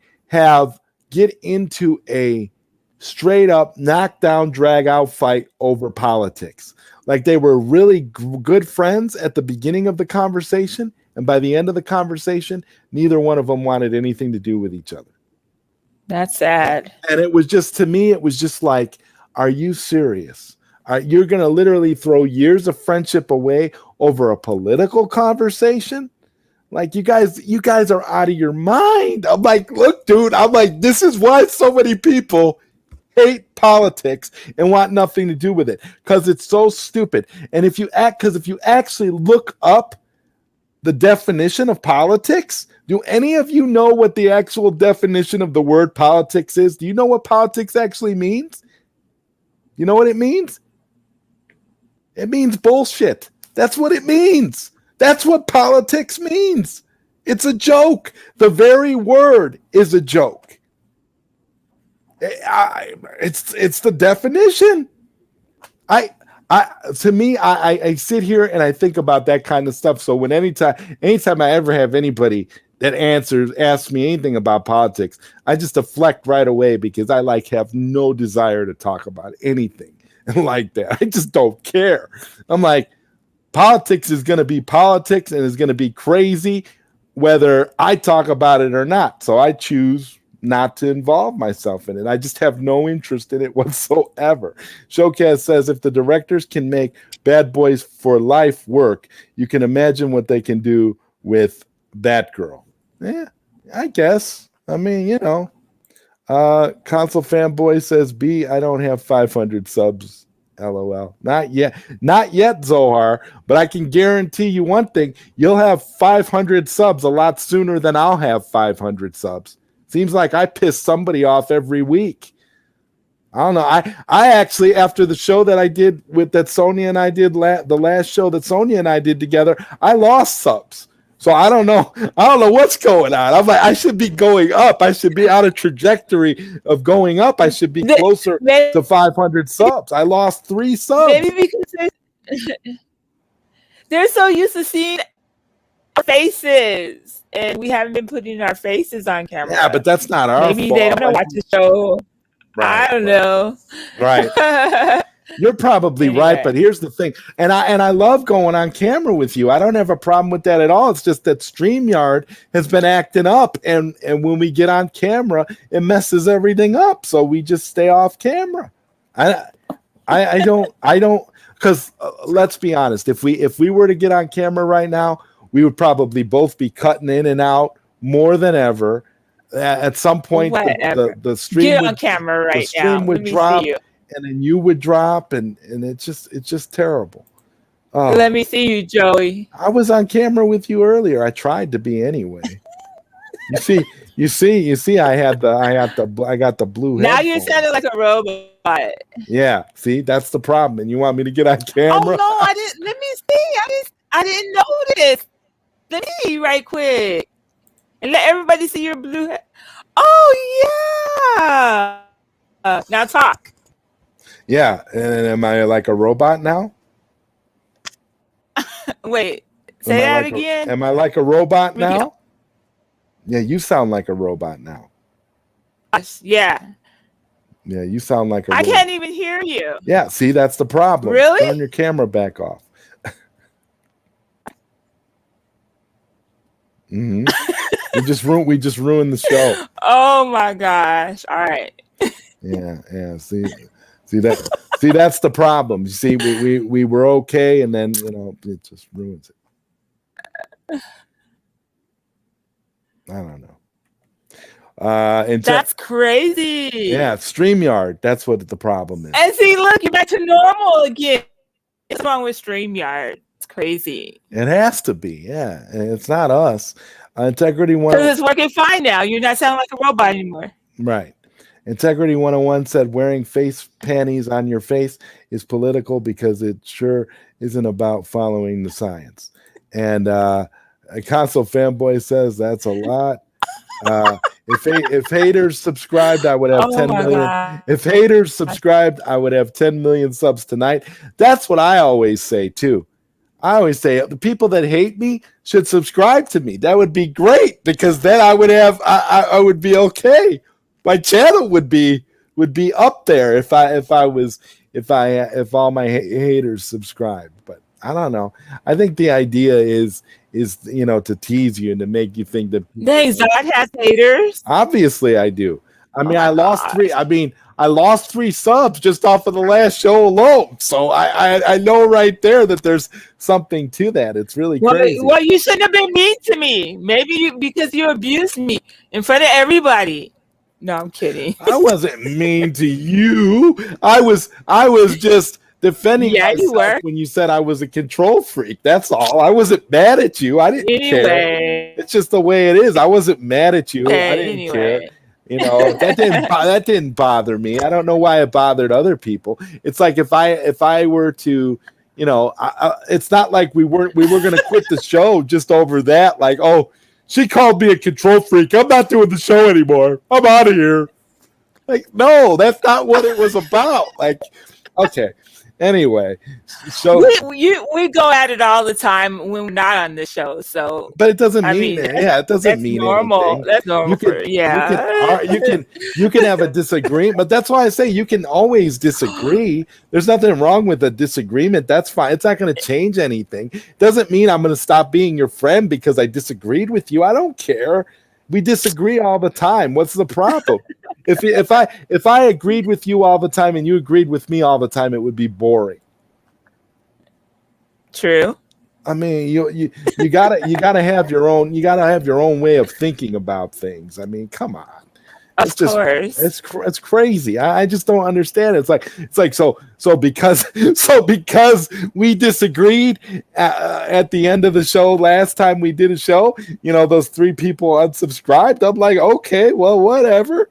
Speaker 1: get into a straight up knockdown, drag out fight over politics. Like, they were really good friends at the beginning of the conversation, and by the end of the conversation, neither one of them wanted anything to do with each other.
Speaker 2: That's sad.
Speaker 1: And it was just, to me, it was just like, are you serious? You're going to literally throw years of friendship away over a political conversation? Like, you guys are out of your mind. I'm like, look, dude, this is why so many people hate politics and want nothing to do with it, because it's so stupid. And if you actually look up the definition of politics, do any of you know what the actual definition of the word politics is? Do you know what politics actually means? You know what it means? It means bullshit. That's what it means. That's what politics means. It's a joke. The very word is a joke. It's the definition. I sit here and I think about that kind of stuff. So anytime I ever have anybody that asks me anything about politics, I just deflect right away, because I have no desire to talk about anything like that. I just don't care. I'm like, politics is going to be politics, and is going to be crazy whether I talk about it or not. So I choose not to involve myself in it. I just have no interest in it whatsoever. Showcast says, if the directors can make Bad Boys for Life work, you can imagine what they can do with Batgirl. Yeah, I guess. I mean, Console Fanboy says, B, I don't have 500 subs. LOL. Not yet, Zohar, but I can guarantee you one thing. You'll have 500 subs a lot sooner than I'll have 500 subs. Seems like I piss somebody off every week. I don't know. I actually, after the show that I did that Sonia and I did the last show that Sonia and I did together, I lost subs. So I don't know. I don't know what's going on. I'm like, I should be going up. I should be on a trajectory of going up. I should be closer to 500 subs. I lost 3 subs.
Speaker 2: Maybe because they're so used to seeing our faces, and we haven't been putting our faces on camera.
Speaker 1: Yeah, but that's not our fault.
Speaker 2: Maybe they don't want to watch the show. Right, I don't know.
Speaker 1: Right. You're probably right, but here's the thing. And I love going on camera with you. I don't have a problem with that at all. It's just that StreamYard has been acting up, and when we get on camera, it messes everything up. So we just stay off camera. I don't because let's be honest, if we were to get on camera right now, we would probably both be cutting in and out more than ever. At some point, the stream
Speaker 2: get on camera right now.
Speaker 1: Would drop, and then you would drop, and it's just terrible.
Speaker 2: Let me see you, Joey.
Speaker 1: I was on camera with you earlier. I tried to be anyway. You see. I got the blue.
Speaker 2: Now
Speaker 1: headphones.
Speaker 2: you're sounding like a robot.
Speaker 1: Yeah. See, that's the problem. And you want me to get on camera?
Speaker 2: Oh no, I didn't. Let me see. I didn't notice. Let me see right quick. And let everybody see your blue head. Oh, yeah. Now talk.
Speaker 1: Yeah. And am I like a robot now?
Speaker 2: Wait. Say that again.
Speaker 1: Am I like a robot now? Yeah, you sound like a robot now.
Speaker 2: Yeah.
Speaker 1: Yeah, you sound like a
Speaker 2: robot. I can't even hear you.
Speaker 1: Yeah, see, that's the problem.
Speaker 2: Really?
Speaker 1: Turn your camera back off. Mm-hmm. We just ruined the show.
Speaker 2: Oh my gosh! All right.
Speaker 1: Yeah. See that's the problem. You see, we were okay, and then it just ruins it. I don't know. And
Speaker 2: that's crazy.
Speaker 1: Yeah, StreamYard. That's what the problem is.
Speaker 2: And see, look, you're back to normal again. What's wrong with StreamYard? It's crazy.
Speaker 1: It has to be. Yeah, it's not us. Integrity 101.
Speaker 2: Because it's working fine now. You're not sounding like a robot anymore.
Speaker 1: Right. Integrity 101 said wearing face panties on your face is political because it sure isn't about following the science. And a console fanboy says that's a lot. If haters subscribed, I would have 10 million. God. If haters subscribed, I would have 10 million subs tonight. That's what I always say too. I always say the people that hate me should subscribe to me. That would be great because then I would have I would be okay. My channel would be up there if all my haters subscribed. But I don't know. I think the idea is to tease you and to make you think that
Speaker 2: Zod has haters.
Speaker 1: Obviously I do. I mean, I lost 3. I mean, I lost 3 subs just off of the last show alone. So I know right there that there's something to that. It's really crazy.
Speaker 2: Well, you shouldn't have been mean to me. Maybe because you abused me in front of everybody. No, I'm kidding.
Speaker 1: I wasn't mean to you. I was just defending myself when you said I was a control freak. That's all. I wasn't mad at you. I didn't care. It's just the way it is. I wasn't mad at you. I didn't care. That didn't bother me. I don't know why it bothered other people. It's like if I were to, it's not like we were going to quit the show just over that. Like, oh, she called me a control freak. I'm not doing the show anymore. I'm out of here. Like, no, that's not what it was about. Like, okay. Anyway, so
Speaker 2: we go at it all the time when we're not on the show. So,
Speaker 1: but it doesn't mean it doesn't mean
Speaker 2: normal.
Speaker 1: Anything.
Speaker 2: That's normal.
Speaker 1: You can have a disagreement, but that's why I say you can always disagree. There's nothing wrong with a disagreement. That's fine. It's not going to change anything. It doesn't mean I'm going to stop being your friend because I disagreed with you. I don't care. We disagree all the time. What's the problem? If I agreed with you all the time and you agreed with me all the time, it would be boring.
Speaker 2: True.
Speaker 1: I mean, you gotta have your own way of thinking about things. I mean, come on.
Speaker 2: Of course.
Speaker 1: It's crazy. I just don't understand. It's like so because we disagreed at the end of the show last time we did a show, those 3 people unsubscribed. I'm like, okay, well, whatever.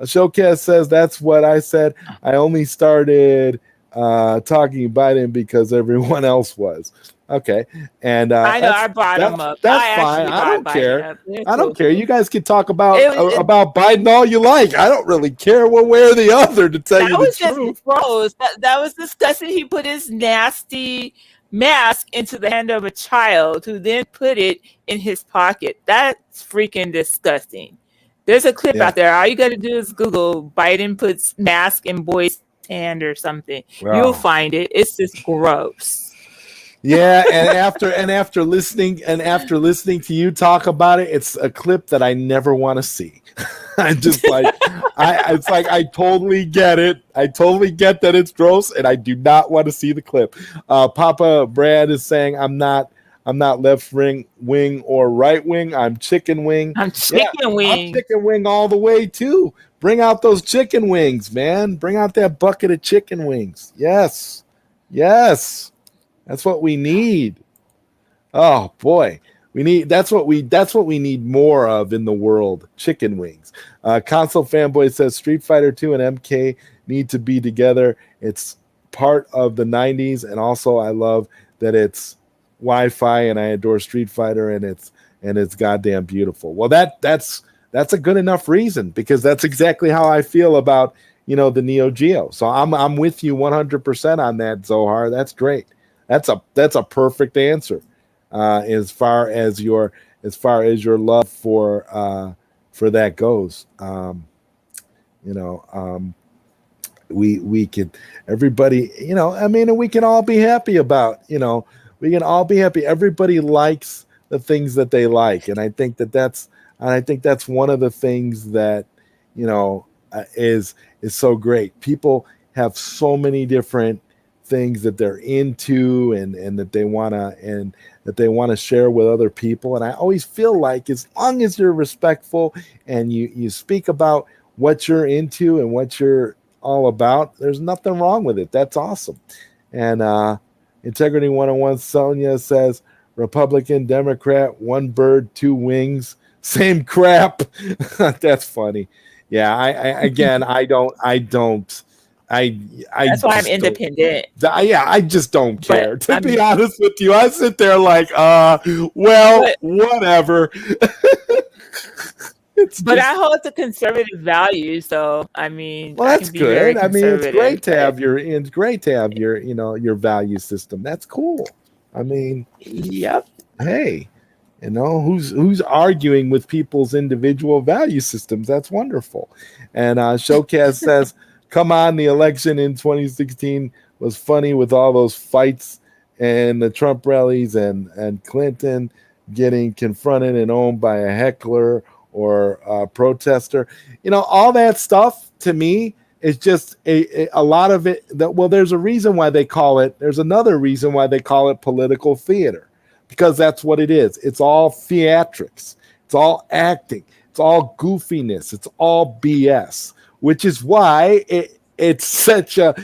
Speaker 1: Showcase says that's what I said. I only started talking Biden because everyone else was. Okay, and
Speaker 2: I know I brought him up.
Speaker 1: that's
Speaker 2: I
Speaker 1: fine.
Speaker 2: actually
Speaker 1: I
Speaker 2: brought
Speaker 1: don't
Speaker 2: Biden
Speaker 1: care.
Speaker 2: up. It's
Speaker 1: I don't
Speaker 2: cool.
Speaker 1: care. You guys can talk about
Speaker 2: It,
Speaker 1: about Biden all you like. I don't really care one way or the other, to tell
Speaker 2: that
Speaker 1: you the
Speaker 2: was just
Speaker 1: truth.
Speaker 2: gross. That was disgusting. He put his nasty mask into the hand of a child who then put it in his pocket. That's freaking disgusting. There's a clip
Speaker 1: Yeah.
Speaker 2: out there. All you got to do is Google Biden puts mask in boy's hand or something. You'll
Speaker 1: Wow.
Speaker 2: find it. It's just gross.
Speaker 1: Yeah, and after listening to you talk about it, it's a clip that I never want to see. I just like it's like I totally get it. I totally get that it's gross, and I do not want to see the clip. Papa Brad is saying I'm not left wing or right wing. I'm chicken wing.
Speaker 2: I'm chicken wing.
Speaker 1: I'm chicken wing all the way too. Bring out those chicken wings, man. Bring out that bucket of chicken wings. Yes. Yes. That's what we need. Oh boy. That's what we need more of in the world. Chicken wings. Console Fanboy says Street Fighter 2 and MK need to be together. It's part of the 90s, and also I love that it's Wi-Fi, and I adore Street Fighter, and it's goddamn beautiful. Well, that's a good enough reason, because that's exactly how I feel about, the Neo Geo. So I'm with you 100% on that, Zohar. That's great. That's a perfect answer. As far as your love for that goes. We could, everybody, we can all be happy about, we can all be happy. Everybody likes the things that they like. And I think that's one of the things that, is so great. People have so many different things that they're into and that they want to share with other people. And I always feel like, as long as you're respectful and you speak about what you're into and what you're all about, there's nothing wrong with it. That's awesome. And Integrity 101 Sonia says Republican, Democrat, one bird, two wings, same crap. That's funny. Yeah, I don't.
Speaker 2: That's why I'm independent.
Speaker 1: I just don't care. To be honest with you, I sit there like, whatever.
Speaker 2: But I hold to conservative values, so I mean,
Speaker 1: well, that's good. I mean, it's great to have your your value system. That's cool. I mean,
Speaker 2: yep.
Speaker 1: Hey, who's arguing with people's individual value systems? That's wonderful. And Showcast says, come on, the election in 2016 was funny with all those fights and the Trump rallies and Clinton getting confronted and owned by a heckler or a protester. All that stuff to me is just a lot of it. There's a reason why they call it. There's another reason why they call it political theater, because that's what it is. It's all theatrics. It's all acting. It's all goofiness. It's all BS, which is why it's such a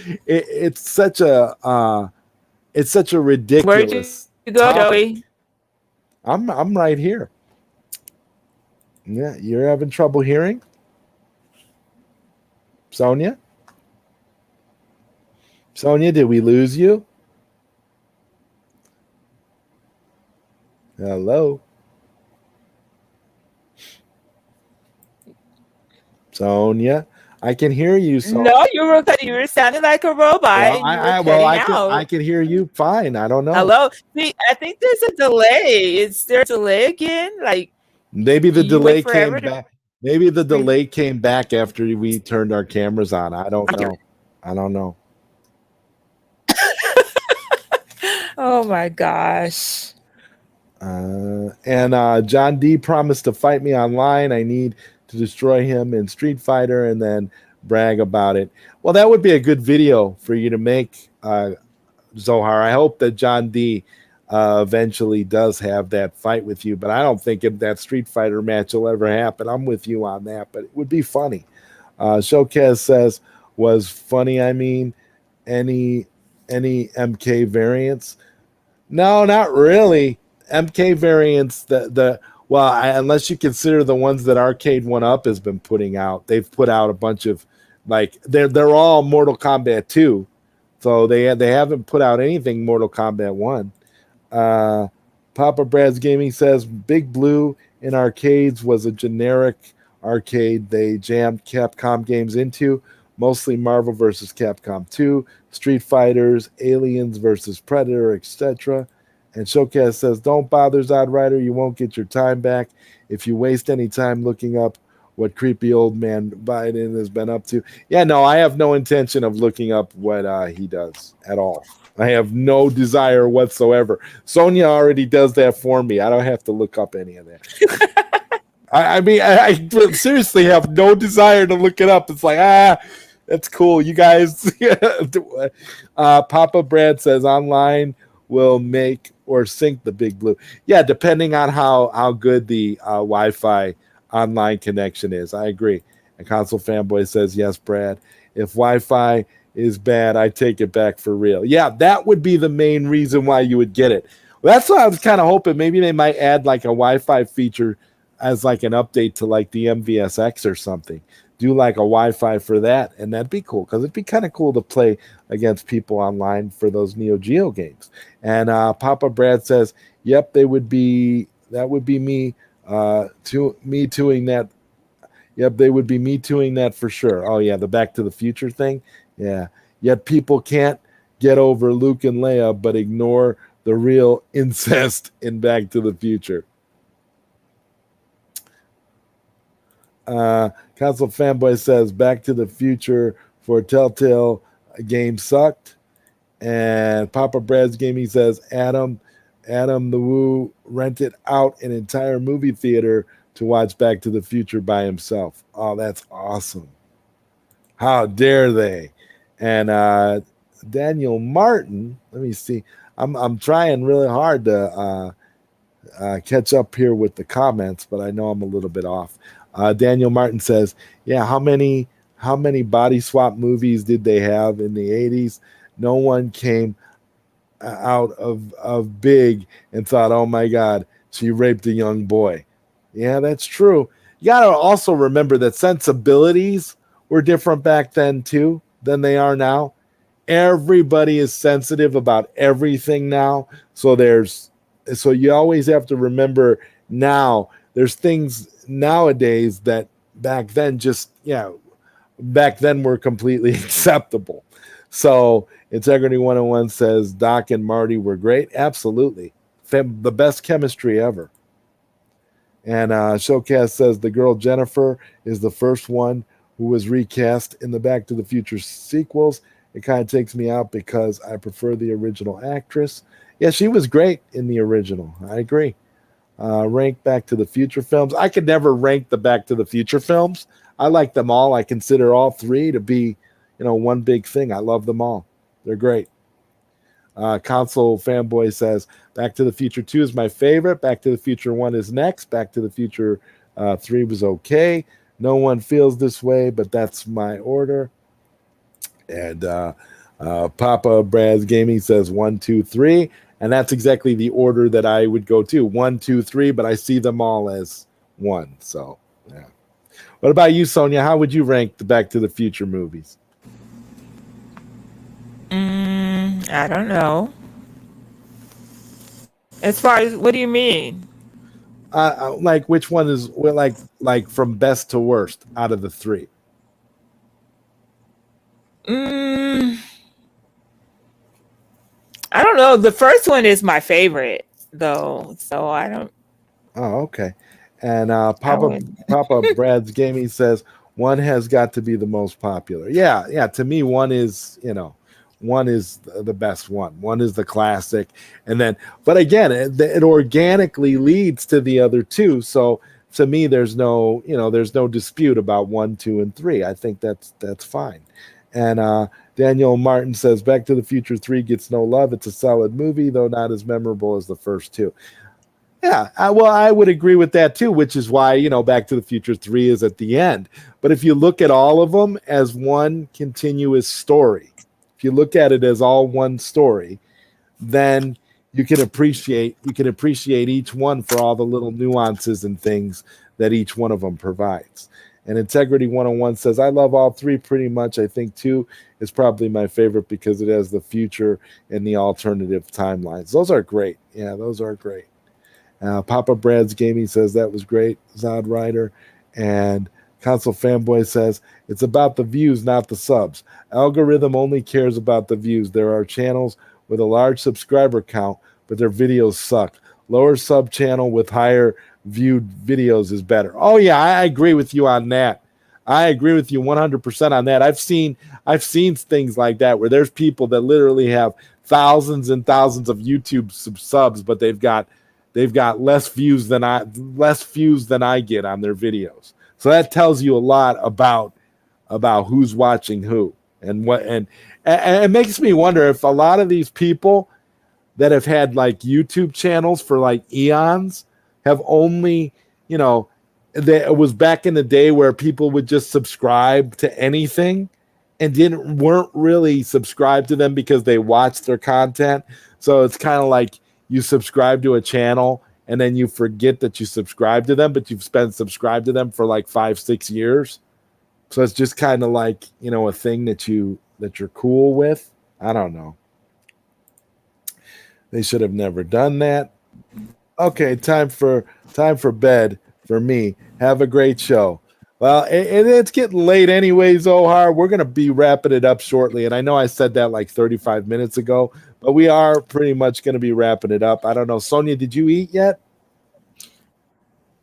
Speaker 1: ridiculous.
Speaker 2: Where'd you go, Joey?
Speaker 1: I'm right here. Yeah, you're having trouble hearing? Sonia? Sonia, did we lose you? Hello? Sonia? I can hear you. Sonia.
Speaker 2: No, you were sounding like a robot.
Speaker 1: I can hear you fine. I don't know.
Speaker 2: Hello? See, I think there's a delay. Is there a delay again? Like,
Speaker 1: maybe the delay came back. Maybe the delay came back after we turned our cameras on. I don't know.
Speaker 2: Oh my gosh.
Speaker 1: And John D promised to fight me online. I need to destroy him in Street Fighter and then brag about it. Well, that would be a good video for you to make, Zohar. I hope that John D eventually does have that fight with you, but I don't think that Street Fighter match will ever happen. I'm with you on that, but it would be funny. Showcase says, was funny. I mean, any MK variants? No, not really. MK variants, Well, unless you consider the ones that Arcade One Up has been putting out, they've put out a bunch of like they're all Mortal Kombat 2, so they haven't put out anything Mortal Kombat 1. Uh, Papa Brad's Gaming says Big Blue in arcades was a generic arcade they jammed Capcom games into, mostly Marvel versus Capcom 2, Street Fighters, Aliens versus Predator, etc. And Showcast says, don't bother, ZodWriter. You won't get your time back if you waste any time looking up what creepy old man Biden has been up to. Yeah, no, I have no intention of looking up what he does at all. I have no desire whatsoever. Sonia already does that for me. I don't have to look up any of that. I mean, I seriously have no desire to look it up. It's like, that's cool. You guys. Papa Brad says online will make or sync the Big Blue. Yeah, depending on how good the Wi-Fi online connection is. I agree. And Console Fanboy says, yes, Brad. If Wi-Fi is bad, I take it back for real. Yeah, that would be the main reason why you would get it. Well, that's what I was kind of hoping. Maybe they might add like a Wi-Fi feature as like an update to like the MVSX or something. Do like a Wi-Fi for that, and that'd be cool because it'd be kind of cool to play against people online for those Neo Geo games. And Papa Brad says, "Yep, that would be me. Me tooing that. Yep, they would be me tooing that for sure. Oh yeah, the Back to the Future thing. Yeah. Yet people can't get over Luke and Leia, but ignore the real incest in Back to the Future." Console Fanboy says Back to the Future for Telltale game sucked. And Papa Brad's Gaming says Adam the Woo rented out an entire movie theater to watch Back to the Future by himself. Oh, that's awesome. How dare they? And Daniel Martin, let me see. I'm trying really hard to catch up here with the comments, but I know I'm a little bit off. Daniel Martin says, yeah, how many body swap movies did they have in the 80s? No one came out of Big and thought, oh my God, she raped a young boy. Yeah, that's true. You got to also remember that sensibilities were different back then too than they are now. Everybody is sensitive about everything now. So you always have to remember now there's things nowadays that back then were completely acceptable. So Integrity 101 says Doc and Marty were great. Absolutely. The best chemistry ever. And Showcast says the girl Jennifer is the first one who was recast in the Back to the Future sequels. It kind of takes me out because I prefer the original actress. Yeah, she was great in the original. I agree. Rank Back to the Future films. I could never rank the Back to the Future films. I like them all. I consider all three to be, one big thing. I love them all. They're great. Console Fanboy says Back to the Future 2 is my favorite. Back to the Future 1 is next. Back to the Future 3 was okay. No one feels this way, but that's my order. And Papa Brad's Gaming says 1, 2, 3. And that's exactly the order that I would go to. 1, 2, 3, but I see them all as one. So, yeah. What about you, Sonia? How would you rank the Back to the Future movies?
Speaker 2: I don't know. As far as, what do you mean?
Speaker 1: Like which one is like from best to worst out of the three?
Speaker 2: I don't know. The first one is my favorite, though. So I don't.
Speaker 1: Oh, okay. And Papa Brad's Gaming says one has got to be the most popular. Yeah. To me, one is one is the best one. One is the classic, and then, but again, it organically leads to the other two. So to me, there's no dispute about 1, 2, and 3. I think that's fine. And Daniel Martin says Back to the Future 3 gets no love. It's a solid movie, though not as memorable as the first two. Yeah, I would agree with that too, which is why, Back to the Future 3 is at the end. But if you look at all of them as one continuous story, if you look at it as all one story, then you can appreciate each one for all the little nuances and things that each one of them provides. And Integrity 101 says, I love all three pretty much. I think two is probably my favorite because it has the future and the alternative timelines. Those are great. Yeah, those are great. Papa Brad's Gaming says that was great. ZodWriter. And Console Fanboy says it's about the views, not the subs. Algorithm only cares about the views. There are channels with a large subscriber count, but their videos suck. Lower sub channel with higher viewed videos is better. Oh yeah, I agree with you on that. I agree with you 100% on that. I've seen things like that where there's people that literally have thousands and thousands of YouTube subs, but they've got less views than I get on their videos. So that tells you a lot about who's watching who and what, and it makes me wonder if a lot of these people that have had like YouTube channels for like eons have only, it was back in the day where people would just subscribe to anything and weren't really subscribed to them because they watched their content. So it's kind of like you subscribe to a channel and then you forget that you subscribe to them, but you've been subscribed to them for like 5-6 years. So it's just kind of like, a thing that you're cool with. I don't know. They should have never done that. Okay, time for bed for me. Have a great show. Well, it's getting late anyways, Ohar. We're going to be wrapping it up shortly. And I know I said that like 35 minutes ago, but we are pretty much going to be wrapping it up. I don't know. Sonia, did you eat yet?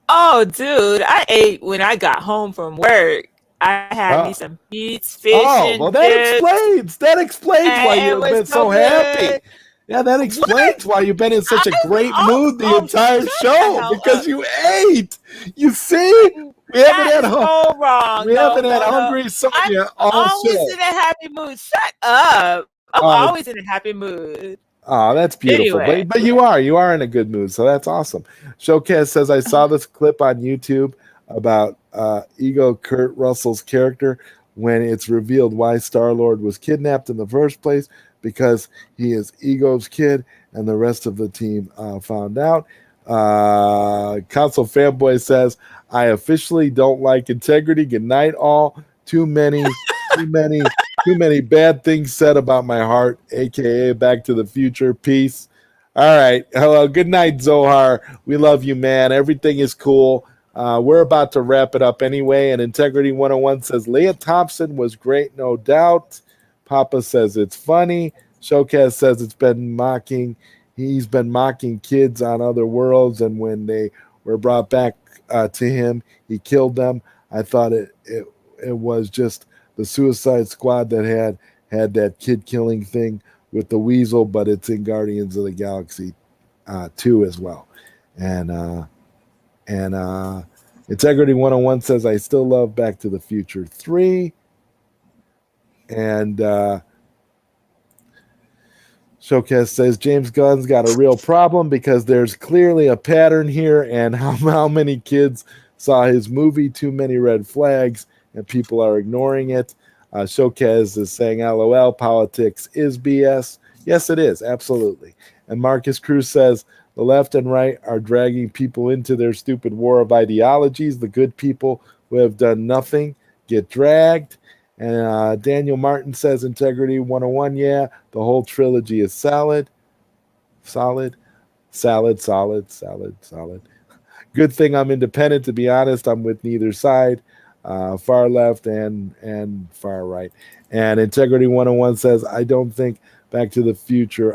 Speaker 2: Oh, dude, I ate when I got home from work. I had me some beets, fish, and
Speaker 1: that explains why you've been so happy. Yeah, that explains why you've been in such a great mood the entire show, because you ate. You see? We haven't had hungry Sonia all show.
Speaker 2: I'm always in a happy mood. Shut up. I'm always in a happy mood.
Speaker 1: Oh, that's beautiful. Anyway. But you are in a good mood, so that's awesome. Showcase says, I saw this clip on YouTube about Ego Kurt Russell's character when it's revealed why Star-Lord was kidnapped in the first place, because he is Ego's kid, and the rest of the team found out. Console Fanboy says, I officially don't like Integrity. Good night, all. Too many bad things said about my heart, aka Back to the Future. Peace. All right. Hello. Good night, Zohar. We love you, man. Everything is cool. We're about to wrap it up anyway. And Integrity 101 says, Leah Thompson was great, no doubt. Papa says it's funny. Showcase says he's been mocking kids on other worlds, and when they were brought back to him, he killed them. I thought it was just the Suicide Squad that had that kid killing thing with the weasel, but it's in Guardians of the Galaxy 2 as well. And Integrity 101 says, I still love Back to the Future 3. And Showcase says, James Gunn's got a real problem because there's clearly a pattern here, and how many kids saw his movie, Too Many Red Flags, and people are ignoring it. Showcase is saying, LOL, politics is BS. Yes, it is, absolutely. And Marcus Cruz says, the left and right are dragging people into their stupid war of ideologies. The good people who have done nothing get dragged. And Daniel Martin says, Integrity 101, yeah, the whole trilogy is solid. Good thing I'm independent, to be honest. I'm with neither side, far left and far right. And Integrity 101 says, I didn't think Back to the Future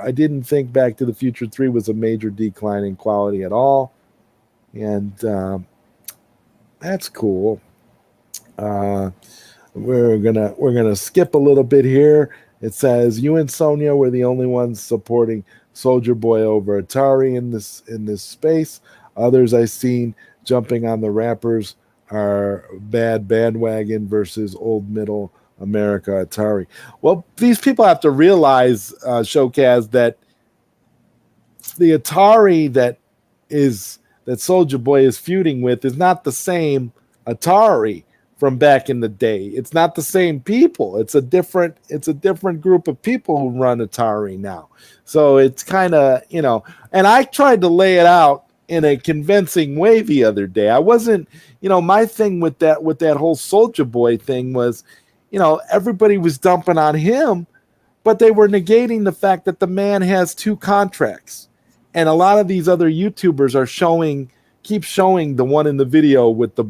Speaker 1: 3 was a major decline in quality at all. And that's cool. We're gonna skip a little bit here. It says, you and Sonia were the only ones supporting Soldier Boy over Atari in this space. Others I've seen jumping on the rappers are bad bandwagon versus old middle America Atari. Well, these people have to realize, Showcase, that the Atari that Soldier Boy is feuding with is not the same Atari from back in the day. It's not the same people. It's a different group of people who run Atari now. So it's kind of, and I tried to lay it out in a convincing way the other day. I wasn't, my thing with that whole Soldier Boy thing was, everybody was dumping on him, but they were negating the fact that the man has 2 contracts. And a lot of these other YouTubers are keep showing the one in the video with the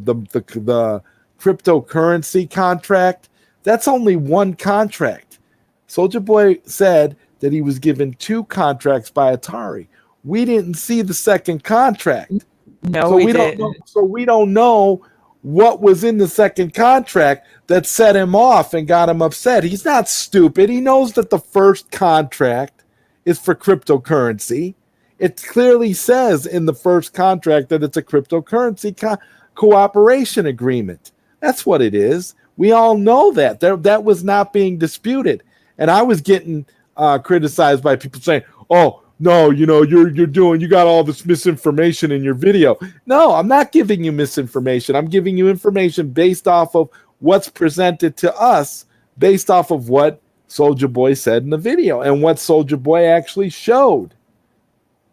Speaker 1: cryptocurrency contract. That's only 1 contract. Soldier Boy said that he was given 2 contracts by Atari. We didn't see the second contract.
Speaker 2: No,
Speaker 1: so
Speaker 2: we
Speaker 1: don't
Speaker 2: didn't.
Speaker 1: know, so we don't know what was in the second contract that set him off and got him upset. He's not stupid. He knows that the first contract is for cryptocurrency. It clearly says in the first contract that it's a cryptocurrency cooperation agreement. That's what it is. We all know that. That was not being disputed. And I was getting criticized by people saying, oh, no, you got all this misinformation in your video. No, I'm not giving you misinformation. I'm giving you information based off of what's presented to us, based off of what Soldier Boy said in the video and what Soldier Boy actually showed.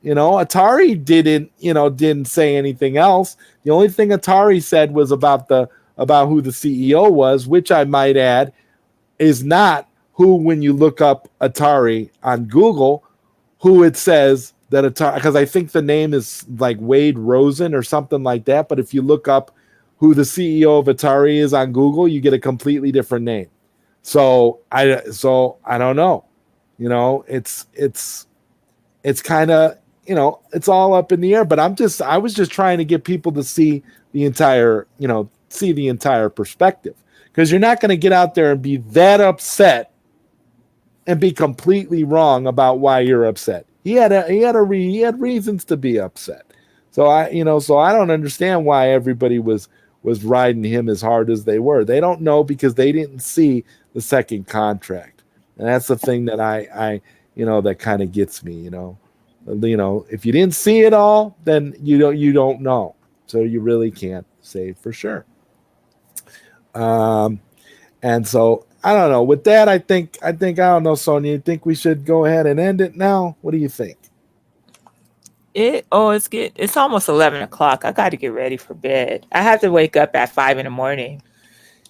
Speaker 1: Atari didn't say anything else. The only thing Atari said was about who the CEO was, which I might add is not who, when you look up Atari on Google, who it says that Atari, because I think the name is like Wade Rosen or something like that. But if you look up who the CEO of Atari is on Google, you get a completely different name. So I don't know. It's kind of, it's all up in the air. But I was just trying to get people to see the entire perspective, because you're not going to get out there and be that upset and be completely wrong about why you're upset. He had reasons to be upset. So I don't understand why everybody was riding him as hard as they were. They don't know because they didn't see the second contract. And that's the thing that I that kind of gets me, if you didn't see it all, then you don't know. So you really can't say for sure. And so I don't know. With that, I think I don't know, Sonia. You think we should go ahead and end it now? What do you think?
Speaker 2: It's almost 11 o'clock. I got to get ready for bed. I have to wake up at 5 in the morning.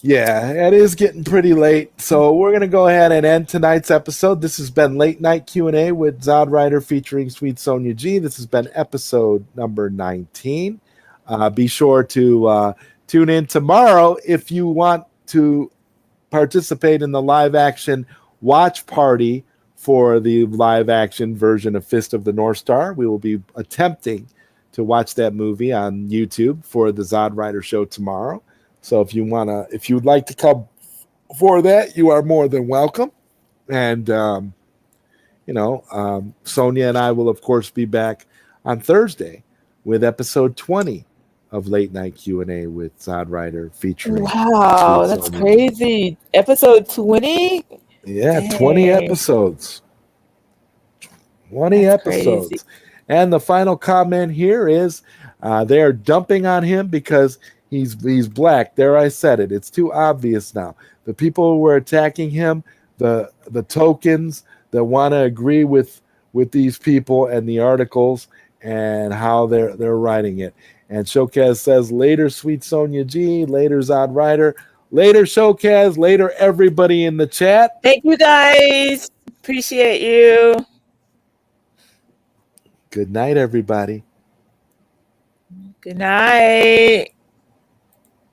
Speaker 1: Yeah, it is getting pretty late. So we're going to go ahead and end tonight's episode. This has been Late Night Q&A with ZodWriter featuring SweetSonjaG. This has been episode number 19. Be sure to tune in tomorrow if you want to participate in the live action watch party for the live action version of Fist of the North Star. We will be attempting to watch that movie on YouTube for the ZodWriter show tomorrow. So if you'd like to come for that, you are more than welcome. And Sonia and I will of course be back on Thursday with episode 20 of Late Night Q&A with ZodWriter featuring.
Speaker 2: Wow, that's crazy. Episode 20?
Speaker 1: Yeah,
Speaker 2: Dang.
Speaker 1: 20 episodes. 20
Speaker 2: That's
Speaker 1: episodes.
Speaker 2: crazy.
Speaker 1: And the final comment here is they are dumping on him because he's black. There, I said it. It's too obvious now. The people who were attacking him, the tokens that want to agree with these people and the articles and how they're writing it. And Showcaz says, later, SweetSonjaG, later, ZodWriter, later, Showcaz, later, everybody in the chat.
Speaker 2: Thank you, guys. Appreciate you.
Speaker 1: Good night, everybody.
Speaker 2: Good night.